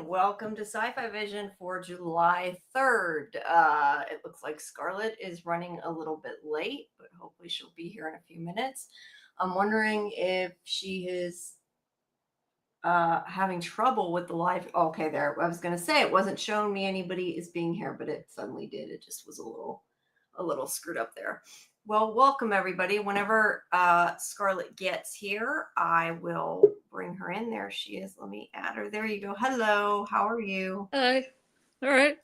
and welcome to Sci-Fi-Vision for July 3rd. It looks like Scarlet is running a little bit late, but hopefully she'll be here in a few minutes. I'm wondering if she is having trouble with the live. Okay, there. I was going to say it wasn't showing me anybody is being here, but it suddenly did. It just was a little screwed up there. Well, welcome everybody. Whenever Scarlet gets here, I will bring her in. There she is. Let me add her. There you go. Hello. How are you? Hi. All right.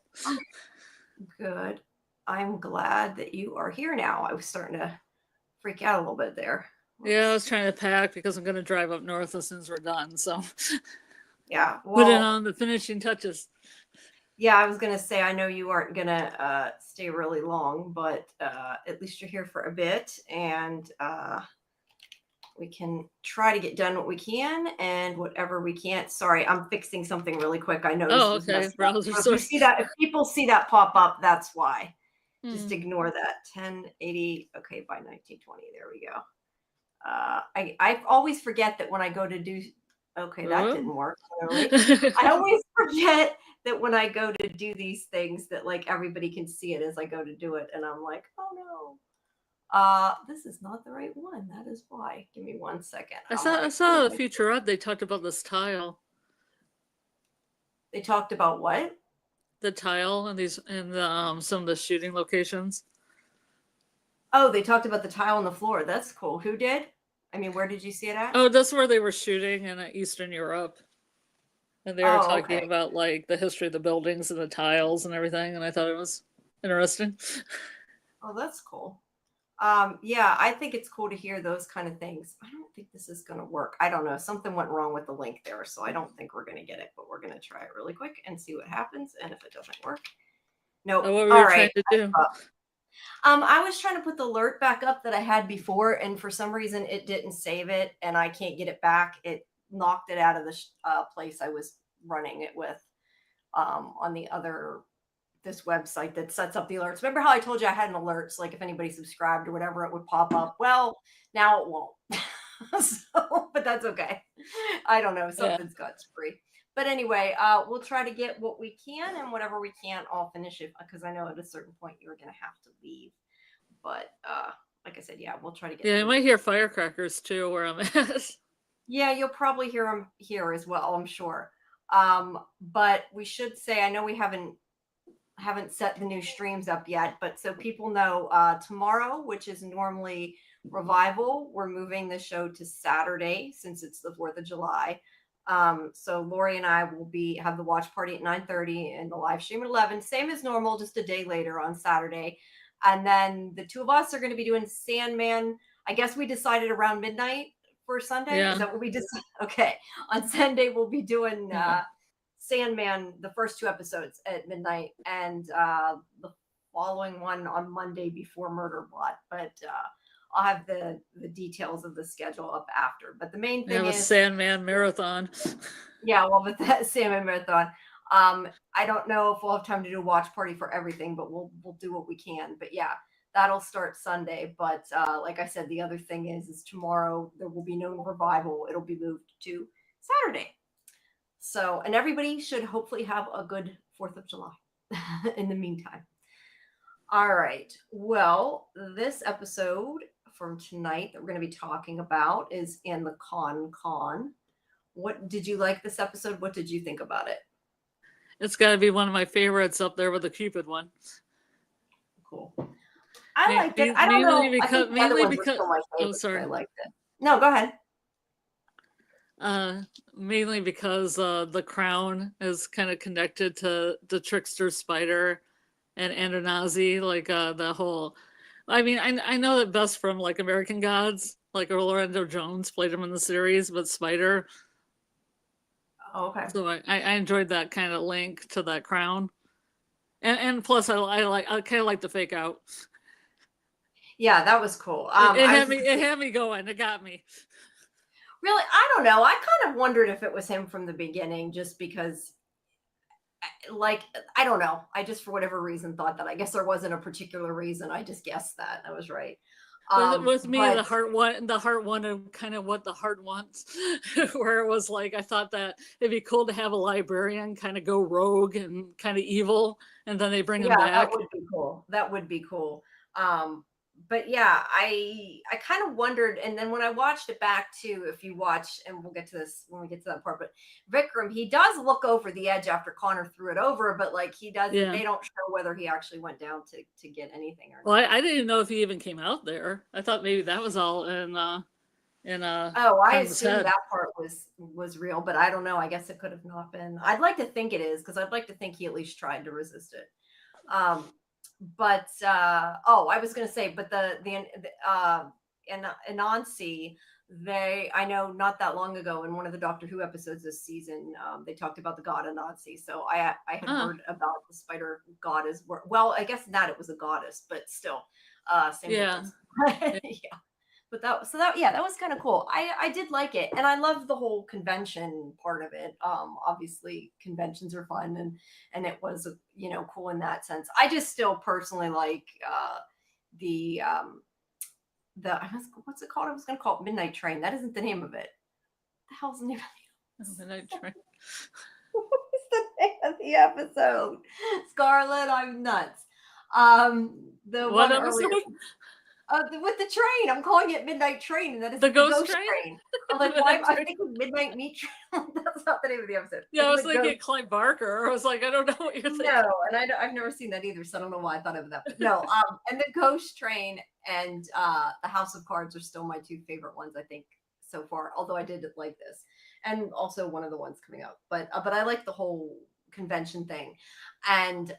Good. I'm glad that you are here now. I was starting to freak out a little bit there. Yeah, I was trying to pack because I'm going to drive up north as soon as we're done. So yeah, put in on the finishing touches. Yeah, I was going to say, I know you aren't going to stay really long, but at least you're here for a bit, and we can try to get done what we can and whatever we can't. Sorry, I'm fixing something really quick. I noticed. Oh, okay. Browser source. If people see that pop up, that's why. Just ignore that. 1080. Okay, by 1920. There we go. I always forget that when I go to do. Okay, that didn't work. Clearly. I always forget that when I go to do these things that like everybody can see it as I go to do it, and I'm like, oh no, this is not the right one. That is why. Give me 1 second. I saw a featurette. They talked about this tile. They talked about what? The tile in some of the shooting locations. Oh, they talked about the tile on the floor. That's cool. Who did? I mean, where did you see it at? Oh, that's where they were shooting in Eastern Europe. And they were talking about like the history of the buildings and the tiles and everything, and I thought it was interesting. Oh, that's cool. Yeah, I think it's cool to hear those kind of things. I don't think this is going to work. I don't know. Something went wrong with the link there, so I don't think we're going to get it, but we're going to try it really quick and see what happens. And if it doesn't work, nope. What were you trying to do? I was trying to put the alert back up that I had before, and for some reason it didn't save it, and I can't get it back. It knocked it out of the place I was running it with on the other this website that sets up the alerts. Remember how I told you I had an alerts, like if anybody subscribed or whatever, it would pop up. Well, now it won't. But that's okay. I don't know. Something's got free. But anyway, we'll try to get what we can, and whatever we can't, I'll finish it because I know at a certain point you're going to have to leave. But like I said, yeah, we'll try to get. Yeah, you might hear firecrackers too where I'm at. Yeah, you'll probably hear them here as well, I'm sure. But we should say, I know we haven't set the new streams up yet, but so people know, tomorrow, which is normally Revival, we're moving the show to Saturday since it's the 4th of July. So Lori and I will have the watch party at 9:30 and the live stream at 11, same as normal, just a day later on Saturday. And then the two of us are going to be doing Sandman. I guess we decided around midnight for Sunday. Yeah. Is that what we decided? Okay. On Sunday, we'll be doing Sandman, the first 2 episodes at midnight, and the following one on Monday before Murderbot. But I'll have the details of the schedule up after. But the main thing is Sandman marathon. Yeah, well, with that Sandman marathon, I don't know if we'll have time to do a watch party for everything, but we'll do what we can. But yeah, that'll start Sunday. But like I said, the other thing is tomorrow there will be no Revival. It'll be moved to Saturday. So, and everybody should hopefully have a good 4th of July in the meantime. All right. Well, this episode from tonight that we're going to be talking about is in the Con. What did you like this episode? What did you think about it? It's got to be one of my favorites up there with the Cupid one. Cool. I liked it. I don't know. Mainly because oh, sorry. I liked it. No, go ahead. Mainly because the crown is kind of connected to the trickster spider and Andonazi, like the whole. I mean, I know that best from like American Gods, like Orlando Jones played him in the series, but Spider. Oh, okay. So I enjoyed that kind of link to that crown, and plus I kind of like the fake out. Yeah, that was cool. It had me going. It got me. Really, I don't know. I kind of wondered if it was him from the beginning, just because, like, I don't know. I just, for whatever reason, thought that. I guess there wasn't a particular reason. I just guessed that. I was right. With me, But the heart wanted kind of what the heart wants, where it was like I thought that it'd be cool to have a librarian kind of go rogue and kind of evil, and then they bring him yeah, that back. would be cool. That would be cool. Um, but yeah, I kind of wondered, and then when I watched it back too, if you watch, and we'll get to this when we get to that part, but Vikram, he does look over the edge after Connor threw it over, but like he doesn't, Yeah. they don't show whether he actually went down to get anything or Well, not. I didn't even know if he even came out there. I thought maybe that was all in Oh, I Carmen's assumed head. that part was real, but I don't know. I guess it could have not been. I'd like to think it is because I'd like to think he at least tried to resist it. Um, but oh, I was going to say, but in Anansi, I know not that long ago in one of the Doctor Who episodes this season, they talked about the god Anansi. So I had Huh. heard about the spider god as well. I guess not, it was a goddess, but still, same Yeah. difference. Yeah. But that was kind of cool. I did like it, and I love the whole convention part of it. Obviously conventions are fun, and it was cool in that sense. I just still personally like the what's it called? I was going to call it Midnight Train. That isn't the name of it. The hell's the name of Oh, Midnight Train. What's the name of the episode? Scarlet, I'm nuts. The What one episode? earlier. With the train, I'm calling it Midnight Train, and that is The the Ghost Ghost Train? Train. I'm like, why am I thinking Midnight Meat Train? That's not the name of the episode. Yeah, I It's was the thinking Ghost. Clive Barker. I was like, I don't know what you're thinking. No, and I've never seen that either, so I don't know why I thought of that. But no, and the Ghost Train and the House of Cards are still my two favorite ones, I think, so far. Although I did like this, and also one of the ones coming up. But I like the whole convention thing, and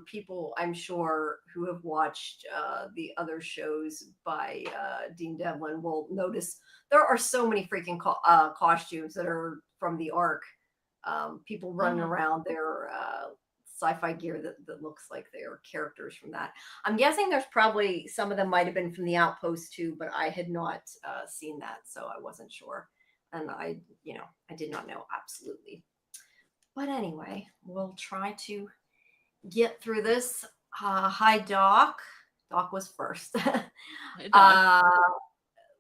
people I'm sure who have watched the other shows by Dean Devlin will notice there are so many freaking costumes that are from the Ark. People running around their sci-fi gear that looks like they are characters from that. I'm guessing there's probably some of them might have been from the Outpost too, but I had not seen that, so I wasn't sure, and I did not know absolutely. But anyway, we'll try to get through this. Hi, Doc. Doc was first. Hey, Doc.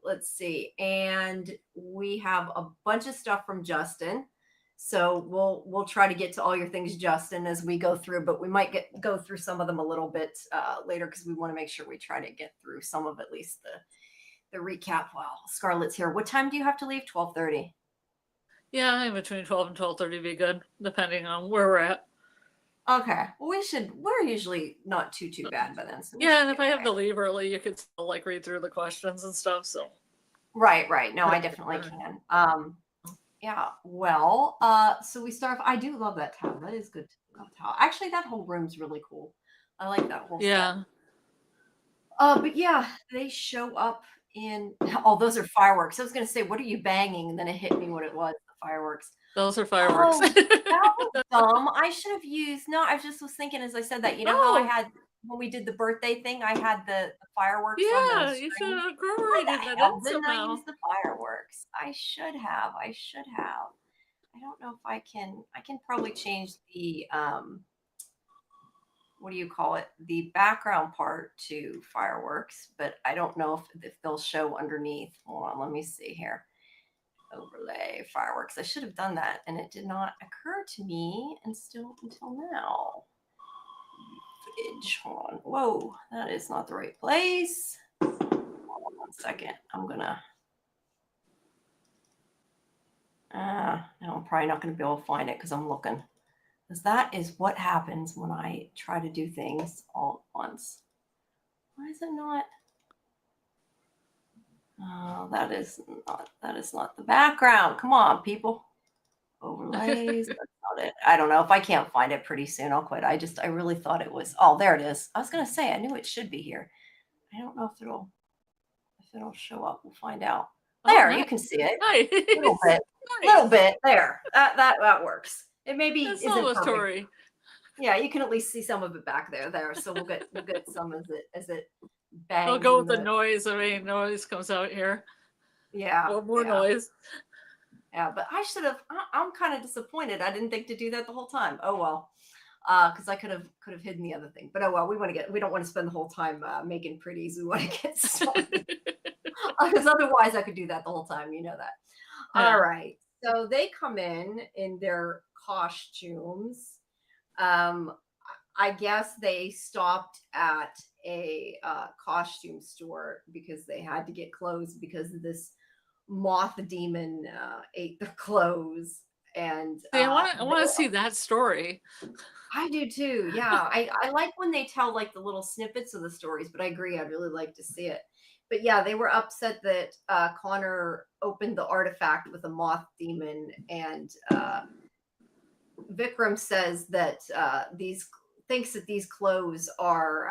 Let's see, and we have a bunch of stuff from Justin. So we'll try to get to all your things, Justin, as we go through. But we might go through some of them a little bit later because we want to make sure we try to get through some of at least the recap while Scarlett's here. What time do you have to leave? 12:30. Yeah, in between 12 and 12:30 be good, depending on where we're at. Okay. Well, we're usually not too bad by then. So yeah, and if I have to leave early, you could still like read through the questions and stuff. So right. No, I definitely can. Yeah. Well, so we start. I do love that town. That is good. Actually, that whole room's really cool. I like that whole yeah. set. But yeah, they show up in. Oh, those are fireworks. I was gonna say, what are you banging? And then it hit me what it was. The fireworks. Those are fireworks. Oh, that was dumb. I should have used. No, I just was thinking as I said that. You know how I had when we did the birthday thing, I had the fireworks on the Yeah, you string. should have Why incorporated the that hell in didn't I somehow. use the fireworks? I should have. I don't know if I can. I can probably change the what do you call it? The background part to fireworks, but I don't know if they'll show underneath. Hold on, let me see here. Overlay fireworks. I should have done that, and it did not occur to me until now. Footage. Hold on. Whoa, that is not the right place. Hold on 1 second. I'm gonna. No, I'm probably not going to be able to find it because I'm looking. Because that is what happens when I try to do things all at once. Why is it not? Oh, that is not the background. Come on, people. Overlays. That's not it. I don't know. If I can't find it pretty soon, I'll quit. I really thought it was. Oh, there it is. I was going to say, I knew it should be here. I don't know if it'll show up. We'll find out. There, you can see it. Nice. A little bit. There. That works. It maybe That's isn't perfect. Tori. Yeah, you can at least see some of it back there. So we'll get some as it bangs. I'll go with the noise. I mean, noise comes out here. Yeah. Well, more noise. Yeah, but I should have. I'm kind of disappointed. I didn't think to do that the whole time. Oh well. because I could have hidden the other thing. But oh well, we don't want to spend the whole time making pretties. We want to get started because otherwise I could do that the whole time. You know that. Yeah. All right. So they come in their costumes. Um, I guess they stopped at a costume store because they had to get clothes because this moth demon ate their clothes. And See, I want to see that story. I do too. Yeah. I like when they tell like the little snippets of the stories, but I agree. I'd really like to see it. But yeah, they were upset that Connor opened the artifact with a moth demon, and Vikram says that thinks that these clothes are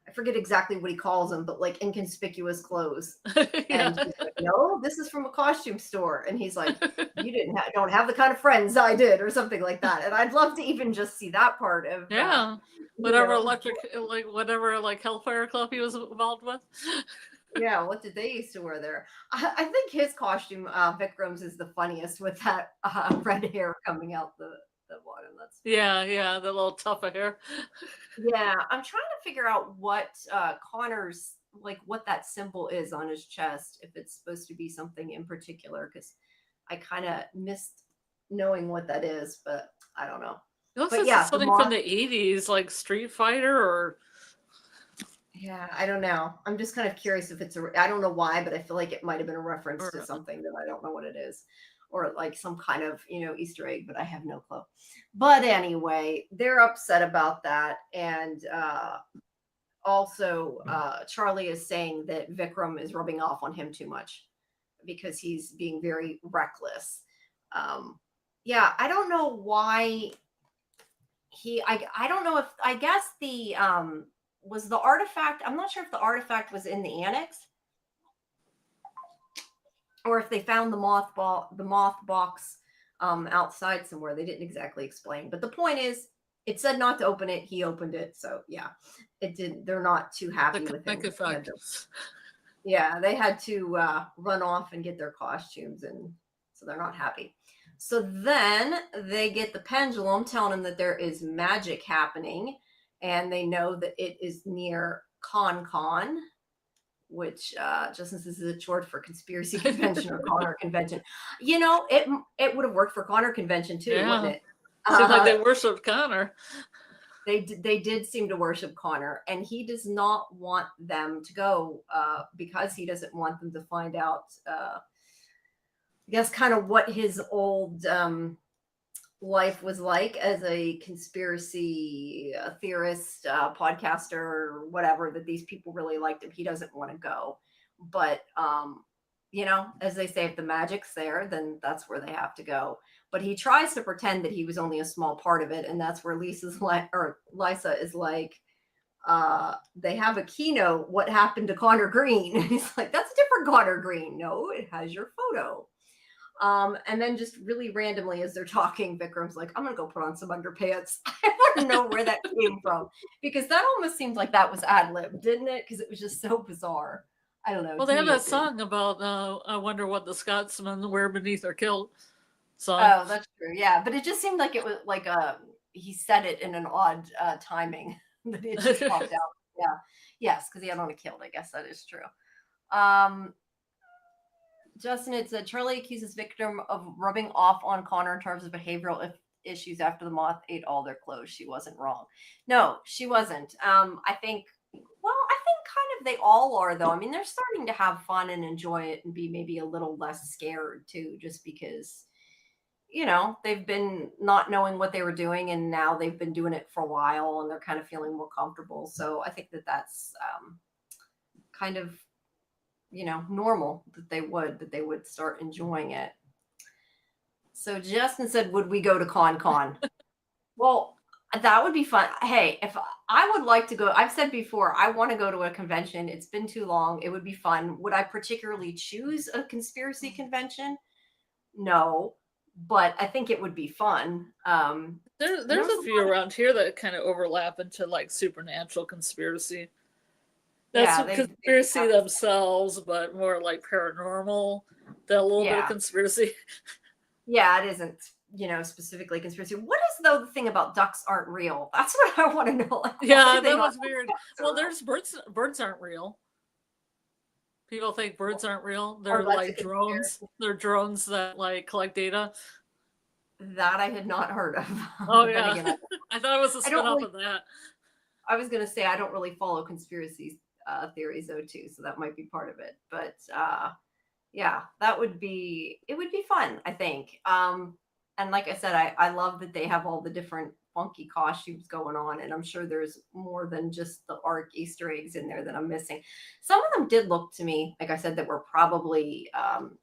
I forget exactly what he calls them, but like inconspicuous clothes. Yeah. And he's like, no, this is from a costume store. And he's like, you don't have the kind of friends I did, or something like that. And I'd love to even just see that part of Yeah. Whatever whatever Hellfire Club he was involved with. Yeah, what did they used to wear there? I think his costume, Vikram's, is the funniest with that red hair coming out the bottom. That's funny. Yeah, the little tuft of hair. Yeah, I'm trying to figure out what Connor's what that symbol is on his chest, if it's supposed to be something in particular, because I kind of missed knowing what that is, but I don't know. It looks But like yeah, something from the 80s, like Street Fighter or. Yeah, I don't know. I'm just kind of curious if it's I don't know why, but I feel like it might have been a reference to something that I don't know what it is, or like some kind of, Easter egg, but I have no clue. But anyway, they're upset about that. And also, Charlie is saying that Vikram is rubbing off on him too much because he's being very reckless. Yeah, I don't know why I don't know if, I guess the, was the artifact, I'm not sure if the artifact was in the annex or if they found the moth box outside somewhere. They didn't exactly explain, but the point is, it said not to open it. He opened it, so yeah, it did. They're not too happy with him. Yeah, they had to run off and get their costumes, and so they're not happy. So then they get the pendulum telling them that there is magic happening, and they know that it is near Con, which just since this is a short for conspiracy convention or Connor convention, it would have worked for Connor convention too, wouldn't it? Seems like they worshipped Connor. They did seem to worship Connor, and he does not want them to go because he doesn't want them to find out, I guess, kind of what his old life was like as a conspiracy theorist, podcaster, or whatever, that these people really liked him. He doesn't want to go. But, as they say, if the magic's there, then that's where they have to go. But he tries to pretend that he was only a small part of it. And that's where Lisa is like, they have a keynote. What happened to Connor Green? And he's like, that's a different Connor Green. No, it has your photo. And then just really randomly as they're talking, Vikram's like, I'm going to go put on some underpants. I want to know where that came from, because that almost seemed like that was ad-lib, didn't it? Because it was just so bizarre. I don't know. Well, they have that song about, I wonder what the Scotsmen wear beneath their kilt. Song. Oh, that's true. Yeah. But it just seemed like it was like he said it in an odd timing that it just popped out. Yeah. Yes, because he had on a kilt. I guess that is true. Justin, it said Charlie accuses Victim of rubbing off on Connor in terms of behavioral issues after the moth ate all their clothes. She wasn't wrong. No, she wasn't. I think kind of they all are, though. I mean, they're starting to have fun and enjoy it and be maybe a little less scared too, just because, they've been not knowing what they were doing, and now they've been doing it for a while and they're kind of feeling more comfortable. So I think that that's kind of, normal that they would start enjoying it. So Justin said, would we go to Con? Well, that would be fun. Hey, if I would like to go, I've said before, I want to go to a convention. It's been too long. It would be fun. Would I particularly choose a conspiracy convention? No, but I think it would be fun. There's a few around here that kind of overlap into like supernatural conspiracy. That's conspiracy themselves, but more like paranormal than a little bit of conspiracy. Yeah, it isn't specifically conspiracy. What is though the thing about ducks aren't real? That's what I want to know. Like, Yeah, that was weird. Well, there's birds. Birds aren't real. People think birds aren't real. They're like drones. They're drones that like collect data. That I had not heard of. Oh yeah, again, I thought it was a spin-off of that. I was gonna say I don't really follow conspiracy theories though too, so that might be part of it. But yeah, it would be fun, I think. And like I said, I love that they have all the different funky costumes going on, and I'm sure there's more than just the ARC Easter eggs in there that I'm missing. Some of them did look to me, like I said, that were probably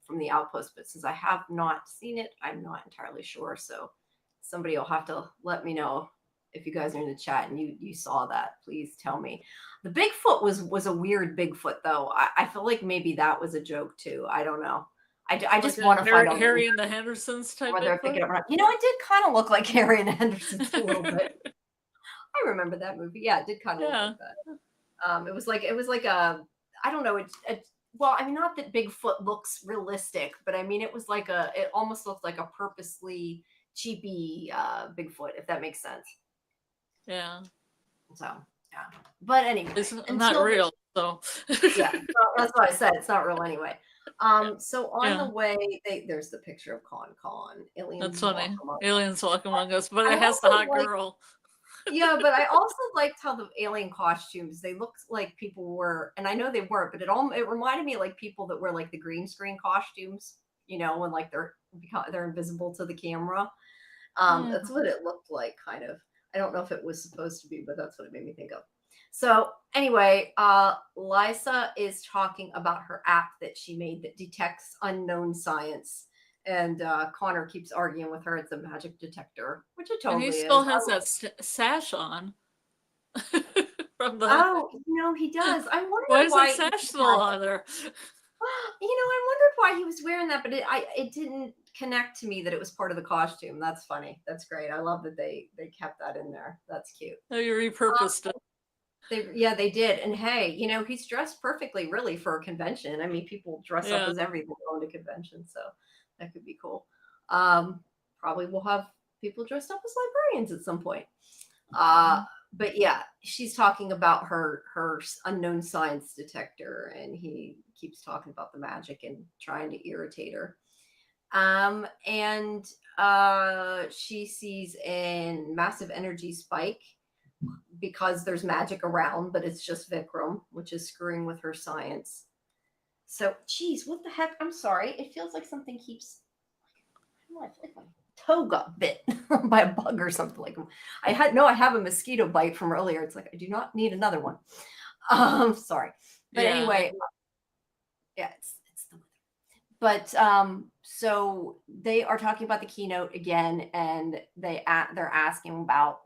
from the Outpost, but since I have not seen it, I'm not entirely sure. So somebody will have to let me know if you guys are in the chat and you saw that. Please tell me. The Bigfoot was a weird Bigfoot though. I feel like maybe that was a joke too. I don't know. I just want to find out Harry and the Hendersons type. Whether it up, it did kind of look like Harry and the Hendersons a little bit. I remember that movie. Yeah, it did kind of look like that. It was like a, I don't know. Well, I mean, not that Bigfoot looks realistic, but I mean, it almost looked like a purposely cheapy Bigfoot, if that makes sense. Yeah. So yeah, but anyway, it's not real. So yeah, that's what I said. It's not real anyway. So on the way, there's the picture of Con. Aliens. That's funny. Aliens walking among us, but it has the hot girl. Yeah, but I also liked how the alien costumes, they looked like people were, and I know they weren't, but it reminded me of like people that wear like the green screen costumes, when like they're invisible to the camera. That's what it looked like, kind of. I don't know if it was supposed to be, but that's what it made me think of. So anyway, Lysa is talking about her app that she made that detects unknown science. And Connor keeps arguing with her. It's a magic detector, which it totally is. And he still has that sash on. From the... he does. I wonder why is that sash still on there? I wondered why he was wearing that, but it didn't connect to me that it was part of the costume. That's funny. That's great. I love that they kept that in there. That's cute. Oh, you repurposed it. They did. And hey, he's dressed perfectly really for a convention. I mean, people dress up as everything going to conventions, so that could be cool. Probably we'll have people dressed up as librarians at some point. But yeah, she's talking about her unknown science detector, and he keeps talking about the magic and trying to irritate her. And she sees a massive energy spike because there's magic around, but it's just Vikram, which is screwing with her science. So, geez, what the heck? I'm sorry. It feels like something keeps... I feel like my toe got bit by a bug or something. Like I have a mosquito bite from earlier. It's like I do not need another one. Sorry, but anyway, yeah, it's the weather. But so they are talking about the keynote again, and they're asking about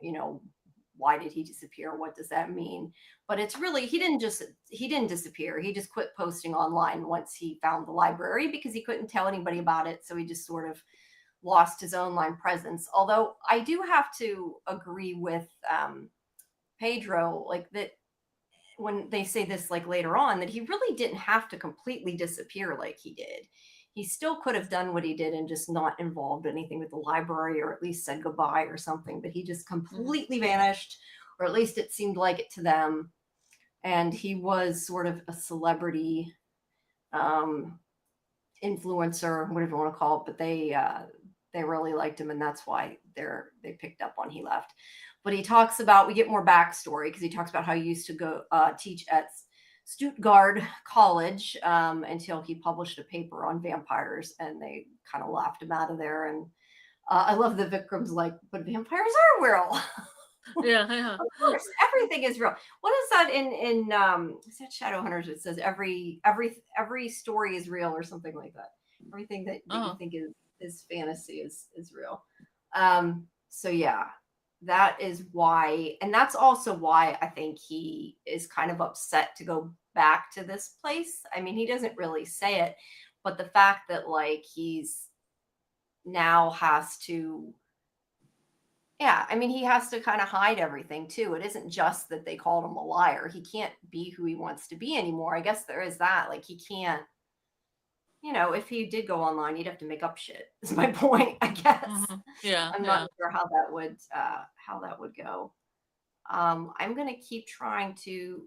why did he disappear? What does that mean? But it's really he didn't disappear. He just quit posting online once he found the library because he couldn't tell anybody about it. So he just sort of lost his online presence. Although I do have to agree with Pedro, like that when they say this like later on, that he really didn't have to completely disappear like he did. He still could have done what he did and just not involved anything with the library, or at least said goodbye or something, but he just completely vanished, or at least it seemed like it to them. And he was sort of a celebrity influencer, whatever you want to call it, but they really liked him, and that's why they picked up on he left. But he talks about, we get more backstory because he talks about how he used to go teach at Stuttgart College until he published a paper on vampires, and they kind of laughed him out of there. And I love that Vikram's like, but vampires are real. Yeah. Of course, everything is real. What is that in is that Shadowhunters? It says every story is real or something like that. Everything that you think is fantasy is real. So yeah, that is why, and that's also why I think he is kind of upset to go back to this place. I mean, he doesn't really say it, but the fact that like he's now has to, I mean, he has to kind of hide everything too. It isn't just that they called him a liar. He can't be who he wants to be anymore. I guess there is that. Like he can't you know, if he did go online, he'd have to make up shit. Is my point, I guess. Yeah, I'm not sure how that would go. I'm gonna keep trying to.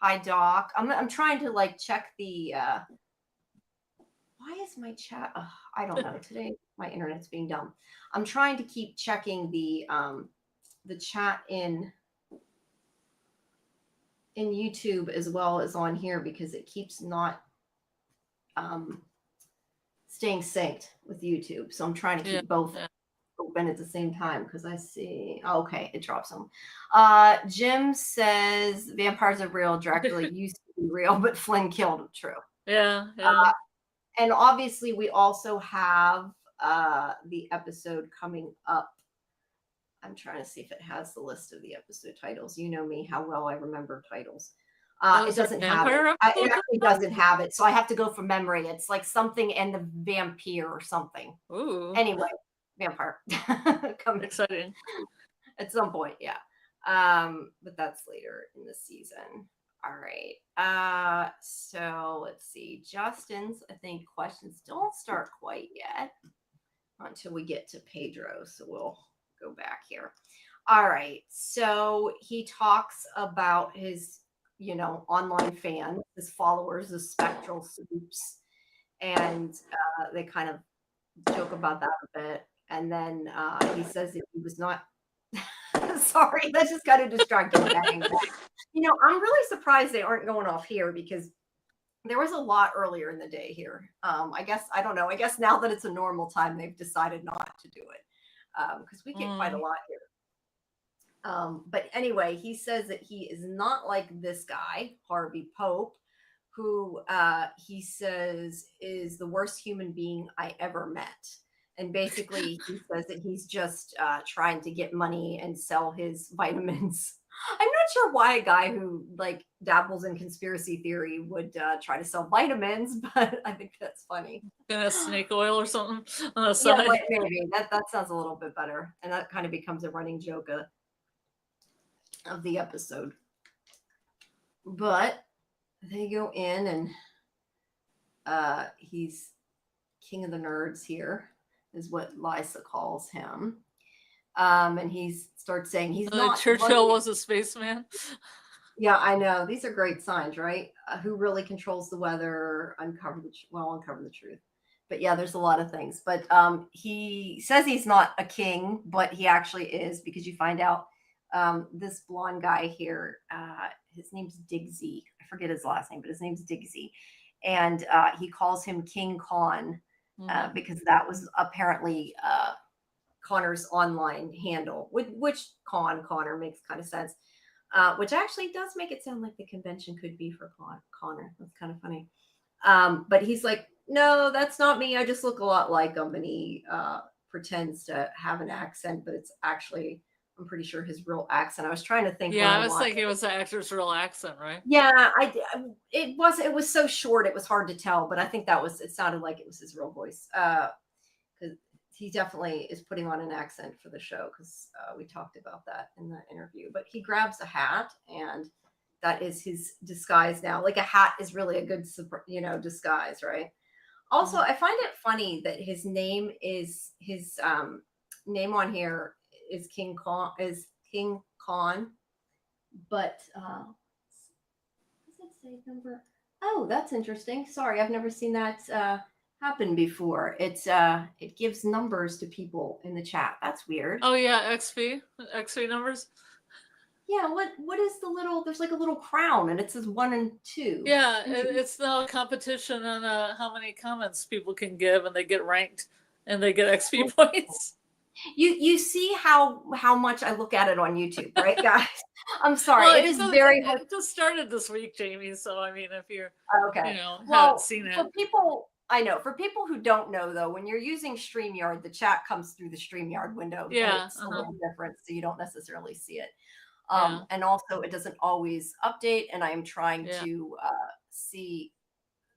Hi, Doc. I'm trying to like check the. Why is my chat? Ugh, I don't know. Today my internet's being dumb. I'm trying to keep checking the chat in YouTube as well as on here because it keeps not staying synced with YouTube. So I'm trying to keep both open at the same time because I see. Oh, okay, it drops them. Jim says vampires are real. Dracula used to be real, but Flynn killed him. True. Yeah. And obviously, we also have the episode coming up. I'm trying to see if it has the list of the episode titles. You know me, how well I remember titles. It doesn't have it. It actually doesn't have it. So I have to go from memory. It's like something and the vampire or something. Ooh. Anyway, vampire. Coming exciting. At some point, yeah. But that's later in the season. All right. So let's see. Justin's, I think, questions don't start quite yet until we get to Pedro. So we'll go back here. All right. So he talks about his, online fans, his followers, the spectral soups, and they kind of joke about that a bit. And then he says that he was not. Sorry, that's just kind of distracting. I'm really surprised they aren't going off here because there was a lot earlier in the day here. I guess now that it's a normal time, they've decided not to do it because we get quite a lot here. But anyway, he says that he is not like this guy, Harvey Pope, who he says is the worst human being I ever met. And basically, he says that he's just trying to get money and sell his vitamins. I'm not sure why a guy who like dabbles in conspiracy theory would try to sell vitamins, but I think that's funny. Snake oil or something. Yeah, maybe that sounds a little bit better, and that kind of becomes a running joke of the episode. But they go in, and he's king of the nerds here. Is what Lisa calls him. And he starts saying he's not. Churchill was a spaceman. Yeah, I know. These are great signs, right? Who really controls the weather? Uncover the truth. But yeah, there's a lot of things. But he says he's not a king, but he actually is because you find out this blonde guy here, his name's Diggsy. I forget his last name, but his name's Diggsy. And he calls him King Khan. Because that was apparently Connor's online handle, which Connor makes kind of sense, which actually does make it sound like the convention could be for Connor. That's kind of funny. But he's like, no, that's not me. I just look a lot like him. And he pretends to have an accent, but it's actually, I'm pretty sure his real accent. I was trying to think. Yeah, I was thinking it was the actor's real accent, right? Yeah, it was so short, it was hard to tell, but I think it sounded like it was his real voice. Because he definitely is putting on an accent for the show, because we talked about that in the interview. But he grabs a hat, and that is his disguise now. Like a hat is really a good, disguise, right? Also, I find it funny that his name on here is King Khan, but does it say number? Oh, that's interesting. Sorry, I've never seen that happen before. It gives numbers to people in the chat. That's weird. Oh yeah, XP numbers. Yeah, what is the little? There's like a little crown, and it says 1 and 2. Yeah, it's the competition on how many comments people can give, and they get ranked, and they get XP points. You see how much I look at it on YouTube, right, guys? I'm sorry. Well, it is very hard. It just started this week, Jamie. So I mean, if you're haven't seen it. For people who don't know though, when you're using StreamYard, the chat comes through the StreamYard window. Yeah, it's a little different, so you don't necessarily see it. And also, it doesn't always update, and I am trying to see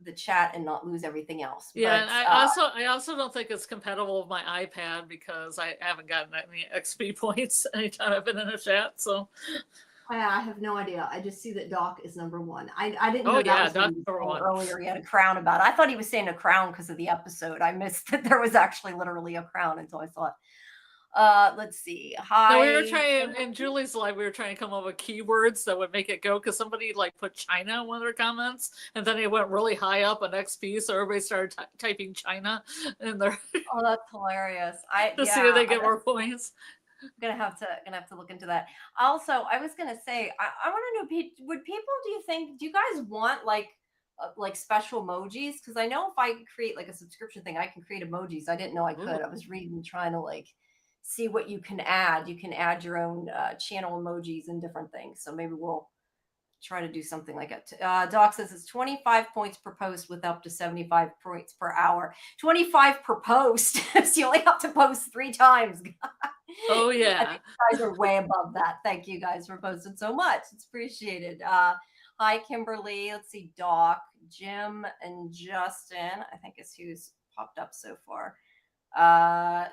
the chat and not lose everything else. Yeah, but, and I also don't think it's compatible with my iPad because I haven't gotten any XP points anytime I've been in a chat. So I have no idea. I just see that Doc is number one. I didn't Oh know that yeah, was what that's he was number saying one. earlier. He had a crown about it. I thought he was saying a crown because of the episode. I missed that there was actually literally a crown until I saw it. Let's see. No, we were Hi, trying in Julie's live. We were trying to come up with keywords that would make it go because somebody like put China in one of their comments, and then it went really high up on XP, so everybody started typing China in there Oh, that's hilarious. to see if they get more points. Gonna have to look into that. Also, I was gonna say, I want to know, would people, do you guys want like special emojis? Because I know if I create like a subscription thing, I can create emojis. I didn't know I could. Ooh. I was reading, trying to like see what you can add. You can add your own channel emojis and different things. So maybe we'll try to do something like it. Doc says it's 25 points per post with up to 75 points per hour. 25 per post. So you only have to post 3 times. Oh I yeah. think you guys are way above that. Thank you guys for posting so much. It's appreciated. Hi, Kimberly. Let's see. Doc, Jim, and Justin, I think is who's popped up so far.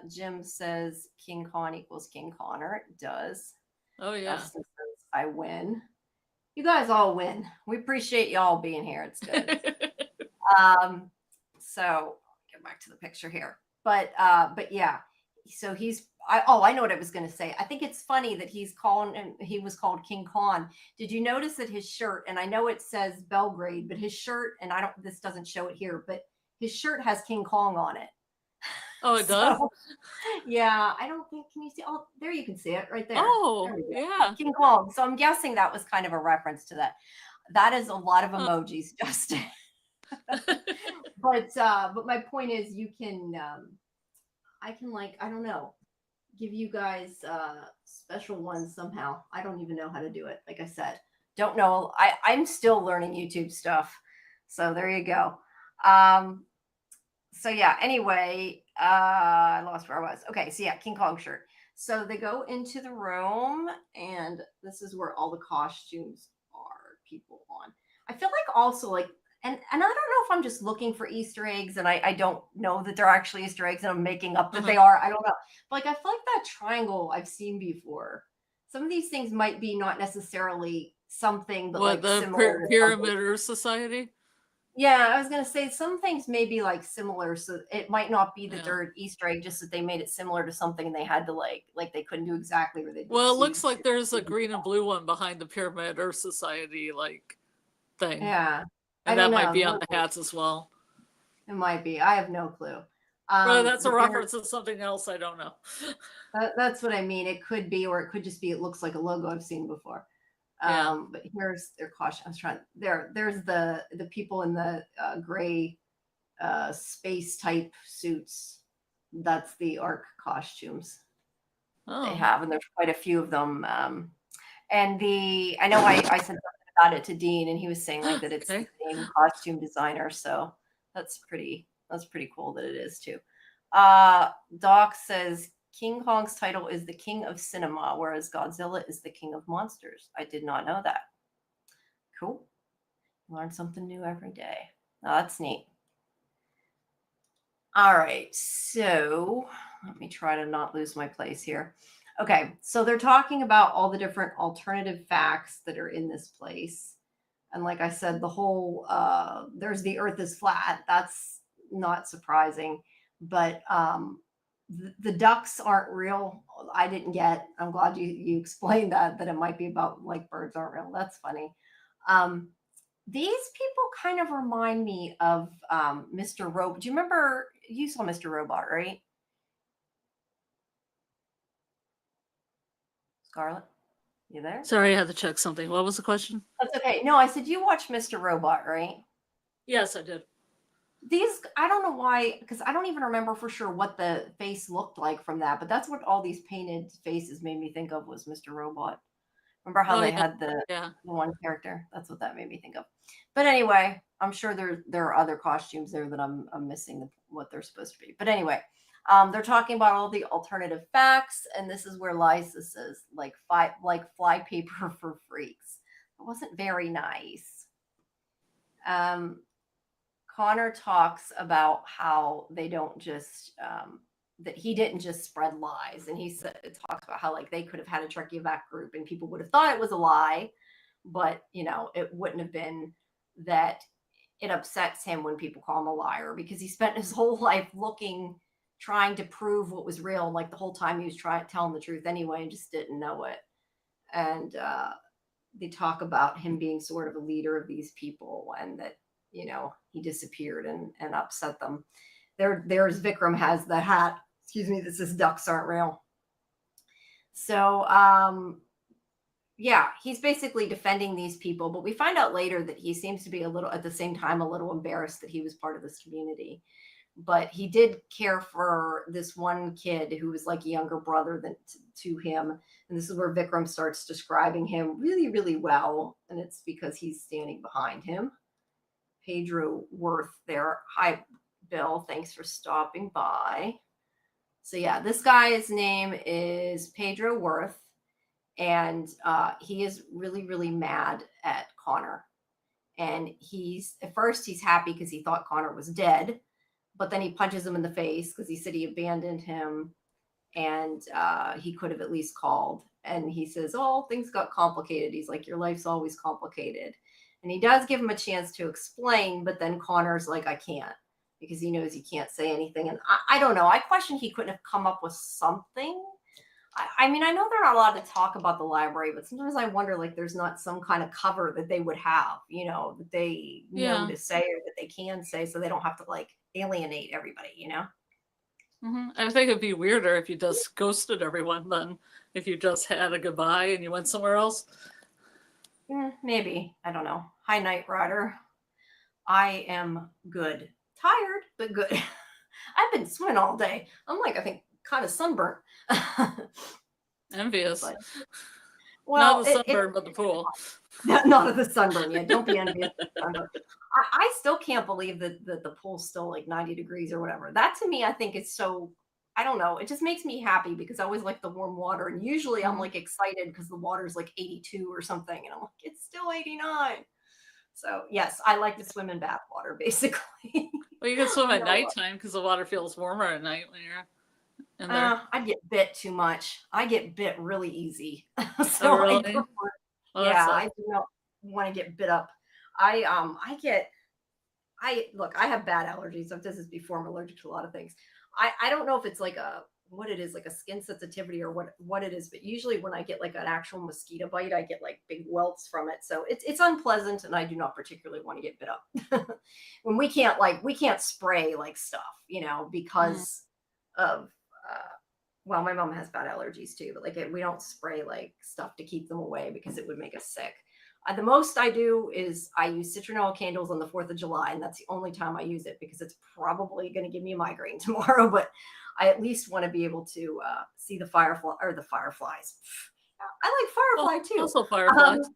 Jim says King Con equals King Connor. It does. Oh yeah. Justin says I win. You guys all win. We appreciate y'all being here. It's good. So get back to the picture here. But yeah. So I know what I was going to say. I think it's funny that he was called King Kong. Did you notice that his shirt, and I know it says Belgrade, but his shirt, and this doesn't show it here, but his shirt has King Kong on it. Oh, it does? Yeah, I don't think, can you see? Oh, there you can see it right there. Oh, there yeah. King Kong. So I'm guessing that was kind of a reference to that. That is a lot of emojis, Justin. But my point is, you can, I can, like, I don't know, give you guys special ones somehow. I don't even know how to do it. Like I said, don't know. I'm still learning YouTube stuff. So there you go. So yeah, anyway, I lost where I was. Okay, so yeah, King Kong shirt. So they go into the room, and this is where all the costumes are, people on. I feel like also like, and I don't know if I'm just looking for Easter eggs and I don't know that they're actually Easter eggs and I'm making up that they are. I don't know. But like, I feel like that triangle I've seen before. Some of these things might be not necessarily something, but like the similar Pyramid Society? Yeah, I was gonna say some things may be like similar, so it might not be that they're Easter egg, just that they made it similar to something and they had to like they couldn't do exactly where they did. Well, it looks like there's a green and blue one behind the Pyramid Earth Society like thing. Yeah, and that might be on the hats as well. It might be. I have no clue. Well, that's a reference to something else. I don't know. That's what I mean. It could be, or it could just be. It looks like a logo I've seen before. But here's their caution. I was trying. There's the people in the gray space type suits. That's the Ark costumes they have, and there's quite a few of them. And I know I said something about it to Dean, and he was saying like that it's the same costume designer. So that's pretty cool that it is too. Doc says King Kong's title is the King of Cinema, whereas Godzilla is the King of Monsters. I did not know that. Cool. Learn something new every day. Oh, that's neat. All right, so let me try to not lose my place here. Okay, so they're talking about all the different alternative facts that are in this place. And like I said, the whole, there's the Earth is flat. That's not surprising. But the ducks aren't real. I didn't get. I'm glad you explained that it might be about like birds aren't real. That's funny. These people kind of remind me of Mr. Robot. Do you remember? You saw Mr. Robot, right? Scarlet, you there? Sorry, I had to check something. What was the question? That's okay. No, I said you watched Mr. Robot, right? Yes, I did. These, I don't know why, because I don't even remember for sure what the face looked like from that, but that's what all these painted faces made me think of was Mr. Robot. Remember how they had the one character? That's what that made me think of. But anyway, I'm sure there are other costumes there that I'm missing what they're supposed to be. But anyway, they're talking about all the alternative facts, and this is where Liza says like fly paper for freaks. It wasn't very nice. Connor talks about how they don't just that he didn't just spread lies. And he said, it talks about how like they could have had a Trekiovac group and people would have thought it was a lie, but you know, it wouldn't have been that. It upsets him when people call him a liar because he spent his whole life trying to prove what was real. Like the whole time he was telling the truth anyway and just didn't know it. And they talk about him being sort of a leader of these people and that, you know, he disappeared and upset them. There's Vikram has the hat, excuse me, that says ducks aren't real. So, yeah, he's basically defending these people, but we find out later that he seems to be a little, at the same time, a little embarrassed that he was part of this community. But he did care for this one kid who was like a younger brother to him. And this is where Vikram starts describing him really, really well. And it's because he's standing behind him. Pedro Worth there. Hi, Bill. Thanks for stopping by. So yeah, this guy's name is Pedro Worth. And he is really, really mad at Connor. And at first he's happy because he thought Connor was dead, but then he punches him in the face because he said he abandoned him and he could have at least called. And he says, oh, things got complicated. He's like, your life's always complicated. And he does give him a chance to explain, but then Connor's like, I can't, because he knows he can't say anything. And I don't know. I question he couldn't have come up with something. I mean, I know they're not allowed to talk about the library, but sometimes I wonder, like, there's not some kind of cover that they would have, you know, that they know to say or that they can say so they don't have to, like, alienate everybody, you know? Mm-hmm. I think it'd be weirder if you just ghosted everyone than if you just had a goodbye and you went somewhere else. Maybe. I don't know. Hi, Night Rider. I am good. Tired, but good. I've been swimming all day. I'm like, I think, kind of sunburnt. Envious. But, well, not the sunburn, but the pool. Not of the sunburn. Yeah, don't be envious of the sunburn. I still can't believe that the pool's still like 90 degrees or whatever. That to me, I think is so, I don't know. It just makes me happy because I always like the warm water. And usually I'm like excited because the water's like 82 or something. And I'm like, it's still 89. So yes, I like to swim in bath water basically. Well, you can swim at nighttime because the water feels warmer at night when you're in there. I get bit too much. I get bit really easy. So oh, really? I do not want to get bit up. I have bad allergies. I've done this before. I'm allergic to a lot of things. I don't know if it's like what it is, like a skin sensitivity or what it is, but usually when I get like an actual mosquito bite, I get like big welts from it. So it's unpleasant and I do not particularly want to get bit up. When we can't spray like stuff, you know, because of well, my mom has bad allergies too, but like we don't spray like stuff to keep them away because it would make us sick. The most I do is I use citronella candles on the 4th of July, and that's the only time I use it because it's probably going to give me a migraine tomorrow, but I at least want to be able to see the fireflies. I like firefly too. Also fireflies.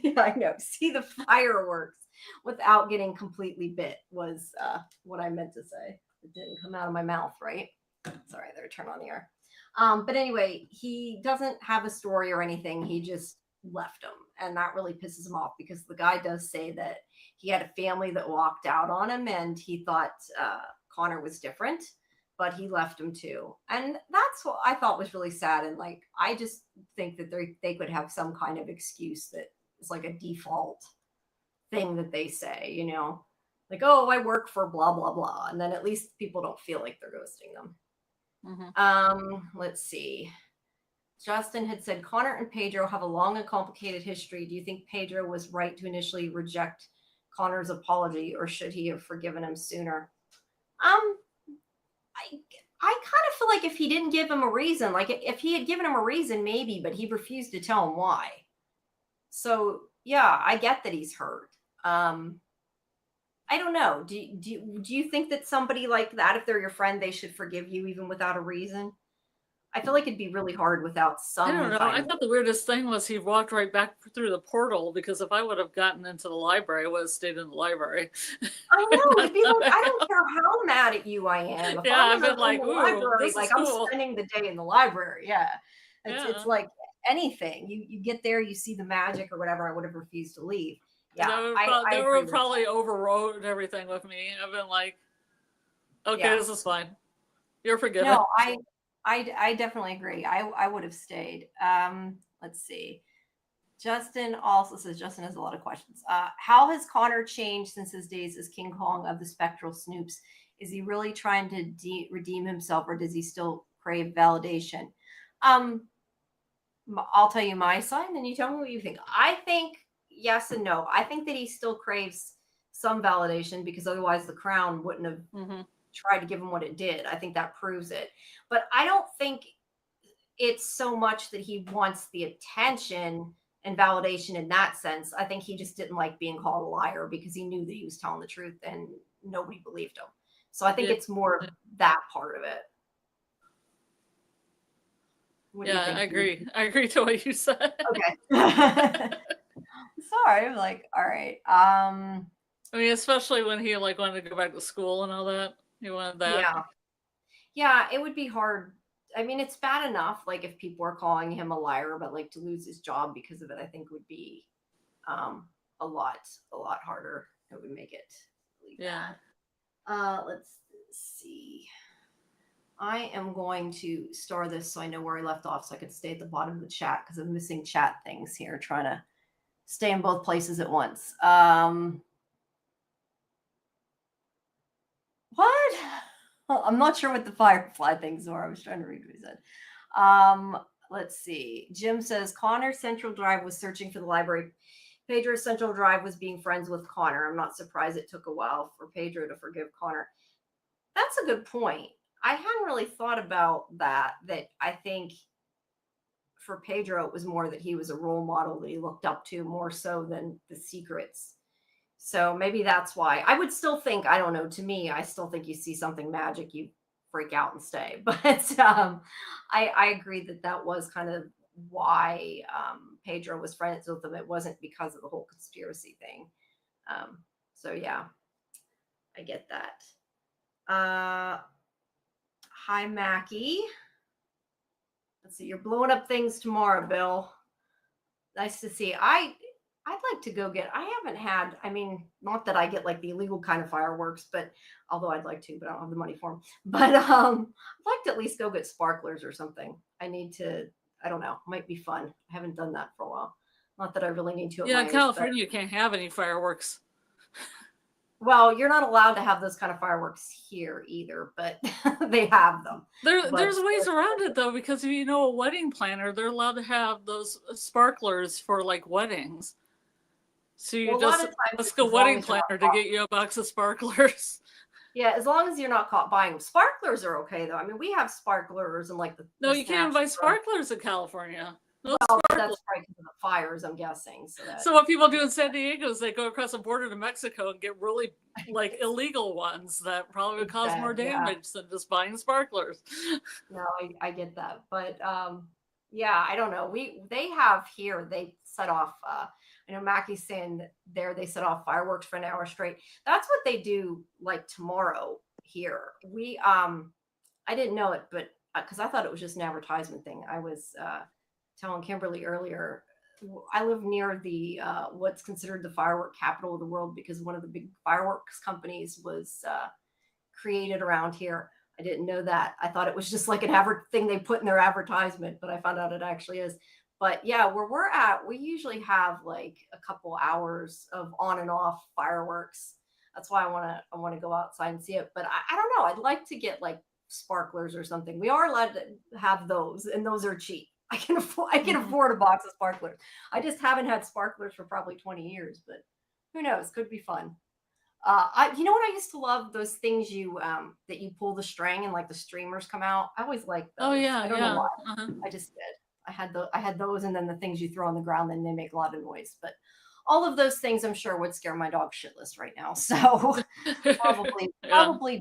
Yeah, I know. See the fireworks without getting completely bit was what I meant to say. It didn't come out of my mouth, right? Sorry, there, turn on the air. But anyway, he doesn't have a story or anything. He just left him. And that really pisses him off because the guy does say that he had a family that walked out on him and he thought Connor was different, but he left him too. And that's what I thought was really sad. And like, I just think that they could have some kind of excuse that is like a default thing that they say, you know, like, oh, I work for blah, blah, blah. And then at least people don't feel like they're ghosting them. Let's see. Justin had said Connor and Pedro have a long and complicated history. Do you think Pedro was right to initially reject Connor's apology, or should he have forgiven him sooner? I kind of feel like if he didn't give him a reason, like if he had given him a reason, maybe, but he refused to tell him why. So yeah, I get that he's hurt. I don't know. Do you think that somebody like that, if they're your friend, they should forgive you even without a reason? I feel like it'd be really hard without some. I don't know. I thought the weirdest thing was he walked right back through the portal, because if I would have gotten into the library, I would have stayed in the library. I know. It'd be like, I don't care how mad at you I am. If yeah, I've been like, ooh, library, this like is cool. I'm spending the day in the library. Yeah. It's like anything. You get there, you see the magic or whatever, I would have refused to leave. Yeah, they would probably overrode everything with me. I've been like, okay, this is fine. You're forgiven. No, I definitely agree. I would have stayed. Let's see. Justin also says Justin has a lot of questions. How has Connor changed since his days as King Kong of the Spectral Snoops? Is he really trying to redeem himself, or does he still crave validation? I'll tell you my side, and then you tell me what you think. I think yes and no. I think that he still craves some validation, because otherwise the crown wouldn't have tried to give him what it did. I think that proves it. But I don't think it's so much that he wants the attention and validation in that sense. I think he just didn't like being called a liar, because he knew that he was telling the truth and nobody believed him. So I think it's more that part of it. Yeah, I agree. I agree to what you said. Okay. Sorry, I'm like, all right. I mean, especially when he like wanted to go back to school and all that. He wanted that. Yeah. Yeah, it would be hard. I mean, it's bad enough, like, if people are calling him a liar, but like to lose his job because of it, I think would be a lot harder. It would make it really bad. Let's see. I am going to star this so I know where I left off, so I could stay at the bottom of the chat, because I'm missing chat things here, trying to stay in both places at once. What? Well, I'm not sure what the firefly things are. I was trying to read what he said. Let's see. Jim says Connor's central drive was searching for the library. Pedro's central drive was being friends with Connor. I'm not surprised it took a while for Pedro to forgive Connor. That's a good point. I hadn't really thought about that I think for Pedro, it was more that he was a role model that he looked up to more so than the secrets. So maybe that's why. I would still think, I don't know, to me, I still think you see something magic, you freak out and stay. But I agree that was kind of why Pedro was friends with him. It wasn't because of the whole conspiracy thing. So yeah, I get that. Hi, Mackie. Let's see. You're blowing up things tomorrow, Bill. Nice to see. I'd like to go get. I haven't had. I mean, not that I get like the illegal kind of fireworks, but although I'd like to, but I don't have the money for them. But I'd like to at least go get sparklers or something. I need to. I don't know. Might be fun. I haven't done that for a while. Not that I really need to. Yeah, in California, you can't have any fireworks. Well, you're not allowed to have those kind of fireworks here either, but they have them. There's ways around it though, because if you know a wedding planner, they're allowed to have those sparklers for like weddings. So you just ask a wedding planner to get you a box of sparklers. Yeah, as long as you're not caught buying them. Sparklers are okay though. I mean, we have sparklers and like the no, you can't buy sparklers in California. No, that's right, because of the fires, I'm guessing. So what people do in San Diego is they go across the border to Mexico and get really like illegal ones that probably would cause more damage than just buying sparklers. No, I get that, but yeah, I don't know. They have here. They set off. I know Mackie's saying that they set off fireworks for an hour straight. That's what they do like tomorrow here. I didn't know it, but because I thought it was just an advertisement thing. I was telling Kimberly earlier, I live near the what's considered the firework capital of the world, because one of the big fireworks companies was created around here. I didn't know that. I thought it was just like an thing they put in their advertisement, but I found out it actually is. But yeah, where we're at, we usually have like a couple hours of on and off fireworks. That's why I want to go outside and see it. But I don't know. I'd like to get like sparklers or something. We are allowed to have those, and those are cheap. I can afford a box of sparklers. I just haven't had sparklers for probably 20 years, but who knows? Could be fun. You know what I used to love? Those things that you pull the string and like the streamers come out. I always liked those. Oh yeah, I don't know why. I just did. I had those, and then the things you throw on the ground, then they make a lot of noise. But all of those things, I'm sure, would scare my dog shitless right now. So probably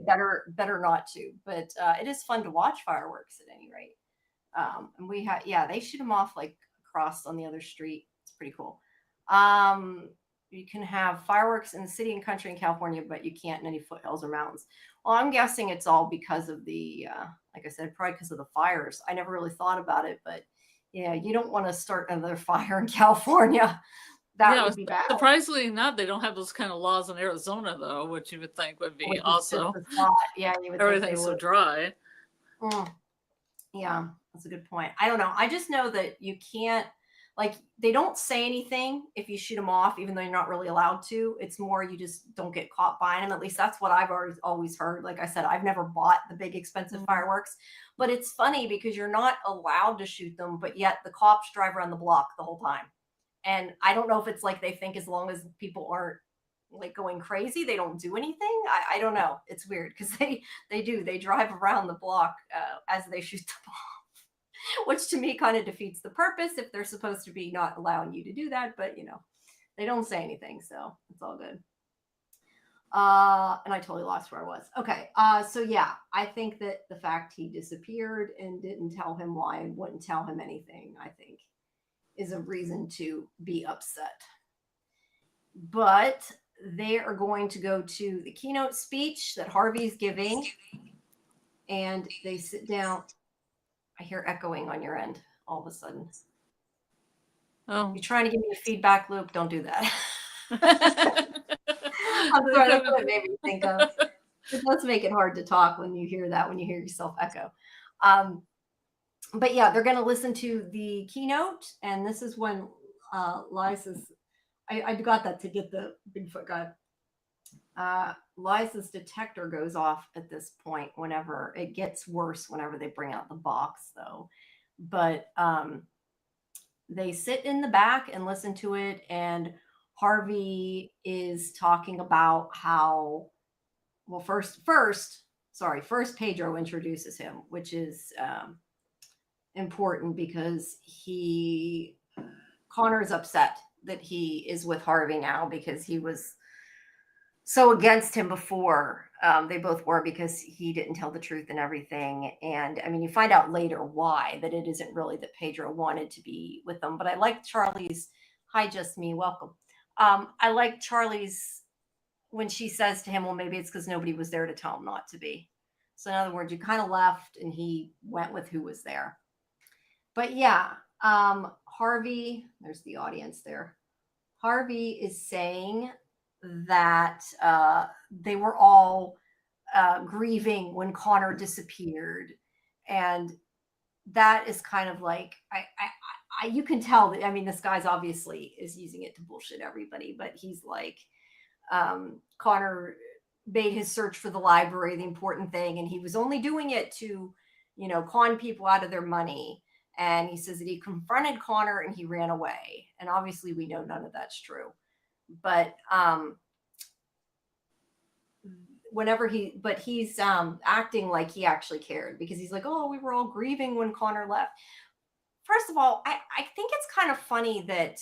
better not to. But it is fun to watch fireworks at any rate. And we had, they shoot them off like across on the other street. It's pretty cool. You can have fireworks in the city and country in California, but you can't in any foothills or mountains. Well, I'm guessing it's all because of the, like I said, probably because of the fires. I never really thought about it, but yeah, you don't want to start another fire in California. That would be bad. Surprisingly not, they don't have those kind of laws in Arizona though, which you would think would be also. Yeah, you would everything's so dry. Yeah, that's a good point. I don't know. I just know that you can't, like, they don't say anything if you shoot them off, even though you're not really allowed to. It's more you just don't get caught buying them. At least that's what I've always heard. Like I said, I've never bought the big expensive fireworks, but it's funny because you're not allowed to shoot them, but yet the cops drive around the block the whole time. And I don't know if it's like they think as long as people aren't like going crazy, they don't do anything. I don't know. It's weird because they drive around the block as they shoot them off, which to me kind of defeats the purpose if they're supposed to be not allowing you to do that. But they don't say anything, so it's all good. And I totally lost where I was. Okay. So yeah, I think that the fact he disappeared and didn't tell him why and wouldn't tell him anything, I think, is a reason to be upset. But they are going to go to the keynote speech that Harvey's giving, and they sit down. I hear echoing on your end all of a sudden. Oh, you're trying to give me a feedback loop. Don't do that. I'm sorry, that's what it made me think of. It does make it hard to talk when you hear that, when you hear yourself echo. But yeah, they're going to listen to the keynote, and this is when Liza's, I got that to get the Bigfoot guy. Liza's detector goes off at this point. Whenever it gets worse, whenever they bring out the box, though. But they sit in the back and listen to it, and Harvey is talking about how, well, first Pedro introduces him, which is important because Connor is upset that he is with Harvey now because he was so against him before. They both were, because he didn't tell the truth and everything. And I mean, you find out later why, that it isn't really that Pedro wanted to be with them. But I like Charlie's, hi, just me, welcome. I like Charlie's, when she says to him, well, maybe it's because nobody was there to tell him not to be. So in other words, you kind of left and he went with who was there. But yeah, Harvey, there's the audience there. Harvey is saying that they were all grieving when Connor disappeared. And that is kind of like, you can tell that, I mean, this guy's obviously is using it to bullshit everybody, but he's like, Connor made his search for the library the important thing, and he was only doing it to, con people out of their money. And he says that he confronted Connor and he ran away. And obviously we know none of that's true. But he's acting like he actually cared, because he's like, oh, we were all grieving when Connor left. First of all, I think it's kind of funny that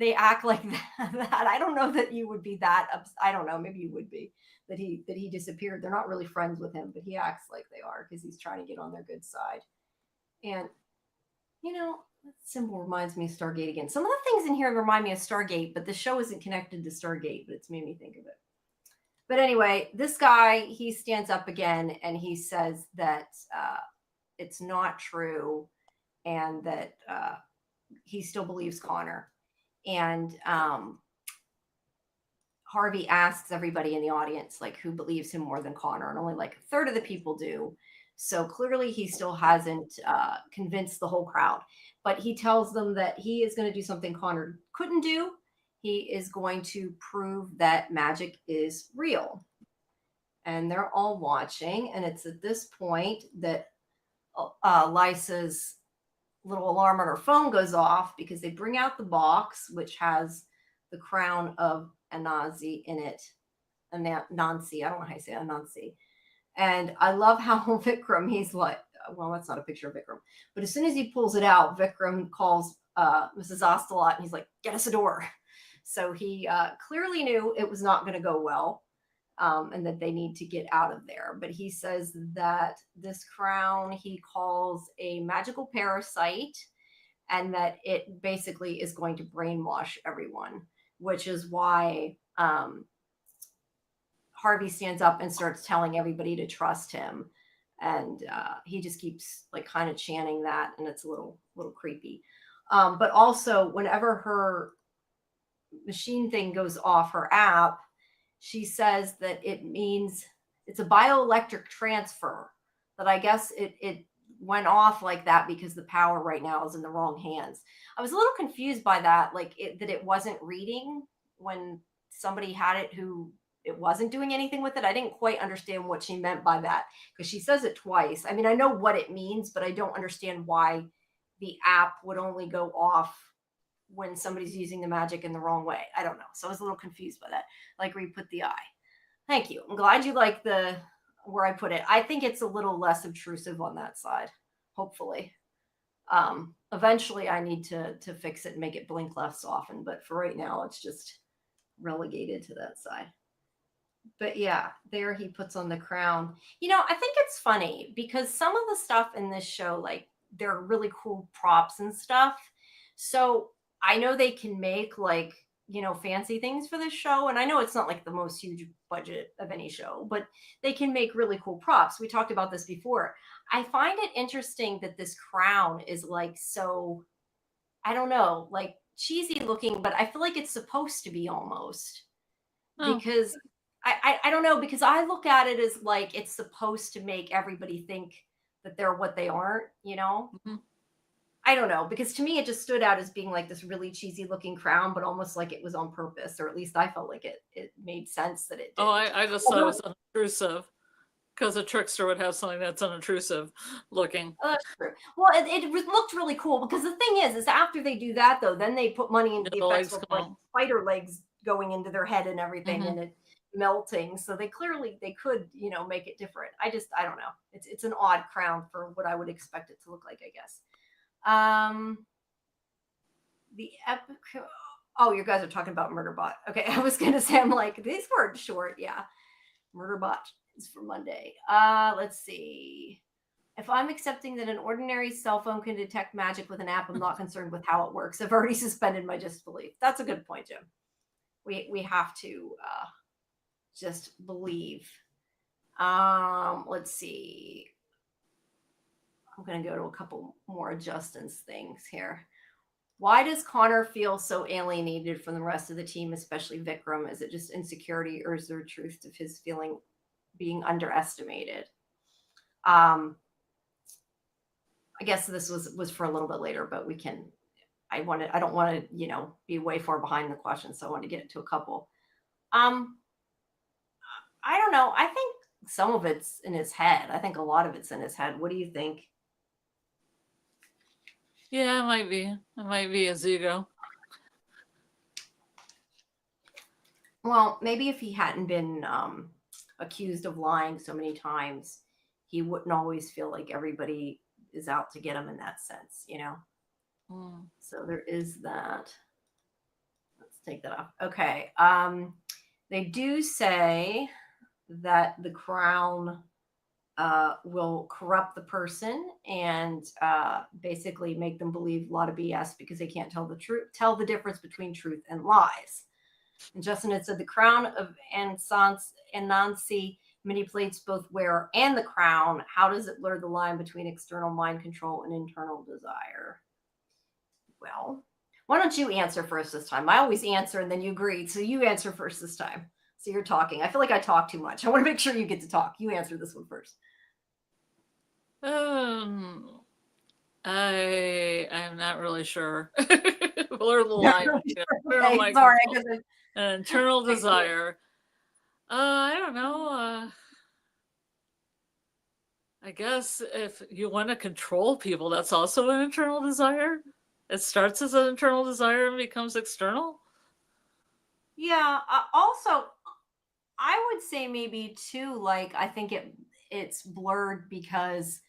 they act like that. I don't know that you would be that I don't know, maybe you would be, that he disappeared. They're not really friends with him, but he acts like they are because he's trying to get on their good side. And that symbol reminds me of Stargate again. Some of the things in here remind me of Stargate, but the show isn't connected to Stargate, but it's made me think of it. But anyway, this guy, he stands up again and he says that it's not true, and that he still believes Connor. And Harvey asks everybody in the audience, like, who believes him more than Connor, and only like a third of the people do. So clearly he still hasn't convinced the whole crowd. But he tells them that he is going to do something Connor couldn't do. He is going to prove that magic is real. And they're all watching. And it's at this point that Lisa's little alarm on her phone goes off, because they bring out the box, which has the crown of Anansi in it. Anansi, I don't know how you say Anansi. And I love how Vikram, he's like, well, that's not a picture of Vikram, but as soon as he pulls it out, Vikram calls Mrs. Ostelat, and he's like, get us a door. So he clearly knew it was not going to go well, and that they need to get out of there. But he says that this crown he calls a magical parasite, and that it basically is going to brainwash everyone, which is why Harvey stands up and starts telling everybody to trust him. And he just keeps like kind of chanting that, and it's a little creepy. But also, whenever her machine thing goes off, her app, she says that it means it's a bioelectric transfer. that I guess it went off like that because the power right now is in the wrong hands. I was a little confused by that, like that it wasn't reading when somebody had it who it wasn't doing anything with it. I didn't quite understand what she meant by that because she says it twice. I mean, I know what it means, but I don't understand why the app would only go off when somebody's using the magic in the wrong way. I don't know. So I was a little confused by that. Like where you put the eye. Thank you. I'm glad you like the where I put it. I think it's a little less obtrusive on that side, hopefully. Eventually I need to fix it and make it blink less often, but for right now it's just relegated to that side. But yeah, there he puts on the crown. You know, I think it's funny because some of the stuff in this show, like they're really cool props and stuff. So I know they can make like, you know, fancy things for this show. And I know it's not like the most huge budget of any show, but they can make really cool props. We talked about this before. I find it interesting that this crown is like so, I don't know, like cheesy looking, but I feel like it's supposed to be almost because I don't know, because I look at it as like it's supposed to make everybody think that they're what they aren't, you know? Mhm. I don't know, because to me it just stood out as being like this really cheesy looking crown, but almost like it was on purpose, or at least I felt like it made sense that it did. Oh, I just thought it was unobtrusive because a trickster would have something that's unobtrusive looking. Oh, that's true. Well, it looked really cool because the thing is after they do that though, then they put money into Yeah, the the effects legs with come like out. spider legs going into their head and everything, Mhm. and it melting. So they could, you know, make it different. I don't know. It's an odd crown for what I would expect it to look like, I guess. The epic. Oh, you guys are talking about Murderbot. Okay, I was gonna say I'm like these words short. Yeah, Murderbot is for Monday. Let's see. If I'm accepting that an ordinary cell phone can detect magic with an app, I'm not concerned with how it works. I've already suspended my disbelief. That's a good point, Jim. We have to just believe. Let's see. I'm going to go to a couple more Justin's things here. Why does Connor feel so alienated from the rest of the team, especially Vikram? Is it just insecurity, or is there truth to his feeling being underestimated? I guess this was for a little bit later, but we can. I don't want to, you know, be way far behind the question, so I want to get into a couple. I don't know. I think some of it's in his head. I think a lot of it's in his head. What do you think? Yeah, it might be. It might be his ego. Well, maybe if he hadn't been accused of lying so many times, he wouldn't always feel like everybody is out to get him in that sense, you know? So there is that. Let's take that off. Okay. They do say that the crown will corrupt the person and basically make them believe a lot of BS because they can't tell the difference between truth and lies. And Justin had said the crown of Anansi manipulates both wearer and the crown. How does it blur the line between external mind control and internal desire? Well, why don't you answer first this time? I always answer and then you agreed. So you answer first this time. So you're talking. I feel like I talk too much. I want to make sure you get to talk. You answer this one first. I'm not really sure. Blur the line. Okay, sorry, An internal desire. I don't know. I guess if you want to control people, that's also an internal desire. It starts as an internal desire and becomes external. Yeah. Also, I would say maybe too. Like, I think it's blurred because,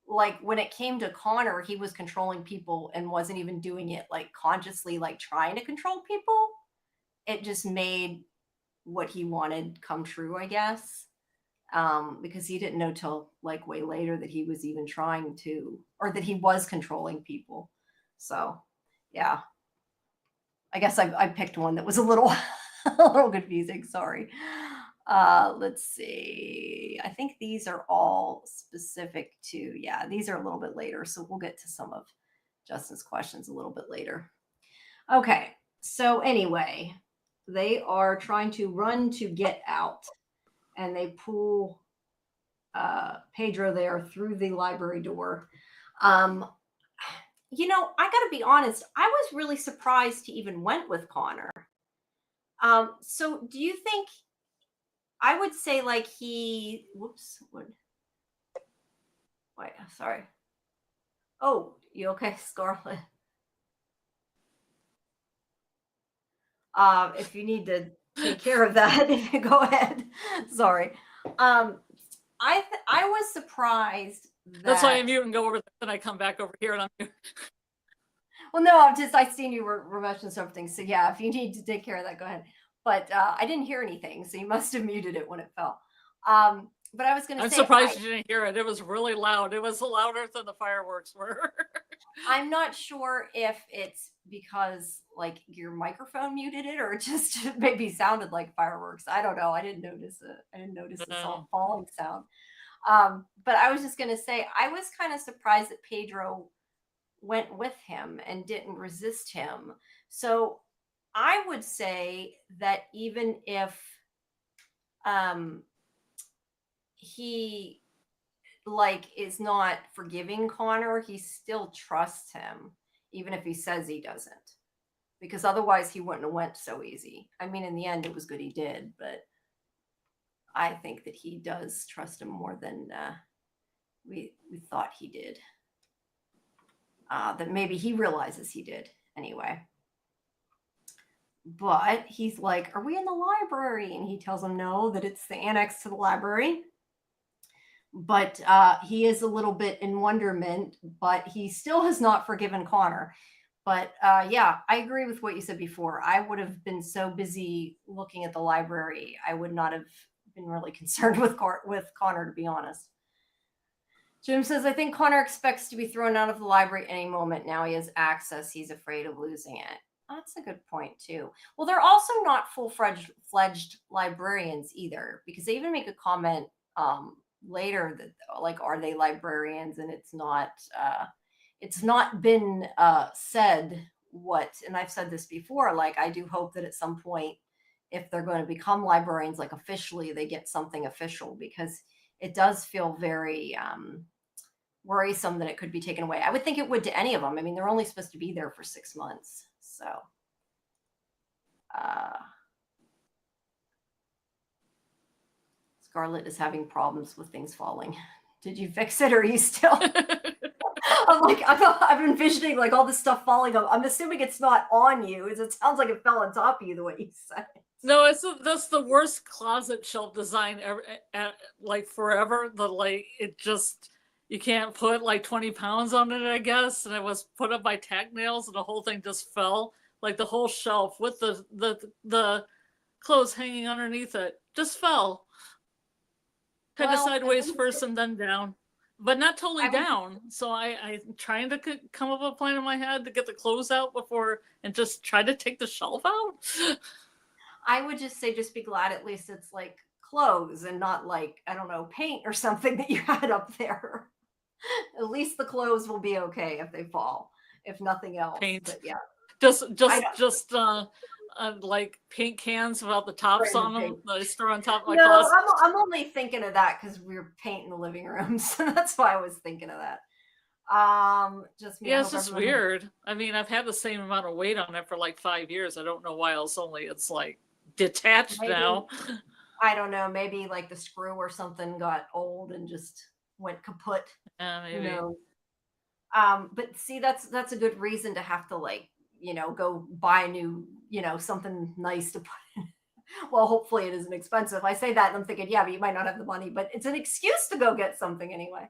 like, when it came to Connor, he was controlling people and wasn't even doing it like consciously, like trying to control people. It just made what he wanted come true, I guess. Because he didn't know till like way later that he was even trying to, or that he was controlling people. So, yeah, I guess I picked one that was a little, a little confusing. Sorry. Let's see. I think these are all specific to, yeah, these are a little bit later. So we'll get to some of Justin's questions a little bit later. Okay. So anyway, they are trying to run to get out and they pull Pedro there through the library door. Um, you know, I got to be honest, I was really surprised he even went with Connor. So do you think I would say like he, whoops, what, wait, sorry. Oh, you okay, Scarlet? If you need to take care of that, go ahead. Sorry. I was surprised that. That's why I mute and go over there, then I come back over here and I'm mute. Well, no, I seen you were mentioning something. So yeah, if you need to take care of that, go ahead. But I didn't hear anything, so you must have muted it when it fell. But I was going to say, I'm surprised you didn't hear it. It was really loud. It was louder than the fireworks were. I'm not sure if it's because like your microphone muted it, or it just maybe sounded like fireworks. I don't know. I didn't notice it. I didn't notice the falling sound. But I was just going to say, I was kind of surprised that Pedro went with him and didn't resist him. So I would say that even if he like is not forgiving Connor, he still trusts him, even if he says he doesn't, because otherwise he wouldn't have went so easy. I mean, in the end, it was good he did, but I think that he does trust him more than we thought he did. That maybe he realizes he did anyway. But he's like, are we in the library? And he tells him no, that it's the annex to the library. But he is a little bit in wonderment, but he still has not forgiven Connor. But yeah, I agree with what you said before. I would have been so busy looking at the library, I would not have been really concerned with Connor, to be honest. Jim says, I think Connor expects to be thrown out of the library any moment. Now he has access. He's afraid of losing it. That's a good point, too. Well, they're also not full-fledged librarians either, because they even make a comment later that, like, are they librarians? And it's not been said what, and I've said this before, like, I do hope that at some point, if they're going to become librarians, like officially, they get something official, because it does feel very worrisome that it could be taken away. I would think it would to any of them. I mean, they're only supposed to be there for 6 months. So, Scarlet is having problems with things falling. Did you fix it, or are you still? I'm like, I'm envisioning like all this stuff falling. I'm assuming it's not on you. It sounds like it fell on top of you the way you said it. No, that's the worst closet shelf design ever, like forever. It just, you can't put like 20 pounds on it, I guess. And it was put up by tack nails, and the whole thing just fell. Like the whole shelf with the clothes hanging underneath it just fell. Kind of sideways first and then down, but not totally down. So I'm trying to come up with a plan in my head to get the clothes out before and just try to take the shelf out. I would just say, just be glad at least it's like clothes and not like, I don't know, paint or something that you had up there. At least the clothes will be okay if they fall, if nothing else. Paint. But yeah. Just like paint cans without the tops on them that I store on top of my closet. No, I'm only thinking of that because we were painting the living room, so that's why I was thinking of that. It's just weird. I mean, I've had the same amount of weight on it for like 5 years. I don't know why else only it's like detached now. I don't know. Maybe like the screw or something got old and just went kaput. Maybe. Who knows? But see, that's a good reason to have to like, go buy a new, something nice to put in. Well, hopefully it isn't expensive. I say that and I'm thinking, yeah, but you might not have the money, but it's an excuse to go get something anyway.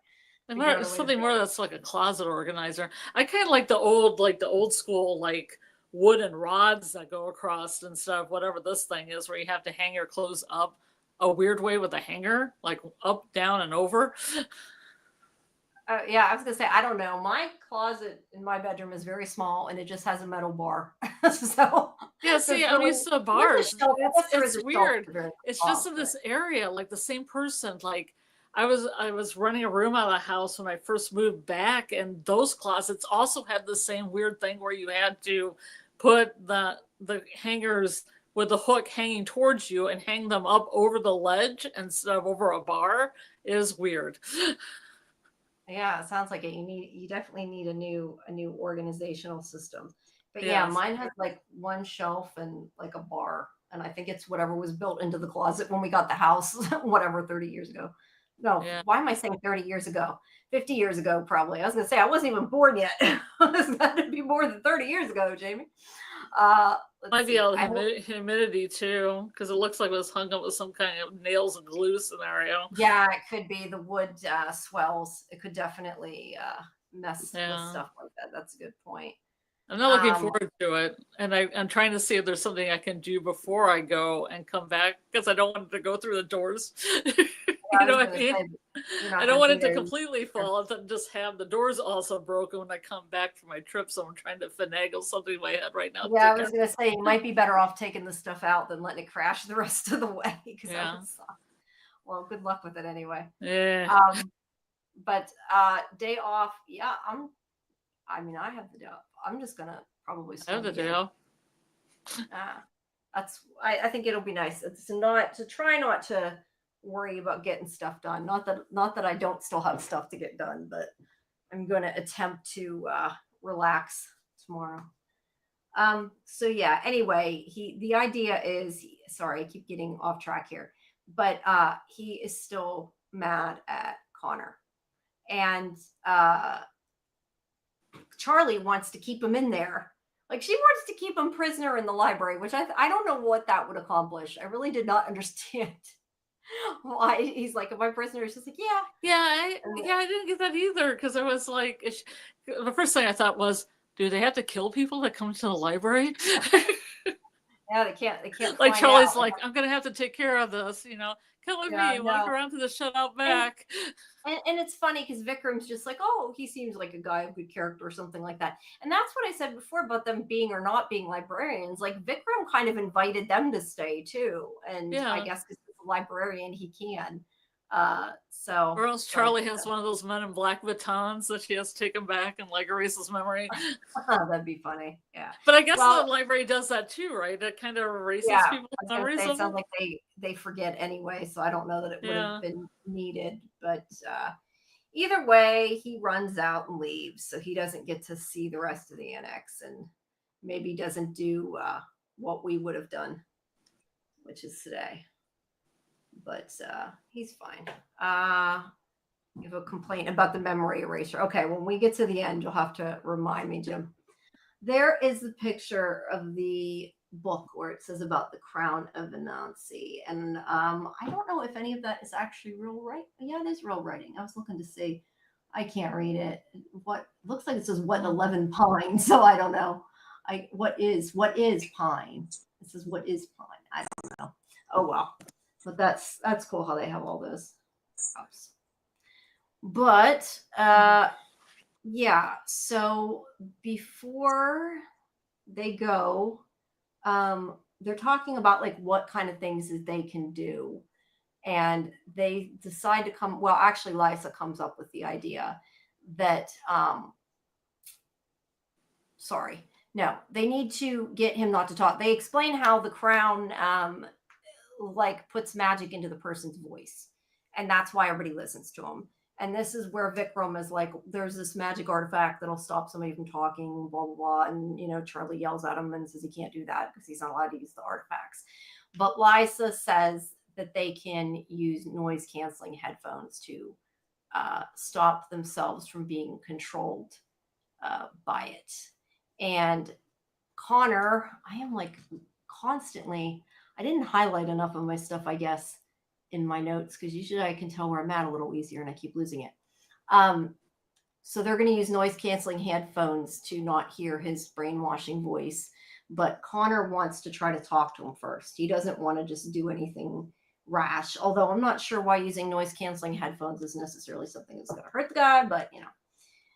Something more that's like a closet organizer. I kind of like the old school, like wooden rods that go across and stuff, whatever this thing is, where you have to hang your clothes up a weird way with a hanger, like up, down, and over. Yeah, I was gonna say, I don't know. My closet in my bedroom is very small, and it just has a metal bar. So yeah, see, I'm used to bars. It's weird. It's just in this area, like the same person. Like I was renting a room out of the house when I first moved back, and those closets also had the same weird thing where you had to put the hangers with the hook hanging towards you and hang them up over the ledge instead of over a bar is weird. Yeah, it sounds like it. You definitely need a new organizational system. But yeah, Yes. mine has like one shelf and like a bar, and I think it's whatever was built into the closet when we got the house, whatever 30 years ago. No, Yeah. why am I saying 30 years ago? 50 years ago, probably. I was gonna say I wasn't even born yet. It's got to be more than 30 years ago, Jamie. Let's Might be see. all the humidity too, because it looks like it was hung up with some kind of nails and glue scenario. Yeah, it could be the wood swells. It could definitely mess with Yeah. stuff like that. That's a good point. I'm not looking forward to it, and I'm trying to see if there's something I can do before I go and come back, because I don't want it to go through the doors. You know what I mean? I don't want it to completely fall and then just have the doors also broken when I come back from my trip. So I'm trying to finagle something in my head right now. Yeah, I was gonna say you might be better off taking the stuff out than letting it crash the rest of the way. Yeah. Well, good luck with it anyway. Yeah. But day off, yeah, I mean, I have the day off. I'm just gonna probably I have the day off. I think it'll be nice. It's not to try not to worry about getting stuff done. Not that I don't still have stuff to get done, but I'm going to attempt to relax tomorrow. So yeah, anyway, the idea is, sorry, I keep getting off track here, but he is still mad at Connor, and Charlie wants to keep him in there. Like, she wants to keep him prisoner in the library, which I don't know what that would accomplish. I really did not understand why he's like, am I prisoner? She's like, yeah. I didn't get that either, because I was like, the first thing I thought was, do they have to kill people that come to the library? Yeah, they can't. Like, Charlie's like, I'm gonna have to take care of this, come with me, walk no. around to the shutout back. And it's funny because Vikram's just like, oh, he seems like a guy of good character or something like that. And that's what I said before about them being or not being librarians. Like, Vikram kind of invited them to stay too. And I guess because he's a librarian, he can. Or else Charlie has one of those Men in Black batons that she has to take him back and like erase his memory. That'd be funny. Yeah. But I guess the library does that too, right? It kind of erases people's memories. It sounds like they forget anyway, so I don't know that it would have been needed. But either way, he runs out and leaves, so he doesn't get to see the rest of the annex, and maybe doesn't do what we would have done, which is today. But he's fine. You have a complaint about the memory eraser. Okay, when we get to the end, you'll have to remind me, Jim. There is the picture of the book where it says about the crown of Anansi. And I don't know if any of that is actually real writing. Yeah, it is real writing. I was looking to see. I can't read it. What looks like it says what 11 pine. So I don't know. What is pine? It says what is pine. I don't know. Oh well. But that's cool how they have all those props. But yeah, so before they go, they're talking about like what kind of things that they can do. And they decide to come, well, actually Lysa comes up with the idea that they need to get him not to talk. They explain how the crown like puts magic into the person's voice, and that's why everybody listens to him. And this is where Vikram is like, there's this magic artifact that'll stop somebody from talking, blah blah blah. And Charlie yells at him and says he can't do that because he's not allowed to use the artifacts. But Lysa says that they can use noise canceling headphones to stop themselves from being controlled by it. And Connor, I am like constantly, I didn't highlight enough of my stuff, I guess, in my notes, because usually I can tell where I'm at a little easier and I keep losing it. So they're going to use noise canceling headphones to not hear his brainwashing voice. But Connor wants to try to talk to him first. He doesn't want to just do anything rash, although I'm not sure why using noise canceling headphones is necessarily something that's going to hurt the guy, but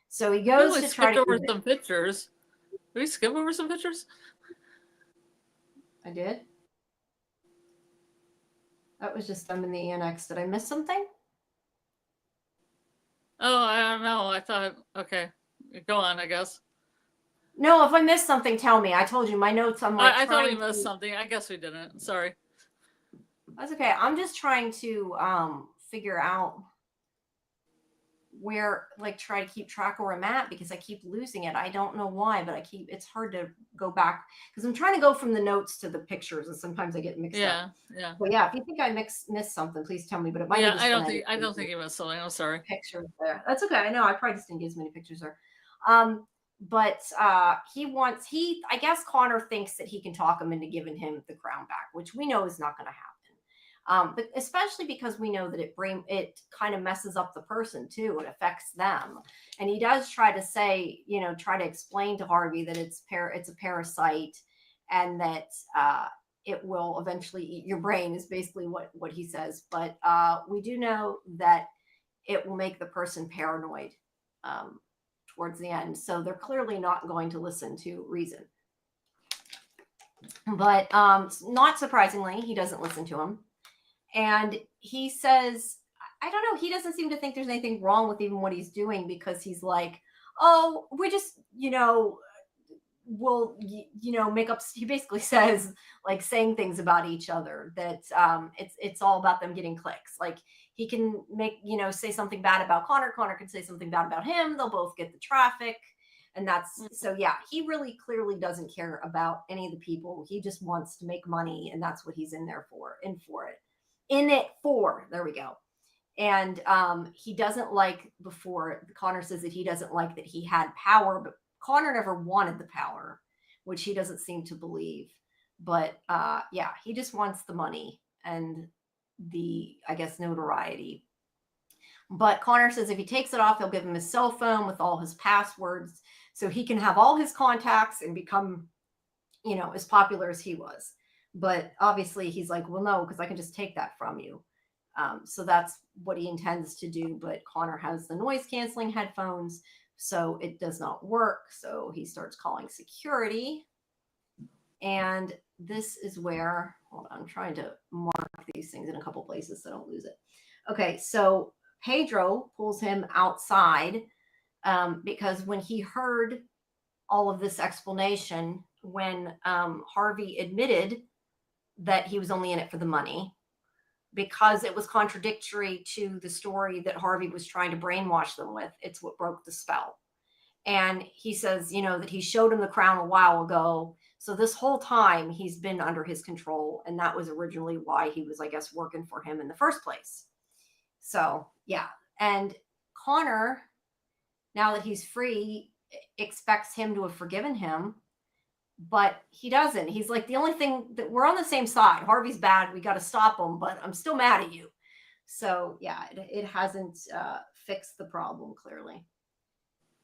So he goes to try to over some pictures. Did we skip over some pictures? I did. That was just them in the annex. Did I miss something? Oh, I don't know. I thought, okay, go on, I guess. No, if I missed something, tell me. I told you my notes. I'm like I thought we trying missed to. something. I guess we didn't. Sorry. That's okay. I'm just trying to figure out where, like, try to keep track of where I'm at because I keep losing it. I don't know why, but it's hard to go back because I'm trying to go from the notes to the pictures and sometimes I get mixed up. Yeah. But yeah, if you think I missed something, please tell me. But it might have Yeah, just been I don't think you missed something. I'm sorry. pictures there. That's okay. I know I probably just didn't get as many pictures there. But I guess Connor thinks that he can talk him into giving him the crown back, which we know is not going to happen. But especially because we know that it kind of messes up the person too. It affects them. And he does try to say, try to explain to Harvey that it's a parasite and that it will eventually eat your brain is basically what he says. But we do know that it will make the person paranoid towards the end. So they're clearly not going to listen to reason. But not surprisingly, he doesn't listen to him. And he says, I don't know, he doesn't seem to think there's anything wrong with even what he's doing because he's like, oh, we just, we'll, make up. He basically says, like, saying things about each other that it's all about them getting clicks. Like, he can say something bad about Connor. Connor can say something bad about him. They'll both get the traffic. And so yeah, he really clearly doesn't care about any of the people. He just wants to make money. And that's what he's in it for. There we go. And he doesn't like, before Connor says that he doesn't like that he had power, but Connor never wanted the power, which he doesn't seem to believe. But yeah, he just wants the money and the, I guess, notoriety. But Connor says if he takes it off, he'll give him his cell phone with all his passwords so he can have all his contacts and become, as popular as he was. But obviously he's like, well, no, because I can just take that from you. So that's what he intends to do. But Connor has the noise canceling headphones, so it does not work. So he starts calling security. And this is where, hold on, I'm trying to mark these things in a couple places so I don't lose it. Okay, so Pedro pulls him outside because when he heard all of this explanation, when Harvey admitted that he was only in it for the money, because it was contradictory to the story that Harvey was trying to brainwash them with, it's what broke the spell. And he says, that he showed him the crown a while ago. So this whole time he's been under his control. And that was originally why he was, I guess, working for him in the first place. So, yeah. And Connor, now that he's free, expects him to have forgiven him. But he doesn't. He's like, the only thing that we're on the same side. Harvey's bad. We got to stop him, but I'm still mad at you. So, yeah, it hasn't fixed the problem, clearly.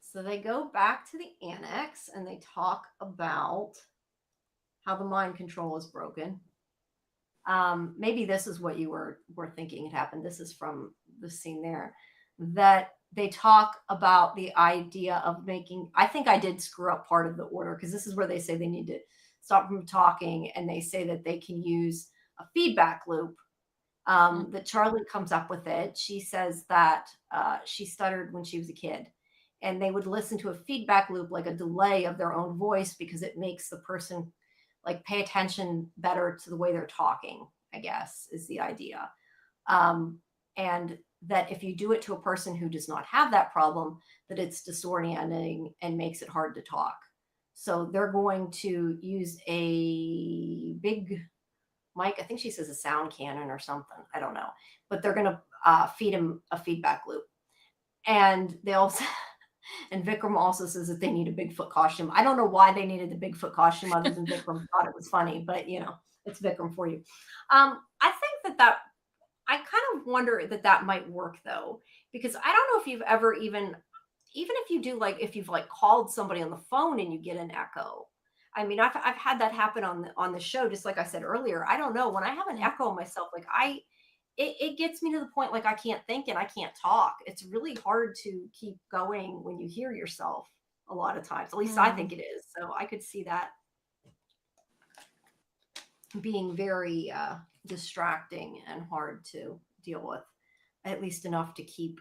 So they go back to the annex and they talk about how the mind control is broken. Maybe this is what you were thinking had happened. This is from the scene there. That they talk about the idea of making, I think I did screw up part of the order because this is where they say they need to stop from talking, and they say that they can use a feedback loop. That Charlie comes up with it. She says that she stuttered when she was a kid, and they would listen to a feedback loop, like a delay of their own voice, because it makes the person like pay attention better to the way they're talking, I guess, is the idea. And that if you do it to a person who does not have that problem, that it's disorienting and makes it hard to talk. So they're going to use a big mic. I think she says a sound cannon or something. I don't know. But they're going to feed him a feedback loop. And they also... And Vikram also says that they need a Bigfoot costume. I don't know why they needed the Bigfoot costume other than Vikram thought it was funny, but it's Vikram for you. I think that I kind of wonder that might work though, because I don't know if you've ever even if you do, like, if you've like called somebody on the phone and you get an echo. I mean, I've had that happen on the show, just like I said earlier. I don't know, when I have an echo on myself, like it gets me to the point like I can't think and I can't talk. It's really hard to keep going when you hear yourself a lot of times. At least I think it is. So I could see that being very distracting and hard to deal with, at least enough to keep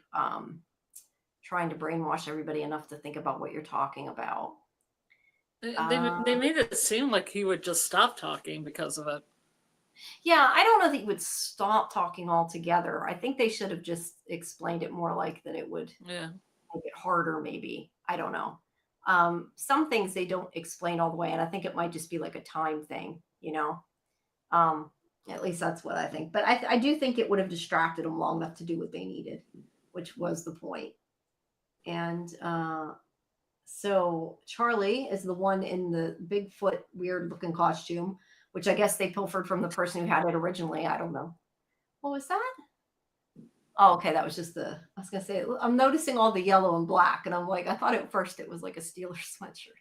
trying to brainwash everybody enough to think about what you're talking about. They made it seem like he would just stop talking because of it. Yeah, I don't know that he would stop talking altogether. I think they should have just explained it more like that it would Yeah. make it harder, maybe. I don't know. Some things they don't explain all the way, and I think it might just be like a time thing, you know? At least that's what I think. But I do think it would have distracted them long enough to do what they needed, which was the point. And so Charlie is the one in the Bigfoot weird looking costume, which I guess they pilfered from the person who had it originally. I don't know. What was that? Oh, okay. That was just I was going to say, I'm noticing all the yellow and black. And I'm like, I thought at first it was like a Steelers sweatshirt.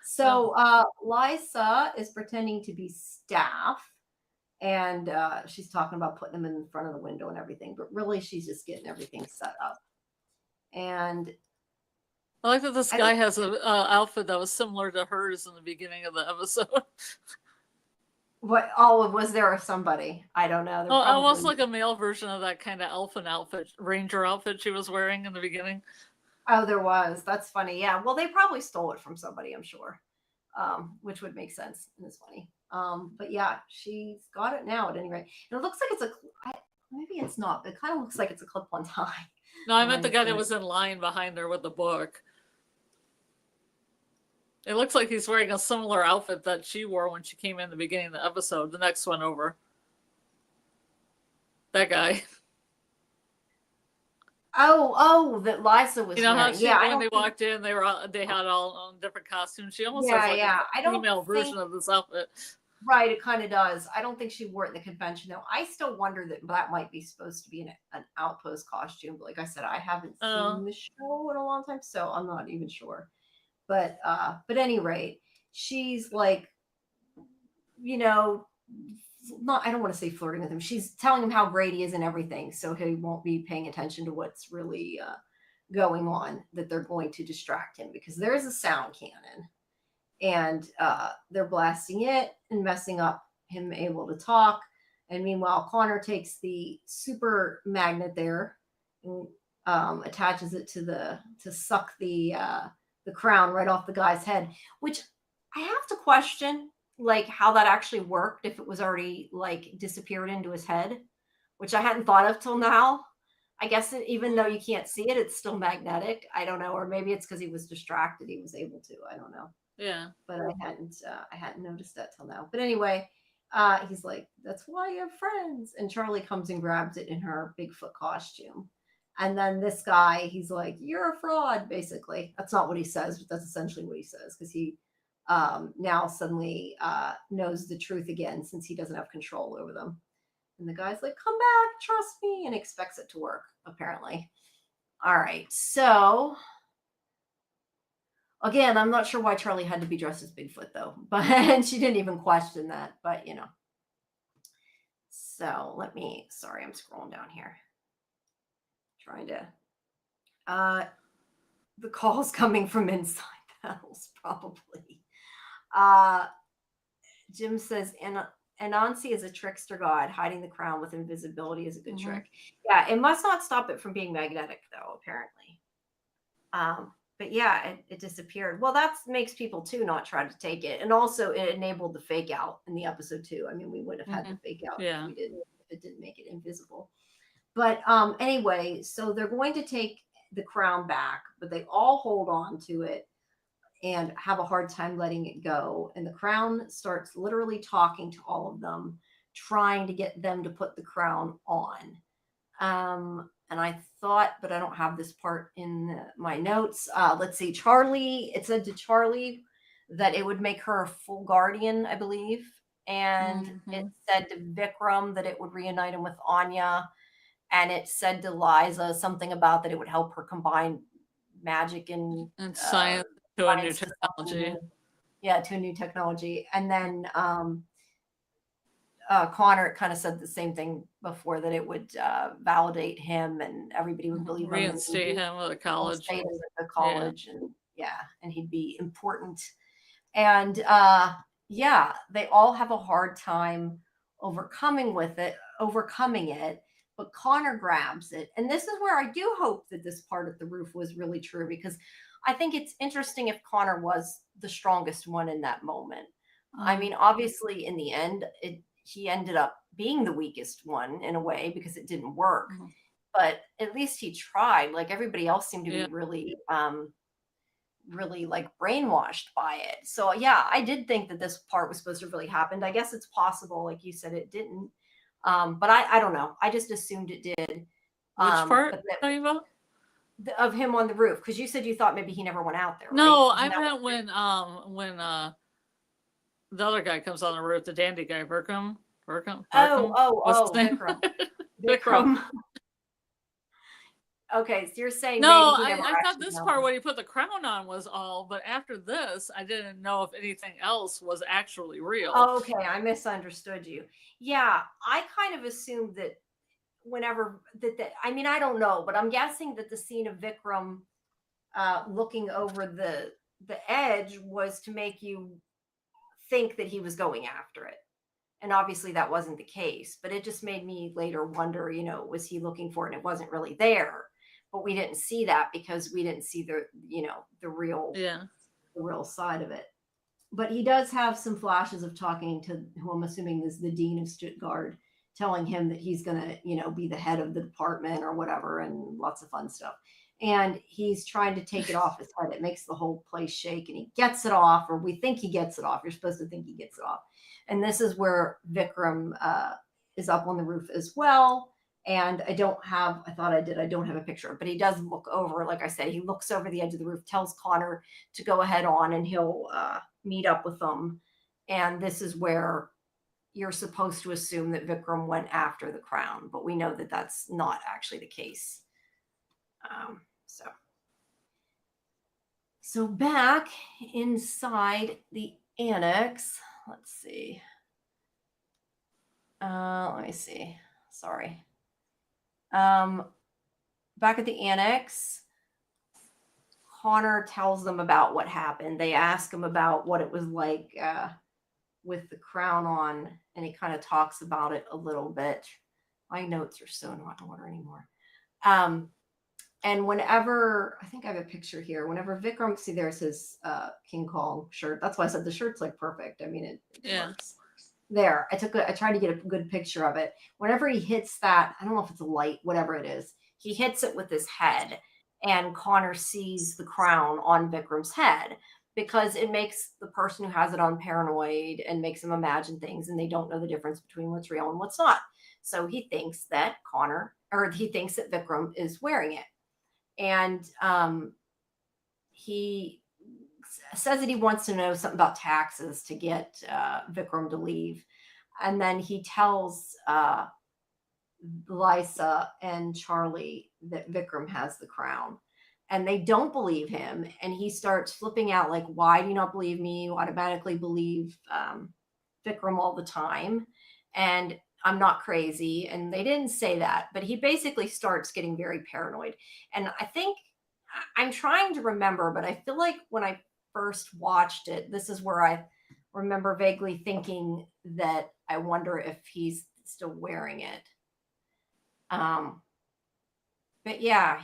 So Liza is pretending to be staff. And she's talking about putting them in front of the window and everything. But really, she's just getting everything set up. And I like that this guy has an outfit that was similar to hers in the beginning of the episode. What? Oh, was there somebody? I don't know. Oh, almost like a male version of that kind of elfin outfit, ranger outfit she was wearing in the beginning. Oh, there was. That's funny. Yeah. Well, they probably stole it from somebody, I'm sure, which would make sense and is funny. But yeah, she's got it now at any rate. And it looks like it's maybe it's not, but it kind of looks like it's a clip-on tie. No, I meant the guy that was in line behind her with the book. It looks like he's wearing a similar outfit that she wore when she came in the beginning of the episode. The next one over. That guy. Oh, that Liza was. You know wearing. how when they walked in, they had all different costumes. She almost has like a female version of this outfit. Right, it kind of does. I don't think she wore it in the convention though. I still wonder that might be supposed to be an outpost costume. But like I said, I haven't seen the show in a long time, so I'm not even sure. But at any rate, she's like, you know, I don't want to say flirting with him. She's telling him how great he is and everything, so he won't be paying attention to what's really going on, that they're going to distract him because there's a sound cannon and they're blasting it and messing up him able to talk. And meanwhile, Connor takes the super magnet there and attaches it to suck the crown right off the guy's head, which I have to question like how that actually worked, if it was already like disappeared into his head, which I hadn't thought of till now. I guess even though you can't see it, it's still magnetic. I don't know, or maybe it's because he was distracted. He was able to. I don't know. Yeah. But I hadn't noticed that till now. But anyway, he's like, "That's why you have friends." And Charlie comes and grabs it in her Bigfoot costume. And then this guy, he's like, "You're a fraud," basically. That's not what he says, but that's essentially what he says because he now suddenly knows the truth again since he doesn't have control over them. And the guy's like, "Come back, trust me," and expects it to work, apparently. All right. So, again, I'm not sure why Charlie had to be dressed as Bigfoot, though. But she didn't even question that. But, you know. So, sorry, I'm scrolling down here. Trying to. The call's coming from inside the house, probably. Jim says, Anansi is a trickster god. Hiding the crown with invisibility is a good trick. Yeah, it must not stop it from being magnetic, though, apparently. But yeah, it disappeared. Well, that makes people, too, not try to take it. And also, it enabled the fake out in the episode, too. I mean, we wouldn't have had the fake out if it didn't make it invisible. But anyway, so they're going to take the crown back, but they all hold on to it and have a hard time letting it go. And the crown starts literally talking to all of them, trying to get them to put the crown on. And I thought, but I don't have this part in my notes. Let's see, Charlie, it said to Charlie that it would make her a full guardian, I believe. And it said to Vikram that it would reunite him with Anya. And it said to Liza something about that it would help her combine magic and science to a new technology. Yeah, to a new technology. And then Connor kind of said the same thing before, that it would validate him and everybody would believe him. Reinstate him at the college. And he'd be important. And they all have a hard time overcoming it. but Connor grabs it. And this is where I do hope that this part of the roof was really true, because I think it's interesting if Connor was the strongest one in that moment. I mean, obviously, in the end, he ended up being the weakest one in a way because it didn't work. But at least he tried. Like everybody else seemed to be really, really like brainwashed by it. So yeah, I did think that this part was supposed to have really happened. I guess it's possible, like you said, it didn't. But I don't know. I just assumed it did. Which part but are you about? Of him on the roof, because you said you thought maybe he never went out there. No, right? I meant when the other guy comes on the roof, the dandy guy, Berkham. What's his name? Vikram. Vikram. Okay, so you're saying no, maybe he never I thought this known. part when he put the crown on was all, but after this, I didn't know if anything else was actually real. Okay, I misunderstood you. Yeah, I kind of assumed that whenever that I mean, I don't know, but I'm guessing that the scene of Vikram looking over the edge was to make you think that he was going after it. And obviously that wasn't the case, but it just made me later wonder, was he looking for it and it wasn't really there? But we didn't see that because we didn't see the real side of it. But he does have some flashes of talking to who I'm assuming is the dean of Stuttgart, telling him that he's going to, be the head of the department or whatever, and lots of fun stuff. And he's trying to take it off his head. It makes the whole place shake, and he gets it off, or we think he gets it off. You're supposed to think he gets it off. And this is where Vikram is up on the roof as well. And I don't have a picture, but he does look over. Like I said, he looks over the edge of the roof, tells Connor to go ahead on, and he'll meet up with them. And this is where you're supposed to assume that Vikram went after the crown, but we know that that's not actually the case. So back inside the annex, let's see. Let me see. Sorry. Back at the annex, Connor tells them about what happened. They ask him about what it was like with the crown on, and he kind of talks about it a little bit. My notes are so not in order anymore. And whenever, I think I have a picture here, whenever Vikram, see there's his King Kong shirt. That's why I said the shirt's like perfect. I mean, it works. There, I tried to get a good picture of it. Whenever he hits that, I don't know if it's a light, whatever it is, he hits it with his head, and Connor sees the crown on Vikram's head, because it makes the person who has it on paranoid and makes them imagine things, and they don't know the difference between what's real and what's not. So he thinks that Vikram is wearing it. And he says that he wants to know something about taxes to get Vikram to leave. And then he tells Lysa and Charlie that Vikram has the crown. And they don't believe him. And he starts flipping out like, why do you not believe me? You automatically believe Vikram all the time. And I'm not crazy. And they didn't say that, but he basically starts getting very paranoid. And I think I'm trying to remember, but I feel like when I first watched it, this is where I remember vaguely thinking that I wonder if he's still wearing it. But yeah,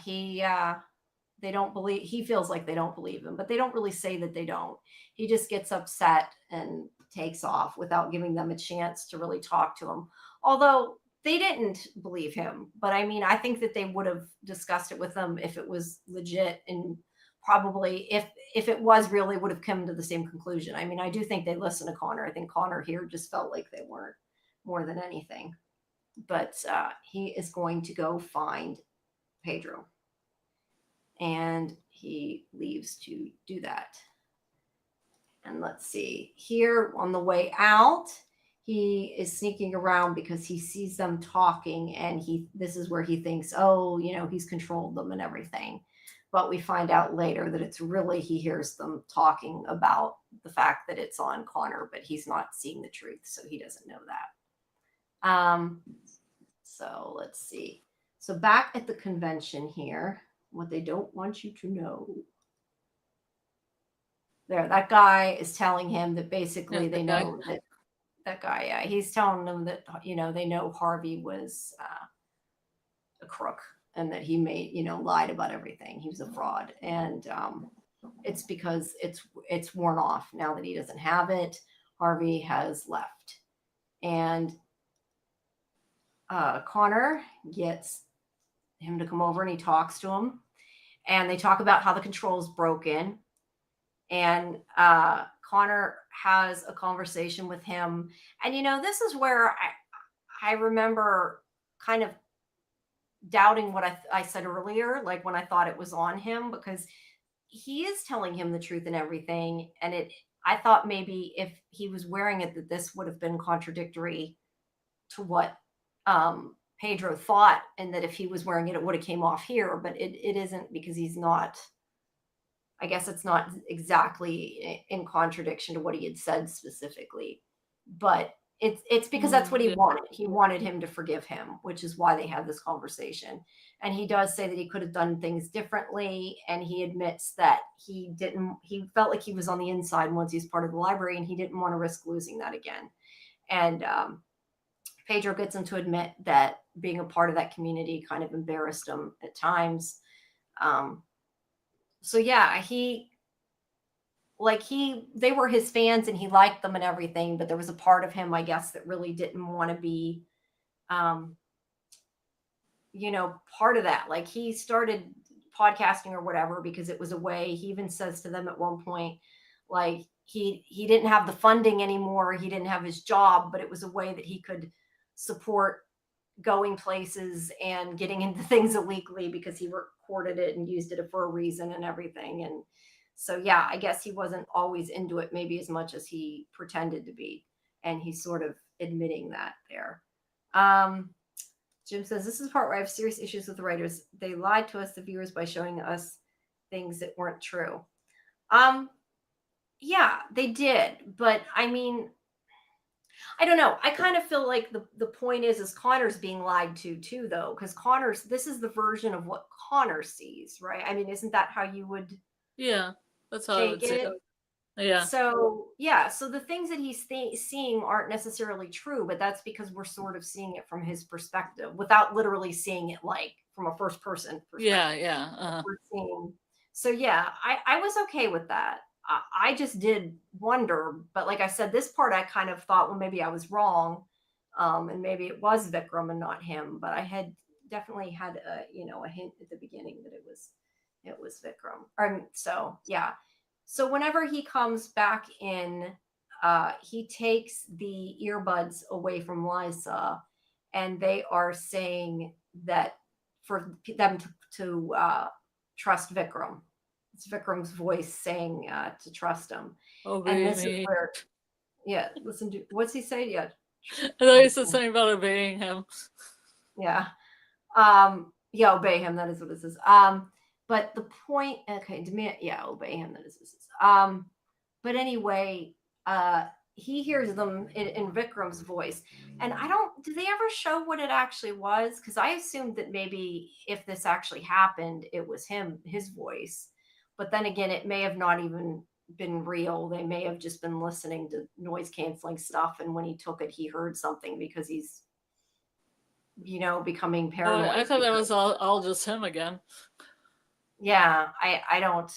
they don't believe, he feels like they don't believe him, but they don't really say that they don't. He just gets upset and takes off without giving them a chance to really talk to him. Although they didn't believe him, but I mean, I think that they would have discussed it with them if it was legit, and probably if it was real, they would have come to the same conclusion. I mean, I do think they listened to Connor. I think Connor here just felt like they weren't, more than anything. But he is going to go find Pedro, and he leaves to do that. And let's see, here on the way out, he is sneaking around because he sees them talking, and this is where he thinks, oh, he's controlled them and everything. But we find out later that it's really, he hears them talking about the fact that it's on Connor, but he's not seeing the truth, so he doesn't know that. So let's see. So back at the convention here, what they don't want you to know. There, that guy is telling him that basically they know that guy, he's telling them that, they know Harvey was a crook and that he made, lied about everything. He was a fraud. And it's because it's worn off now that he doesn't have it. Harvey has left. And Connor gets him to come over and he talks to him. And they talk about how the control's broken. And Connor has a conversation with him. And, this is where I remember kind of doubting what I said earlier, like when I thought it was on him, because he is telling him the truth and everything. And I thought maybe if he was wearing it, that this would have been contradictory to what Pedro thought, and that if he was wearing it, it would have came off here, but it isn't, because he's not. I guess it's not exactly in contradiction to what he had said specifically, but it's because that's what he wanted. He wanted him to forgive him, which is why they had this conversation. And he does say that he could have done things differently, and he admits that he felt like he was on the inside once he's part of the library, and he didn't want to risk losing that again. And Pedro gets him to admit that being a part of that community kind of embarrassed him at times. So yeah, they were his fans and he liked them and everything, but there was a part of him, I guess, that really didn't want to be, part of that. Like, he started podcasting or whatever because it was a way. He even says to them at one point, like, he didn't have the funding anymore. He didn't have his job, but it was a way that he could support going places and getting into things illegally, because he recorded it and used it for a reason and everything. And so, yeah, I guess he wasn't always into it maybe as much as he pretended to be. And he's sort of admitting that there. Jim says, this is the part where I have serious issues with the writers. They lied to us, the viewers, by showing us things that weren't true. Yeah, they did. But I mean, I don't know. I kind of feel like the point is Connor's being lied to too, though, because this is the version of what Connor sees, right? I mean, isn't that how you would that's how I would say it? Yeah. So, yeah. So the things that he's seeing aren't necessarily true, but that's because we're sort of seeing it from his perspective without literally seeing it like from a first person perspective. Yeah. We're seeing. So, yeah, I was okay with that. I just did wonder, but like I said, this part I kind of thought, well, maybe I was wrong, and maybe it was Vikram and not him. But I had definitely had a hint at the beginning that it was Vikram. So yeah. So whenever he comes back in, he takes the earbuds away from Lysa, and they are saying that for them to trust Vikram. It's Vikram's voice saying to trust him. Obey and this me. is where, listen to, what's he say? Yeah. I thought he said something about obeying him. Yeah. Obey him. That is what it says. But the point, okay, demand, obey him. That is what it says. But anyway, he hears them in Vikram's voice. And do they ever show what it actually was? Because I assumed that maybe if this actually happened, it was his voice. But then again, it may have not even been real. They may have just been listening to noise canceling stuff. And when he took it, he heard something because he's, becoming paranoid. I thought that was all just him again. Yeah, I don't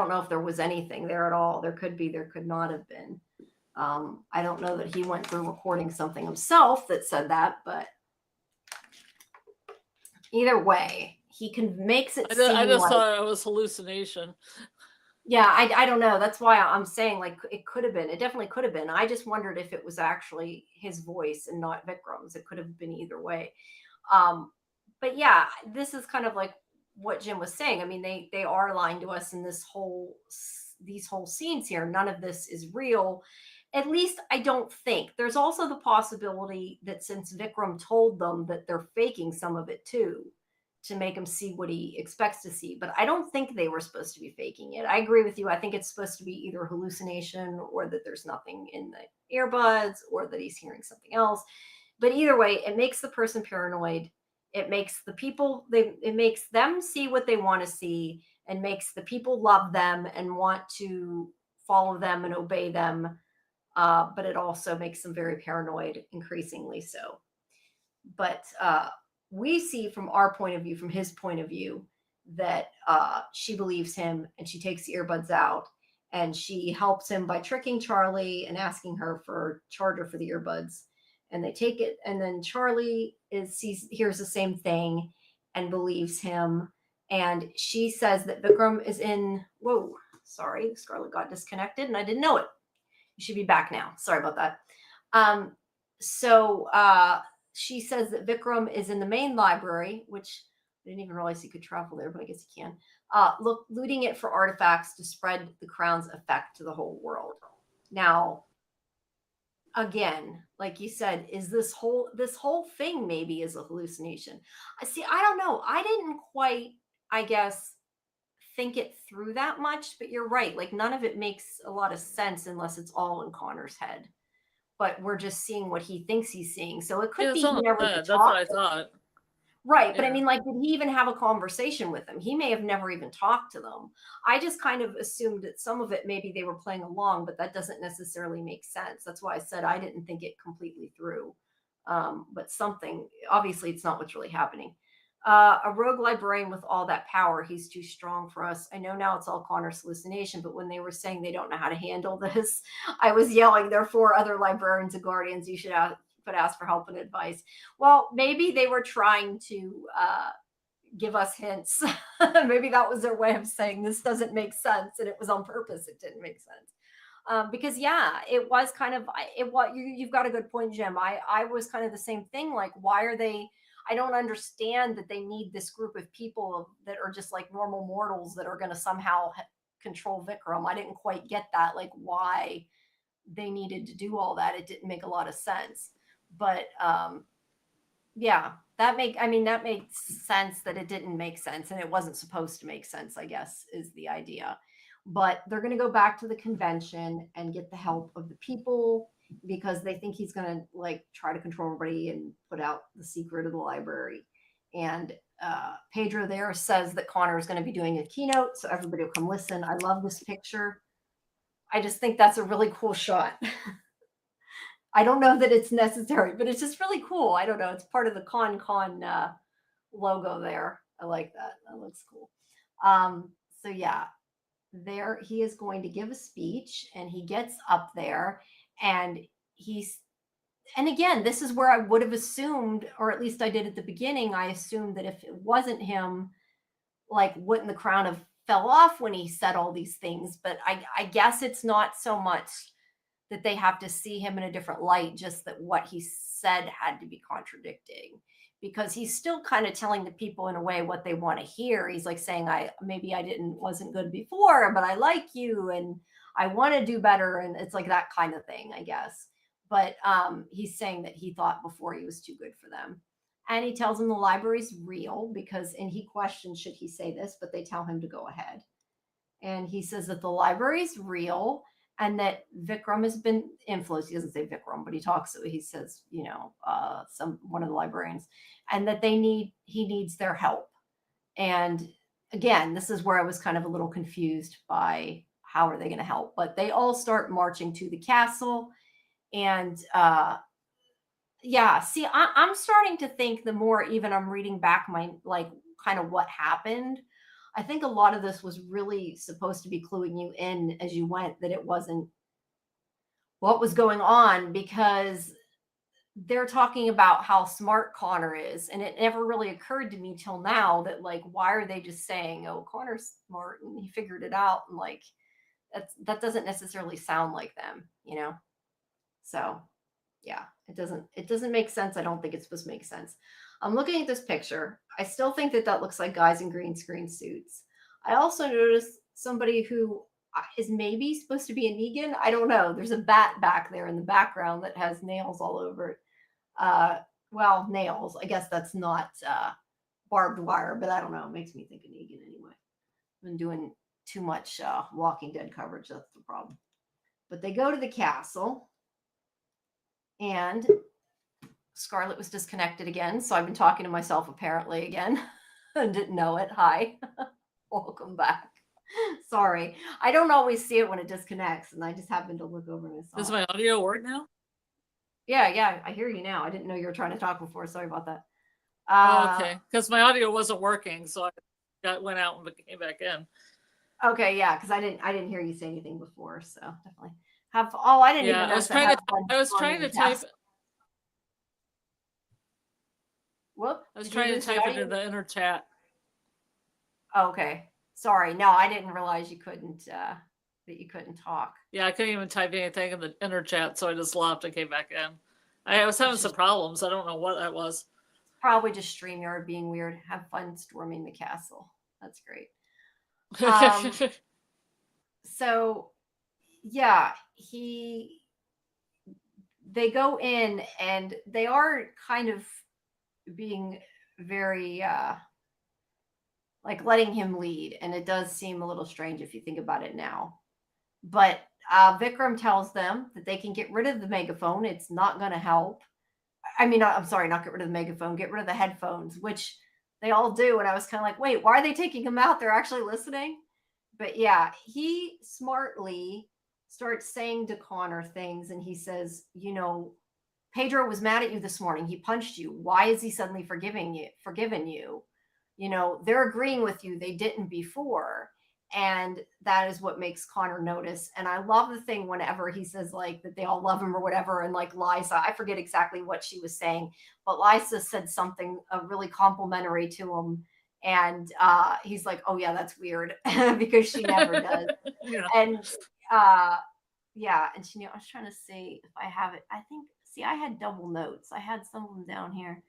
know if there was anything there at all. There could be, there could not have been. I don't know that he went through recording something himself that said that, but either way, he makes it seem I just like, thought it was hallucination. Yeah, I don't know. That's why I'm saying, like, it could have been. It definitely could have been. I just wondered if it was actually his voice and not Vikram's. It could have been either way. But yeah, this is kind of like what Jim was saying. I mean, they are lying to us in these whole scenes here. None of this is real. At least I don't think. There's also the possibility that since Vikram told them that they're faking some of it too, to make him see what he expects to see. But I don't think they were supposed to be faking it. I agree with you. I think it's supposed to be either hallucination, or that there's nothing in the earbuds, or that he's hearing something else. But either way, it makes the person paranoid. It makes the people, it makes them see what they want to see, and makes the people love them and want to follow them and obey them. But it also makes them very paranoid, increasingly so. But we see from our point of view, from his point of view, that she believes him and she takes the earbuds out and she helps him by tricking Charlie and asking her for charger for the earbuds. And they take it, and then Charlie hears the same thing and believes him. And she says that Vikram is in. Whoa, sorry, Scarlet got disconnected, and I didn't know it. You should be back now. Sorry about that. So she says that Vikram is in the main library, which I didn't even realize he could travel there, but I guess he can. Looting it for artifacts to spread the crown's effect to the whole world. Now, again, like you said, is this whole thing maybe is a hallucination? See, I don't know. I didn't quite, I guess, think it through that much, but you're right. Like, none of it makes a lot of sense unless it's all in Connor's head. But we're just seeing what he thinks he's seeing. So it could be he never that's what I thought. Right. But I mean, like, did he even have a conversation with them? He may have never even talked to them. I just kind of assumed that some of it, maybe they were playing along, but that doesn't necessarily make sense. That's why I said I didn't think it completely through. But something, obviously, it's not what's really happening. A rogue librarian with all that power, he's too strong for us. I know now it's all Connor's hallucination, but when they were saying they don't know how to handle this, I was yelling, there are 4 other librarians and guardians. You should ask for help and advice. Well, maybe they were trying to give us hints. Maybe that was their way of saying this doesn't make sense, and it was on purpose. It didn't make sense. Because it was kind of you've got a good point, Jim. I was kind of the same thing. Like, why are they? I don't understand that they need this group of people that are just like normal mortals that are going to somehow control Vikram. I didn't quite get that. Like, why they needed to do all that? It didn't make a lot of sense. But that makes sense that it didn't make sense, and it wasn't supposed to make sense, I guess, is the idea. But they're going to go back to the convention and get the help of the people because they think he's going to like try to control everybody and put out the secret of the library. And Pedro there says that Connor is going to be doing a keynote, so everybody will come listen. I love this picture. I just think that's a really cool shot. I don't know that it's necessary, but it's just really cool. I don't know. It's part of the con logo there. I like that. That looks cool. So yeah, there he is going to give a speech, and he gets up there, and again, this is where I would have assumed, or at least I did at the beginning, I assumed that if it wasn't him, like, wouldn't the crown have fell off when he said all these things? But I guess it's not so much that they have to see him in a different light, just that what he said had to be contradicting, because he's still kind of telling the people in a way what they want to hear. He's like saying, maybe I wasn't good before, but I like you and I want to do better. And it's like that kind of thing, I guess. But he's saying that he thought before he was too good for them. And he tells them the library's real and he questions, should he say this? But they tell him to go ahead. And he says that the library's real and that Vikram has been influenced. He doesn't say Vikram, but he says, one of the librarians, and that he needs their help. And again, this is where I was kind of a little confused by how are they going to help, but they all start marching to the castle. And see, I'm starting to think the more even I'm reading back kind of what happened, I think a lot of this was really supposed to be cluing you in as you went, that it wasn't what was going on, because they're talking about how smart Connor is. And it never really occurred to me till now that, like, why are they just saying, oh, Connor's smart and he figured it out? And like, that doesn't necessarily sound like them, So yeah, it doesn't make sense. I don't think it's supposed to make sense. I'm looking at this picture. I still think that looks like guys in green screen suits. I also noticed somebody who is maybe supposed to be a Negan. I don't know. There's a bat back there in the background that has nails all over it. Nails. I guess that's not barbed wire, but I don't know. It makes me think of Negan anyway. I've been doing too much Walking Dead coverage. That's the problem. But they go to the castle. And Scarlet was disconnected again. So I've been talking to myself apparently again. I didn't know it. Hi. Welcome back. Sorry. I don't always see it when it disconnects. And I just happened to look over and I saw Does my audio work now? Yeah. I hear you now. I didn't know you were trying to talk before. Sorry about that. Oh, Uh, okay. Because my audio wasn't working, so I went out and came back in. okay, yeah, because I didn't hear you say anything before, so definitely have. Oh, I didn't Yeah, even know that. Have fun I was storming trying the to type castle. Whoop! I was Did we trying to lose the type it audio? in the inner chat. Oh, okay, sorry. No, I didn't realize you couldn't. That you couldn't talk. Yeah, I couldn't even type anything in the inner chat, so I just left and came back in. I was having It's some just problems. I don't know what that was. probably just StreamYard being weird. Have fun storming the castle. That's great. Um, so yeah, they go in and they are kind of being very like letting him lead, and it does seem a little strange if you think about it now. But Vikram tells them that they can get rid of the megaphone. It's not going to help. I mean, I'm sorry, not get rid of the megaphone, get rid of the headphones, which they all do. And I was kind of like, wait, why are they taking them out? They're actually listening. But yeah, he smartly starts saying to Connor things, and he says, Pedro was mad at you this morning. He punched you. Why is he suddenly forgiven you? They're agreeing with you. They didn't before. And that is what makes Connor notice. And I love the thing whenever he says like that they all love him or whatever. And like Liza, I forget exactly what she was saying, but Liza said something really complimentary to him. And he's like, oh yeah, that's weird because she never does. Yeah. And yeah, and I was trying to see if I have it. I had double notes. I had some of them down here.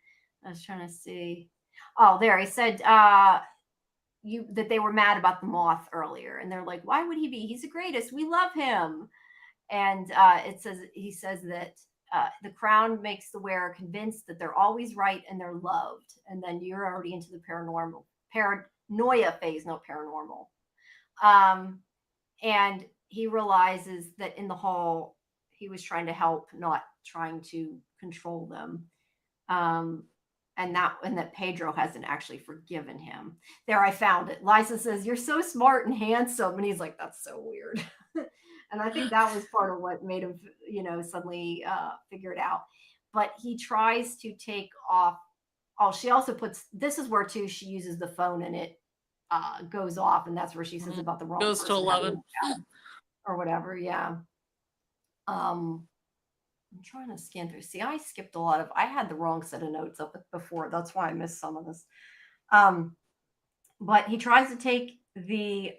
I was trying to see. Oh, there. He said that they were mad about the moth earlier, and they're like, "Why would he be? He's the greatest. We love him." And he says that the crown makes the wearer convinced that they're always right and they're loved, and then you're already into the paranoia phase, not paranormal. And he realizes that in the hall he was trying to help, not trying to control them. And that Pedro hasn't actually forgiven him. There, I found it. Liza says, "You're so smart and handsome," and he's like, "That's so weird." And I think that was part of what made him, suddenly figure it out. But he tries to take off. Oh, she also puts. This is where too she uses the phone and it goes off, and that's where she says about the wrong Goes to person having 11. or whatever. Yeah. I'm trying to scan through. See, I skipped a lot of. I had the wrong set of notes up before. That's why I missed some of this. But he tries to take the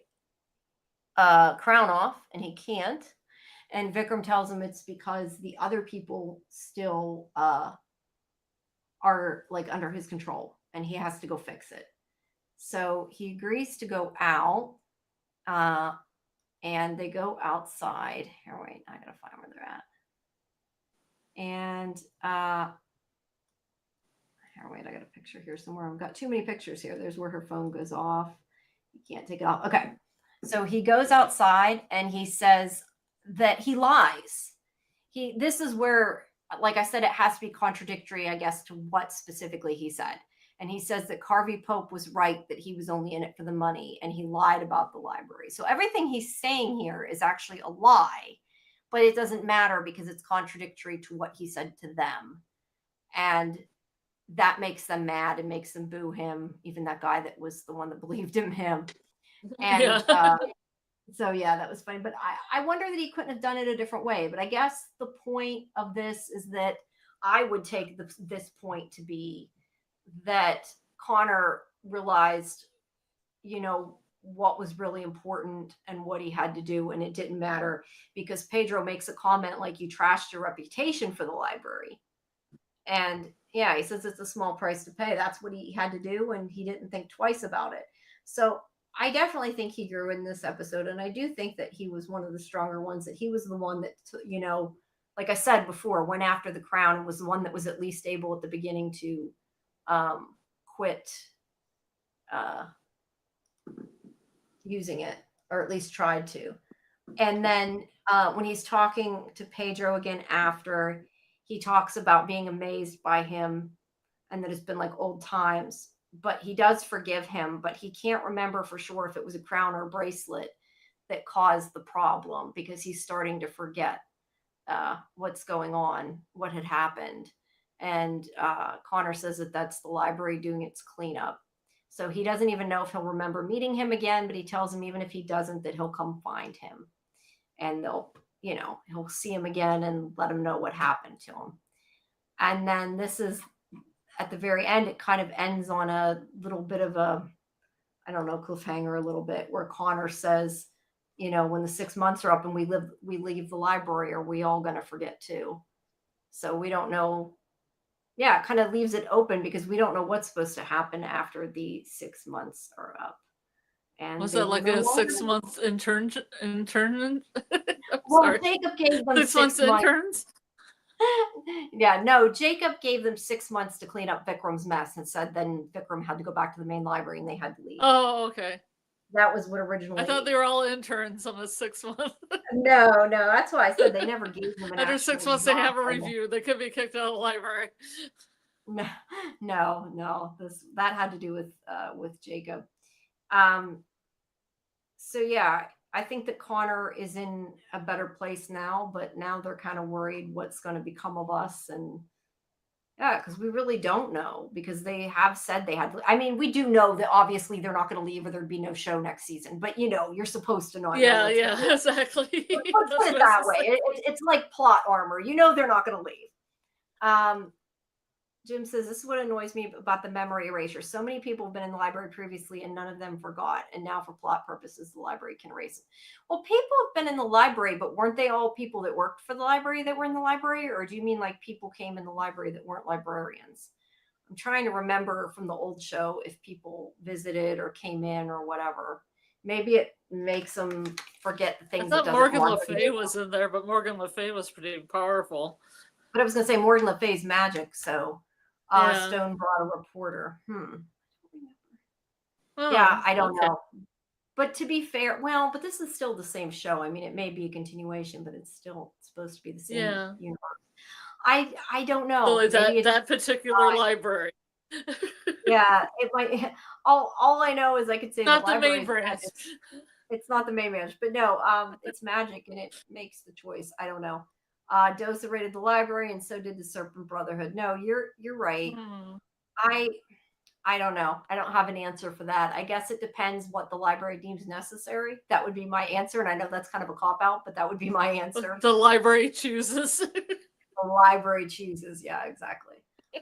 crown off, and he can't. And Vikram tells him it's because the other people still are like under his control, and he has to go fix it. So he agrees to go out, and they go outside. Here, wait, I gotta find where they're at. And here, wait, I got a picture here somewhere. I've got too many pictures here. There's where her phone goes off. You can't take it off. Okay. So he goes outside and he says that he lies. This is where, like I said, it has to be contradictory, I guess, to what specifically he said. And he says that Carvey Pope was right, that he was only in it for the money, and he lied about the library. So everything he's saying here is actually a lie, but it doesn't matter because it's contradictory to what he said to them. And that makes them mad and makes them boo him, even that guy that was the one that believed in him. And Yeah. so yeah, that was funny. But I wonder that he couldn't have done it a different way. But I guess the point of this is that I would take this point to be that Connor realized, what was really important and what he had to do, and it didn't matter because Pedro makes a comment like, "You trashed your reputation for the library." And yeah, he says it's a small price to pay. That's what he had to do, and he didn't think twice about it. So I definitely think he grew in this episode, and I do think that he was one of the stronger ones, that he was the one that, like I said before, went after the crown and was the one that was at least able at the beginning to quit using it, or at least tried to. And then when he's talking to Pedro again after, he talks about being amazed by him and that it's been like old times. But he does forgive him, but he can't remember for sure if it was a crown or a bracelet that caused the problem, because he's starting to forget what's going on, what had happened. And Connor says that that's the library doing its cleanup. So he doesn't even know if he'll remember meeting him again, but he tells him even if he doesn't, that he'll come find him. And he'll see him again and let him know what happened to him. And then this is at the very end, it kind of ends on a little bit of a, I don't know, cliffhanger a little bit, where Connor says, when the 6 months are up and we leave the library, are we all going to forget too? So we don't know. Yeah, it kind of leaves it open because we don't know what's supposed to happen after the 6 months are up. And was that like a 6 month intern? Well, sorry. Jacob gave them 6 months interns. Yeah, no, Jacob gave them 6 months to clean up Vikram's mess and said then Vikram had to go back to the main library and they had to leave. Oh, okay. That was what originally. I thought they were all interns on the 6 month. No, that's why I said they never gave them an After 6 months, they have a review. They could be kicked out of the library. No. That had to do with Jacob. So yeah, I think that Connor is in a better place now, but now they're kind of worried what's going to become of us. And yeah, because we really don't know, because they have said they had. I mean, we do know that obviously they're not going to leave or there'd be no show next season, but you're supposed to not. Yeah, exactly. Let's put it that way. It's like plot armor. They're not going to leave. Jim says, this is what annoys me about the memory erasure. So many people have been in the library previously and none of them forgot. And now for plot purposes, the library can erase it. Well, people have been in the library, but weren't they all people that worked for the library that were in the library? Or do you mean like people came in the library that weren't librarians? I'm trying to remember from the old show if people visited or came in or whatever. Maybe it makes them forget the things. I thought Morgan Le Fay was in there, but Morgan Le Fay was pretty powerful. But I was going to say Morgan Le Fay's magic, so... Stone brought a reporter. Yeah, I don't know. But to be fair, but this is still the same show. I mean, it may be a continuation, but it's still supposed to be the same universe. I don't know. So that particular library. Yeah, it might. All I know is I could say not the main branch. It's not the main branch, but no, it's magic and it makes the choice. I don't know. Dosa raided the library, and so did the Serpent Brotherhood. No, you're right. I don't know. I don't have an answer for that. I guess it depends what the library deems necessary. That would be my answer, and I know that's kind of a cop-out, but that would be my answer. The library chooses. The library chooses. Yeah, exactly.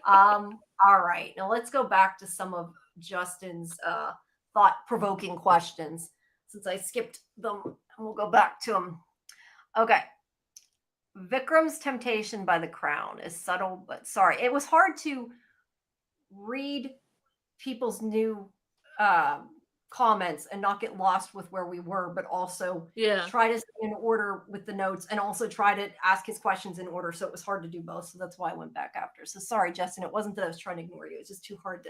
All right. Now let's go back to some of Justin's thought-provoking questions. Since I skipped them, we'll go back to them. Okay. Vikram's temptation by the crown is subtle, but sorry. It was hard to read people's new comments and not get lost with where we were, but also try to stay in order with the notes and also try to ask his questions in order. So it was hard to do both. So that's why I went back after. So sorry, Justin. It wasn't that I was trying to ignore you. It's just too hard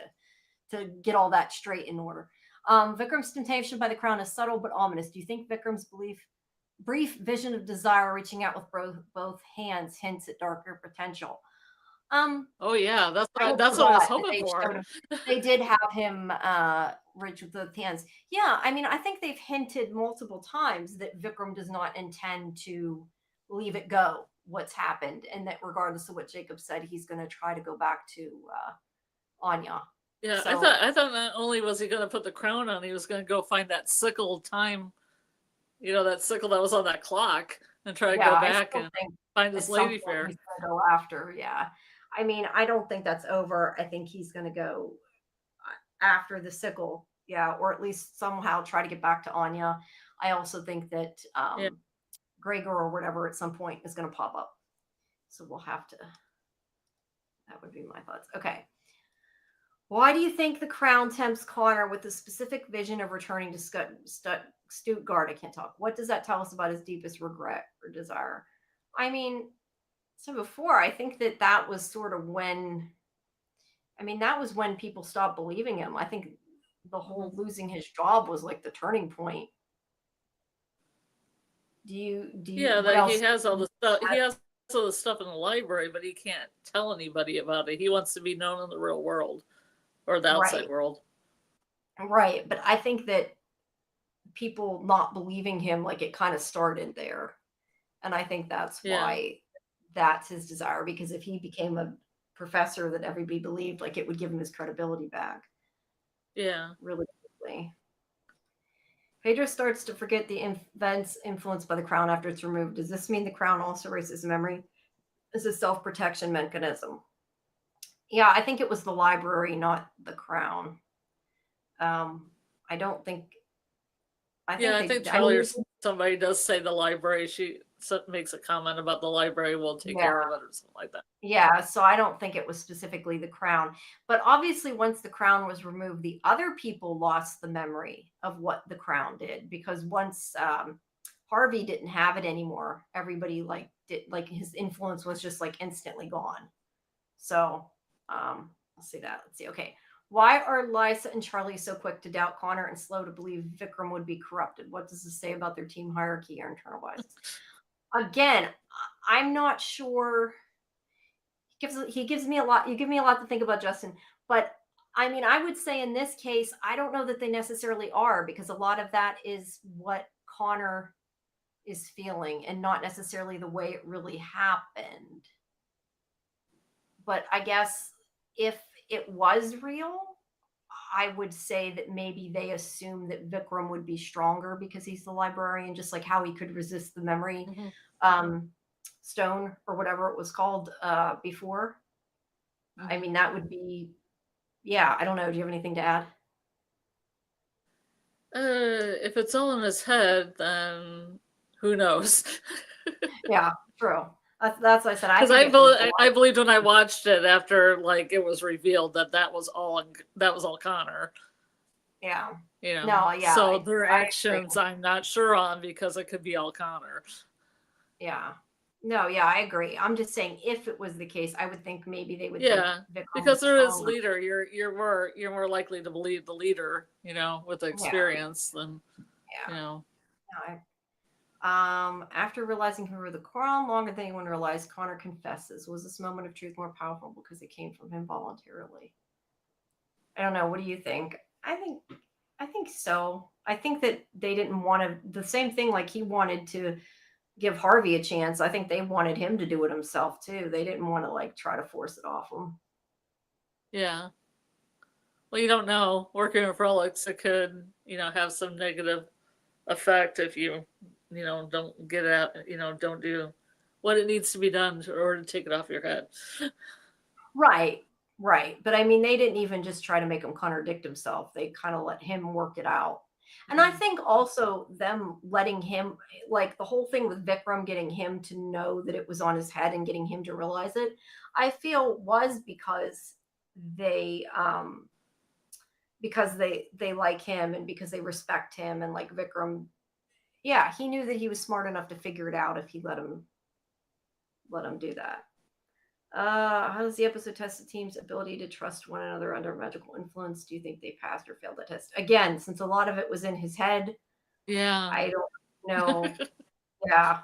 to get all that straight in order. Vikram's temptation by the crown is subtle but ominous. Do you think Vikram's brief vision of desire reaching out with both hands hints at darker potential? Oh yeah, that's what I was hoping for. They did have him reach with both hands. Yeah, I mean, I think they've hinted multiple times that Vikram does not intend to leave it go what's happened, and that regardless of what Jacob said, he's going to try to go back to Anya. Yeah, so, I thought not only was he going to put the crown on, he was going to go find that sickle time. That sickle that was on that clock, and try to go back and find this lady fair. He's going to go after, I mean, I don't think that's over. I think he's going to go after the sickle, or at least somehow try to get back to Anya. I also think that Gregor or whatever at some point is going to pop up. So we'll have to. That would be my thoughts. Okay. Why do you think the crown tempts Connor with the specific vision of returning to Stuttgart? I can't talk. What does that tell us about his deepest regret or desire? I mean, so before, I think that was sort of when, that was when people stopped believing him. I think the whole losing his job was like the turning point. Do you? Yeah, that he has all the stuff. He has all the stuff in the library, but he can't tell anybody about it. He wants to be known in the real world or the outside world. Right, but I think that people not believing him, like it kind of started there, and I think that's why that's his desire. Because if he became a professor that everybody believed, like it would give him his credibility back. Yeah. Really quickly. Phaedra starts to forget the events influenced by the crown after it's removed. Does this mean the crown also erases memory? Is a self-protection mechanism? Yeah, I think it was the library, not the crown. I don't think. I think Charlie or somebody does say the library. She makes a comment about the library will take care of it or something like that. Yeah, so I don't think it was specifically the crown. But obviously, once the crown was removed, the other people lost the memory of what the crown did, because once Harvey didn't have it anymore, everybody his influence was just like instantly gone. So let's see that. Let's see. Okay. Why are Lysa and Charlie so quick to doubt Connor and slow to believe Vikram would be corrupted? What does this say about their team hierarchy or internal biases? Again, I'm not sure. He gives me a lot. You give me a lot to think about, Justin. But I mean, I would say in this case, I don't know that they necessarily are, because a lot of that is what Connor is feeling and not necessarily the way it really happened. But I guess if it was real, I would say that maybe they assume that Vikram would be stronger because he's the librarian, just like how he could resist the memory stone or whatever it was called before. I mean, that would be, I don't know. Do you have anything to add? If it's all in his head, then who knows? Yeah, true. That's what I said. Because I believed when I watched it after like it was revealed that was all Connor. Yeah. You know. No. Yeah. So their actions, I'm not sure on, because it could be all Connor. Yeah. No. Yeah, I agree. I'm just saying, if it was the case, I would think maybe they would. Yeah, because there is leader. You're more likely to believe the leader, with the experience than, After realizing who were the crown longer than anyone realized, Connor confesses. Was this moment of truth more powerful because it came from him voluntarily? I don't know. What do you think? I think so. I think that they didn't want to. The same thing, like he wanted to give Harvey a chance. I think they wanted him to do it himself too. They didn't want to like try to force it off him. Yeah. Well, you don't know. Working with relics, it could, have some negative effect if you don't get it out, don't do what it needs to be done in order to take it off your head. Right. But I mean, they didn't even just try to make him contradict himself. They kind of let him work it out. And I think also them letting him, like the whole thing with Vikram, getting him to know that it was on his head and getting him to realize it, I feel was because they like him and because they respect him, and like Vikram, he knew that he was smart enough to figure it out if he let him do that. How does the episode test the team's ability to trust one another under magical influence? Do you think they passed or failed that test? Again, since a lot of it was in his head. Yeah. I don't know. Yeah.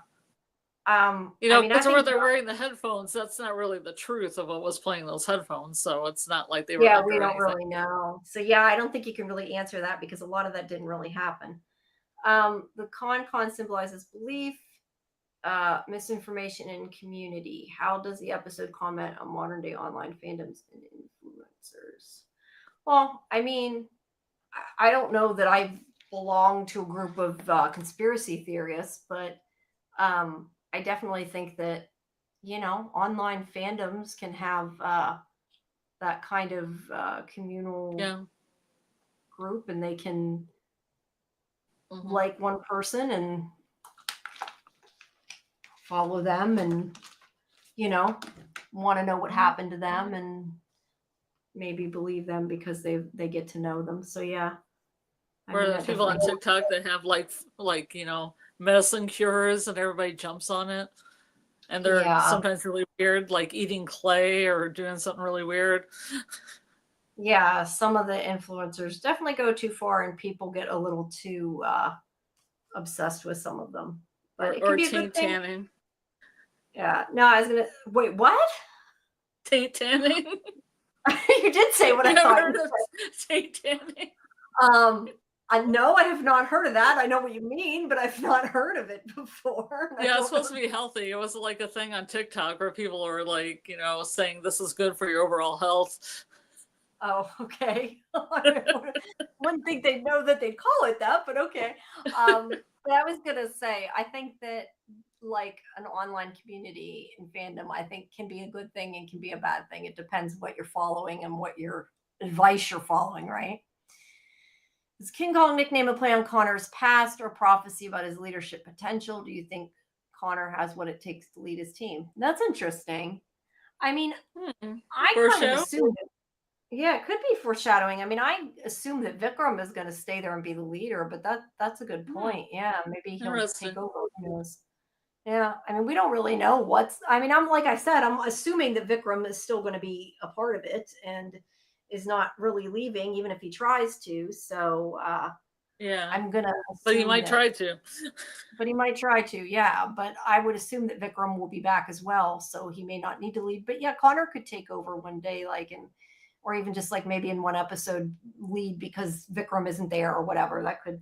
Because they're wearing the headphones, that's not really the truth of what was playing those headphones. So it's not like they were. Yeah, we don't really know. So I don't think you can really answer that, because a lot of that didn't really happen. The con symbolizes belief, misinformation, and community. How does the episode comment on modern day online fandoms and influencers? Well, I mean, I don't know that I belong to a group of conspiracy theorists, but I definitely think that, online fandoms can have that kind of communal group, and they can like one person and follow them and, want to know what happened to them and maybe believe them because they get to know them. So Or the people on TikTok that have like medicine cures and everybody jumps on it, and they're sometimes really weird, like eating clay or doing something really weird. Yeah, some of the influencers definitely go too far, and people get a little too obsessed with some of them. But it can be a good thing. Tanning. Yeah. No, I was gonna wait. What? Taint tanning. You did say what I thought. Taint tanning. No, I have not heard of that. I know what you mean, but I've not heard of it before. I Yeah, it's don't know. supposed to be healthy. It was like a thing on TikTok where people were like, saying this is good for your overall health. Oh, okay. I wouldn't think they'd know that they'd call it that, but okay. But I was gonna say, I think that like an online community and fandom, I think can be a good thing and can be a bad thing. It depends what you're following and what your advice you're following, right? Is King Kong nickname a play on Connor's past or prophecy about his leadership potential? Do you think Connor has what it takes to lead his team? That's interesting. I mean, I kind of Foreshadow? assumed it. Yeah, it could be foreshadowing. I mean, I assume that Vikram is going to stay there and be the leader, but that's a good point. Yeah, maybe he'll take Interesting. over. Who knows? Yeah, I mean, we don't really know what's. I mean, I'm like I said, I'm assuming that Vikram is still going to be a part of it and is not really leaving, even if he tries to. So Yeah. I'm gonna But he assume might that. try to. But he might try to, yeah. But I would assume that Vikram will be back as well, so he may not need to lead. But yeah, Connor could take over one day, like in, or even just like maybe in one episode lead because Vikram isn't there or whatever. That could,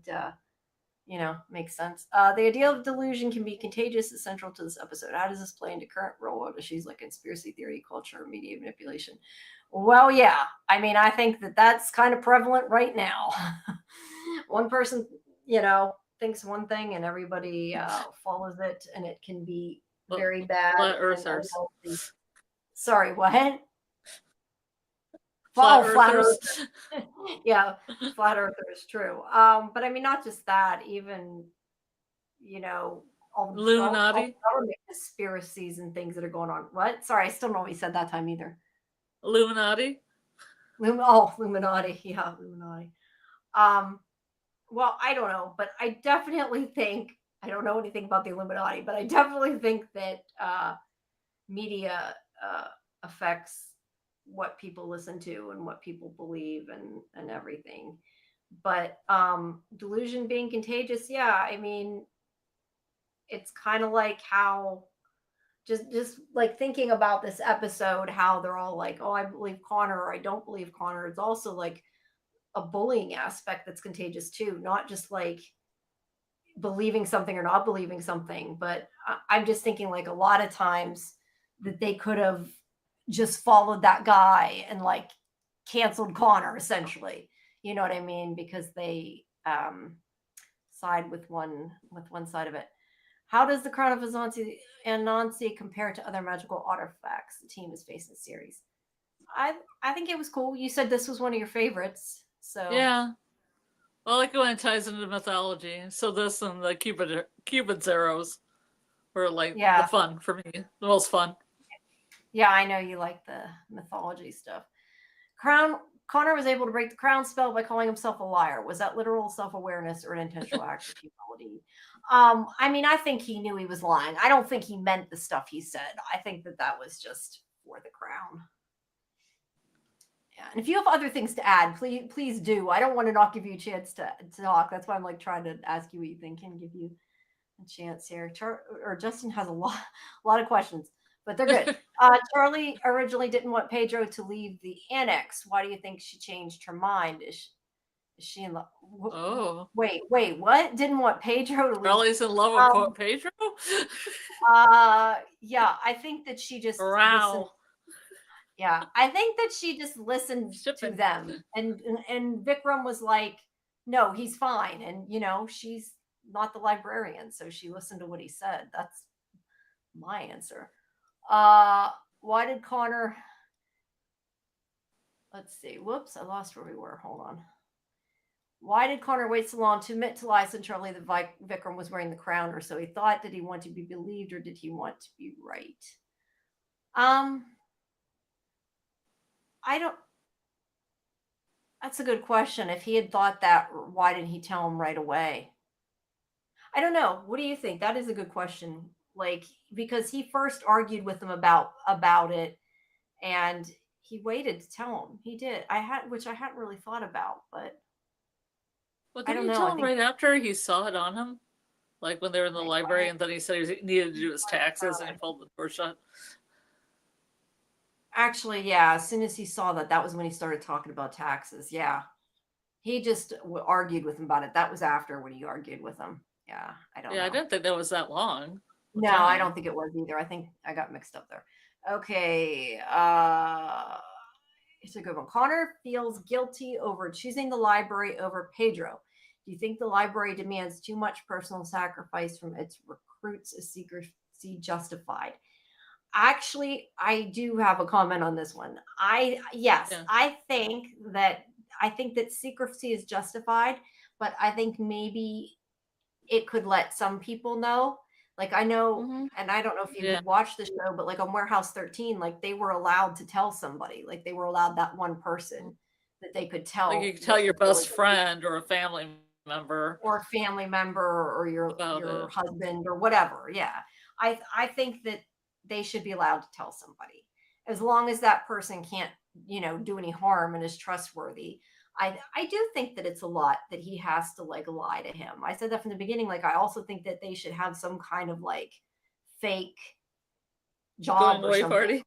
make sense. The idea of delusion can be contagious is central to this episode. How does this play into current real world issues like conspiracy theory, culture, media manipulation? Well, yeah. I mean, I think that that's kind of prevalent right now. One person, thinks one thing and everybody follows it, and it can be very bad Flat and earthers. unhealthy. Sorry, what? Flat Flat earthers. Earth. Yeah, flat earthers, true. But I mean, not just that, even, all Illuminati. the government conspiracies and things that are going on. What? Sorry, I still don't know what you said that time either. Illuminati. Illuminati. Yeah, Illuminati. Um, well, I don't know, but I definitely think I don't know anything about the Illuminati, but I definitely think that media affects what people listen to and what people believe and everything. But delusion being contagious, yeah, I mean, it's kind of like how just like thinking about this episode, how they're all like, oh, I believe Connor or I don't believe Connor. It's also like a bullying aspect that's contagious too, not just like believing something or not believing something. But I'm just thinking like a lot of times that they could have just followed that guy and like canceled Connor essentially. You know what I mean? Because they side with one side of it. How does the Crown of Anansi compare to other magical artifacts the team has faced in the series? I think it was cool. You said this was one of your favorites, so Yeah. I like it when it ties into mythology. So this and the Cupid's arrows were like the yeah, fun for me. The most fun. yeah. I know you like the mythology stuff. Crown Connor was able to break the crown spell by calling himself a liar. Was that literal self-awareness or an intentional act of humility? I mean, I think he knew he was lying. I don't think he meant the stuff he said. I think that was just for the crown. Yeah. And if you have other things to add, please do. I don't want to not give you a chance to talk. That's why I'm like trying to ask you what you think and give you a chance here. Or Justin has a lot of questions, but they're good. Charlie originally didn't want Pedro to leave the annex. Why do you think she changed her mind? Is she in love? Oh. Wait, what? Didn't want Pedro to leave? Charlie's in love with Pedro? Yeah, I think that she just listened. Wow. Yeah, I think that she just listened to them, and Vikram was like, "No, he's fine," and she's not the librarian, so she listened to what he said. That's my answer. Why did Connor? Let's see. Whoops, I lost where we were. Hold on. Why did Connor wait so long to admit to Liza and Charlie that Vikram was wearing the crown, or so he thought? Did he want to be believed, or did he want to be right? I don't. That's a good question. If he had thought that, why didn't he tell him right away? I don't know. What do you think? That is a good question. Like, because he first argued with him about it, and he waited to tell him. He did. Which I hadn't really thought about, but Well, I didn't don't you know. tell I him think right after he saw it on him? Like when they were in the library, and then he said he needed to do his taxes, and he pulled the door shut. Actually, yeah. As soon as he saw that was when he started talking about taxes. Yeah, He just argued with him about it. That was after when he argued with him. Yeah, I don't Yeah, I know. didn't think that was that long. No, I don't think it was either. I think I got mixed up there. Okay. It's a good one. Connor feels guilty over choosing the library over Pedro. Do you think the library demands too much personal sacrifice from its recruits? Is secrecy justified? Actually, I do have a comment on this one. Yes, Yeah. I think that secrecy is justified, but I think maybe it could let some people know. Like I know, and I don't know if you Yeah. could watch the show, but like on Warehouse 13, like they were allowed to tell somebody, like they were allowed that one person that they could Like tell you could tell that your there was best friend or a family member or a family member or about your it. husband or whatever. Yeah. I think that they should be allowed to tell somebody as long as that person can't, do any harm and is trustworthy. I do think that it's a lot that he has to like lie to him. I said that from the beginning. Like I also think that they should have some kind of like fake job Going or away something.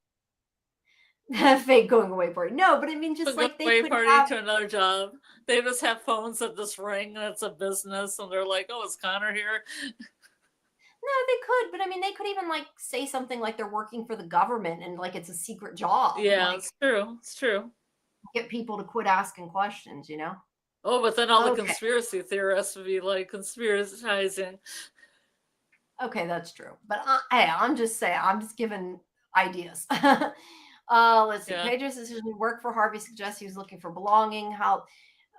party. Fake going away party. No, but I mean just A going like they away could party have to another job. They just have phones that just ring and it's a business and they're like, oh, is Connor here? No, they could, but I mean, they could even like say something like they're working for the government and like it's a secret job. Yeah, Like it's true. It's true. get people to quit asking questions, Oh, but then all the Okay. conspiracy theorists would be like conspiratizing. Okay, that's true. But hey, I'm just saying, I'm just giving ideas. Let's see. Yeah. Pedro's decision to work for Harvey suggests he was looking for belonging. How?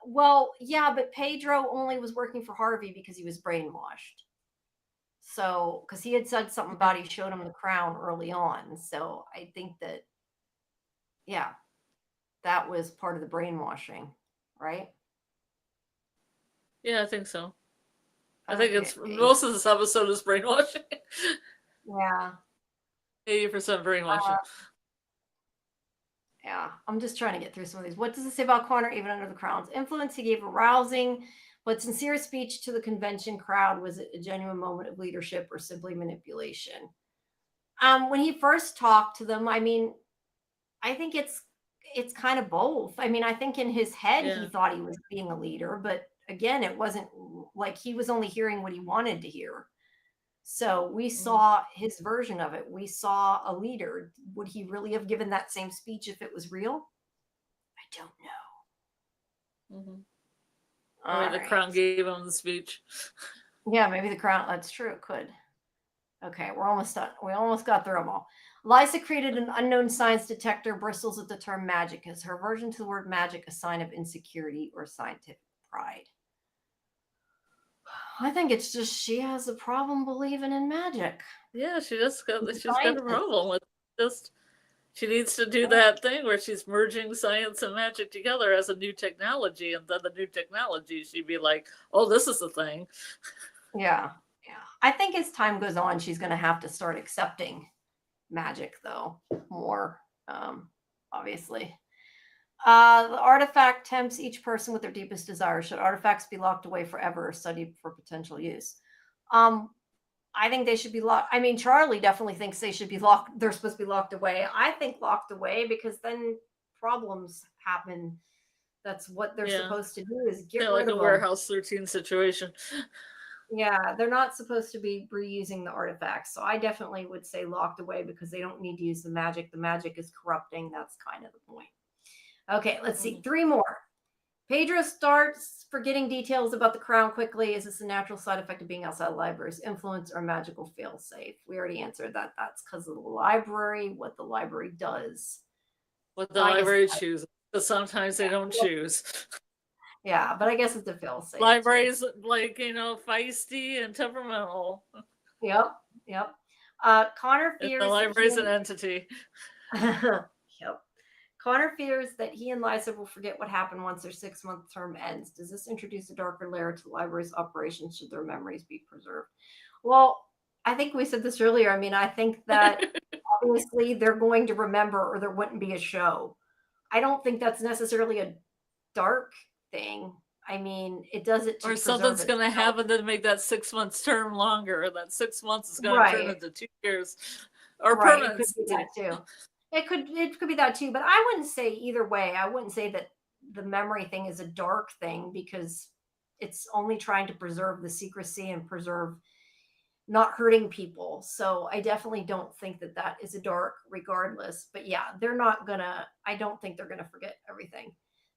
Well, yeah, but Pedro only was working for Harvey because he was brainwashed. So, because he had said something about he showed him the crown early on. So I think that, yeah, that was part of the brainwashing, right? Yeah, I think so. I think Okay. it's most of this episode is brainwashing. Yeah. 80% brainwashing. Yeah, I'm just trying to get through some of these. What does it say about Connor, even under the crown's influence? He gave a rousing but sincere speech to the convention crowd. Was it a genuine moment of leadership or simply manipulation? When he first talked to them, I mean, I think it's kind of both. I mean, I think in his head he thought he was being a leader, but again, it wasn't like he was only hearing what he wanted to hear. So we saw his version of it. We saw a leader. Would he really have given that same speech if it was real? I don't know. Or the crown gave him the speech. Yeah, maybe the crown. That's true. It could. Okay, we're almost done. We almost got through them all. Lysa created an unknown science detector, bristles at the term magic. Is her version to the word magic a sign of insecurity or scientific pride? I think it's just she has a problem believing in magic. Yeah, she's got a problem with just she needs to do that thing where she's merging science and magic together as a new technology, and then the new technology she'd be like, oh, this is the thing. Yeah. I think as time goes on, she's going to have to start accepting magic, though, more, obviously. The artifact tempts each person with their deepest desires. Should artifacts be locked away forever or studied for potential use? I think they should be locked. I mean, Charlie definitely thinks they should be locked. They're supposed to be locked away. I think locked away because then problems happen. That's what they're supposed to do is get rid like of a them. Warehouse 13 situation. Yeah, they're not supposed to be reusing the artifacts. So I definitely would say locked away because they don't need to use the magic. The magic is corrupting. That's kind of the point. Okay, let's see. 3 more. Pedro starts forgetting details about the crown quickly. Is this a natural side effect of being outside the library's influence or magical failsafe? We already answered that. That's because of the library, what the library does. What the library chooses. But sometimes they don't choose. Yeah, but I guess it's a failsafe. Libraries, like, feisty and temperamental. Yep. Connor fears the library's an entity. Yep. Connor fears that he and Lysa will forget what happened once their 6-month term ends. Does this introduce a darker layer to the library's operations should their memories be preserved? Well, I think we said this earlier. I mean, I think that obviously they're going to remember or there wouldn't be a show. I don't think that's necessarily a dark thing. I mean, it does it to or something's going to happen to make that 6 months term longer. Or that 6 months is going to turn into 2 years. Or permanent. It could be that too. It could be that too, but I wouldn't say either way. I wouldn't say that the memory thing is a dark thing because it's only trying to preserve the secrecy and preserve not hurting people. So I definitely don't think that that is a dark regardless. But yeah, they're not gonna, I don't think they're gonna forget everything.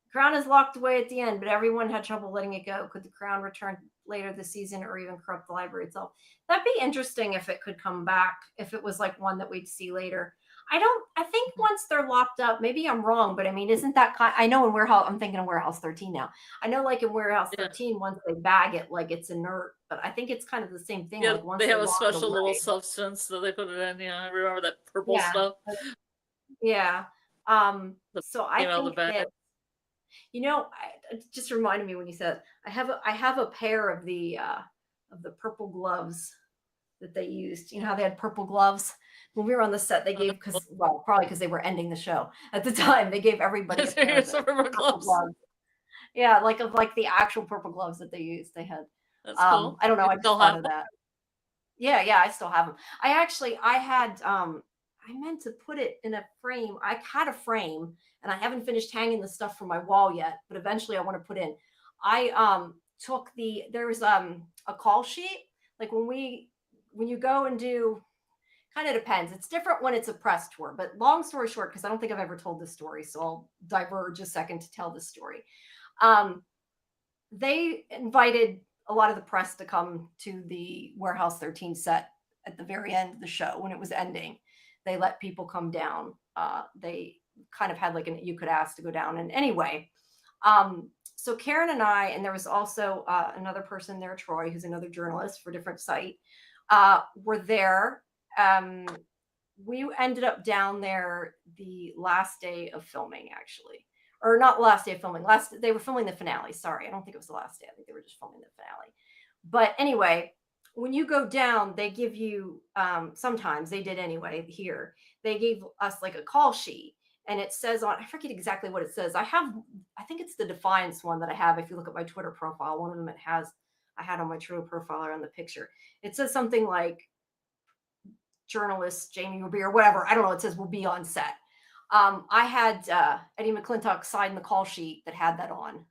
The crown is locked away at the end, but everyone had trouble letting it go. Could the crown return later this season or even corrupt the library itself? That'd be interesting if it could come back, if it was like one that we'd see later. I think once they're locked up, maybe I'm wrong, but I mean, isn't that I know in Warehouse, I'm thinking of Warehouse 13 now. I know like in Warehouse 13, once they bag it, like it's inert, but I think it's kind of the same thing. Yeah, Like once they have a lock it special away, little substance that they put it in. Yeah, I remember that purple yeah, stuff. yeah. The So I email the think bag. that, it just reminded me when you said I have a pair of the purple gloves that they used. You know how they had purple gloves when we were on the set? They gave, because probably because they were ending the show at the time. They gave everybody a pair of the purple gloves. Yeah, like the actual purple gloves that they used. They had. That's cool. I don't know. You I just still thought have of them? that. Yeah, I still have them. I had I meant to put it in a frame. I had a frame and I haven't finished hanging the stuff from my wall yet, but eventually I want to put in. I took there was a call sheet. Like when you go and do, kind of depends. It's different when it's a press tour, but long story short, because I don't think I've ever told this story, so I'll diverge a second to tell this story. They invited a lot of the press to come to the Warehouse 13 set at the very end of the show when it was ending. They let people come down. They kind of had like you could ask to go down. And anyway, so Karen and I, and there was also another person there, Troy, who's another journalist for a different site, were there. We ended up down there the last day of filming, actually. Or not last day of filming. They were filming the finale. Sorry, I don't think it was the last day. I think they were just filming the finale. But anyway, when you go down, they give you sometimes they did anyway here. They gave us like a call sheet, and it says on, I forget exactly what it says. I think it's the Defiance one that I have. If you look at my Twitter profile, one of them I had on my Twitter profile or on the picture. It says something like journalist Jamie will be, or whatever. I don't know. It says will be on set. I had Eddie McClintock sign the call sheet that had that on.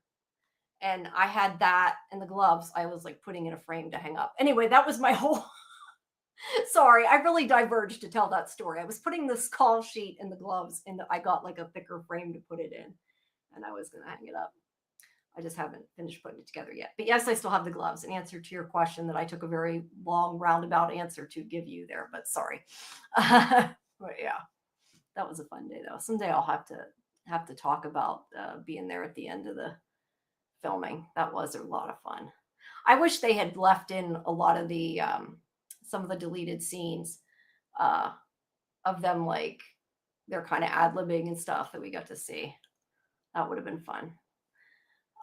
And I had that and the gloves. I was like putting in a frame to hang up. Anyway, that was my whole. Sorry, I really diverged to tell that story. I was putting this call sheet and the gloves, and I got like a thicker frame to put it in, and I was going to hang it up. I just haven't finished putting it together yet. But yes, I still have the gloves. In answer to your question that I took a very long roundabout answer to give you there, but sorry. But yeah. That was a fun day though. Someday I'll have to talk about being there at the end of the filming. That was a lot of fun. I wish they had left in a lot of the some of the deleted scenes of them, like they're kind of ad-libbing and stuff that we got to see. That would have been fun.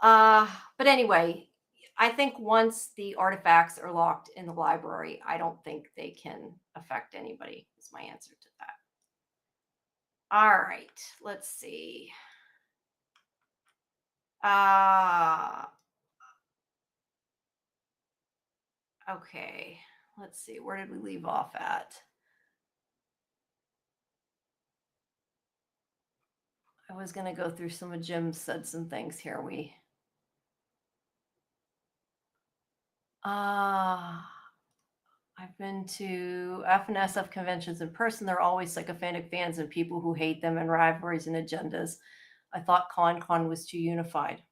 But anyway, I think once the artifacts are locked in the library, I don't think they can affect anybody, is my answer to that. All right, let's see. Okay, let's see. Where did we leave off at? I was going to go through some of Jim said some things here. I've been to F and SF conventions in person. They're always sycophantic fans and people who hate them and rivalries and agendas. I thought Con was too unified.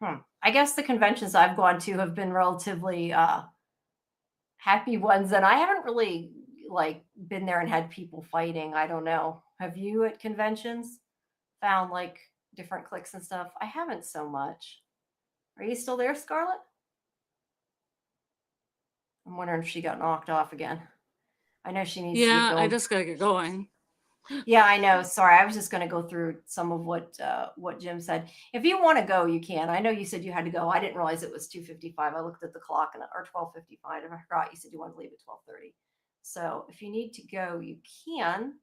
I guess the conventions I've gone to have been relatively happy ones, and I haven't really like been there and had people fighting. I don't know. Have you at conventions found like different cliques and stuff? I haven't so much. Are you still there, Scarlet? I'm wondering if she got knocked off again. I know she needs to get going. I just gotta get going. Yeah, I know. Sorry, I was just going to go through some of what Jim said. If you want to go, you can. I know you said you had to go. I didn't realize it was 2:55. I looked at the clock or 12:55. I forgot you said you wanted to leave at 12:30. So if you need to go, you can.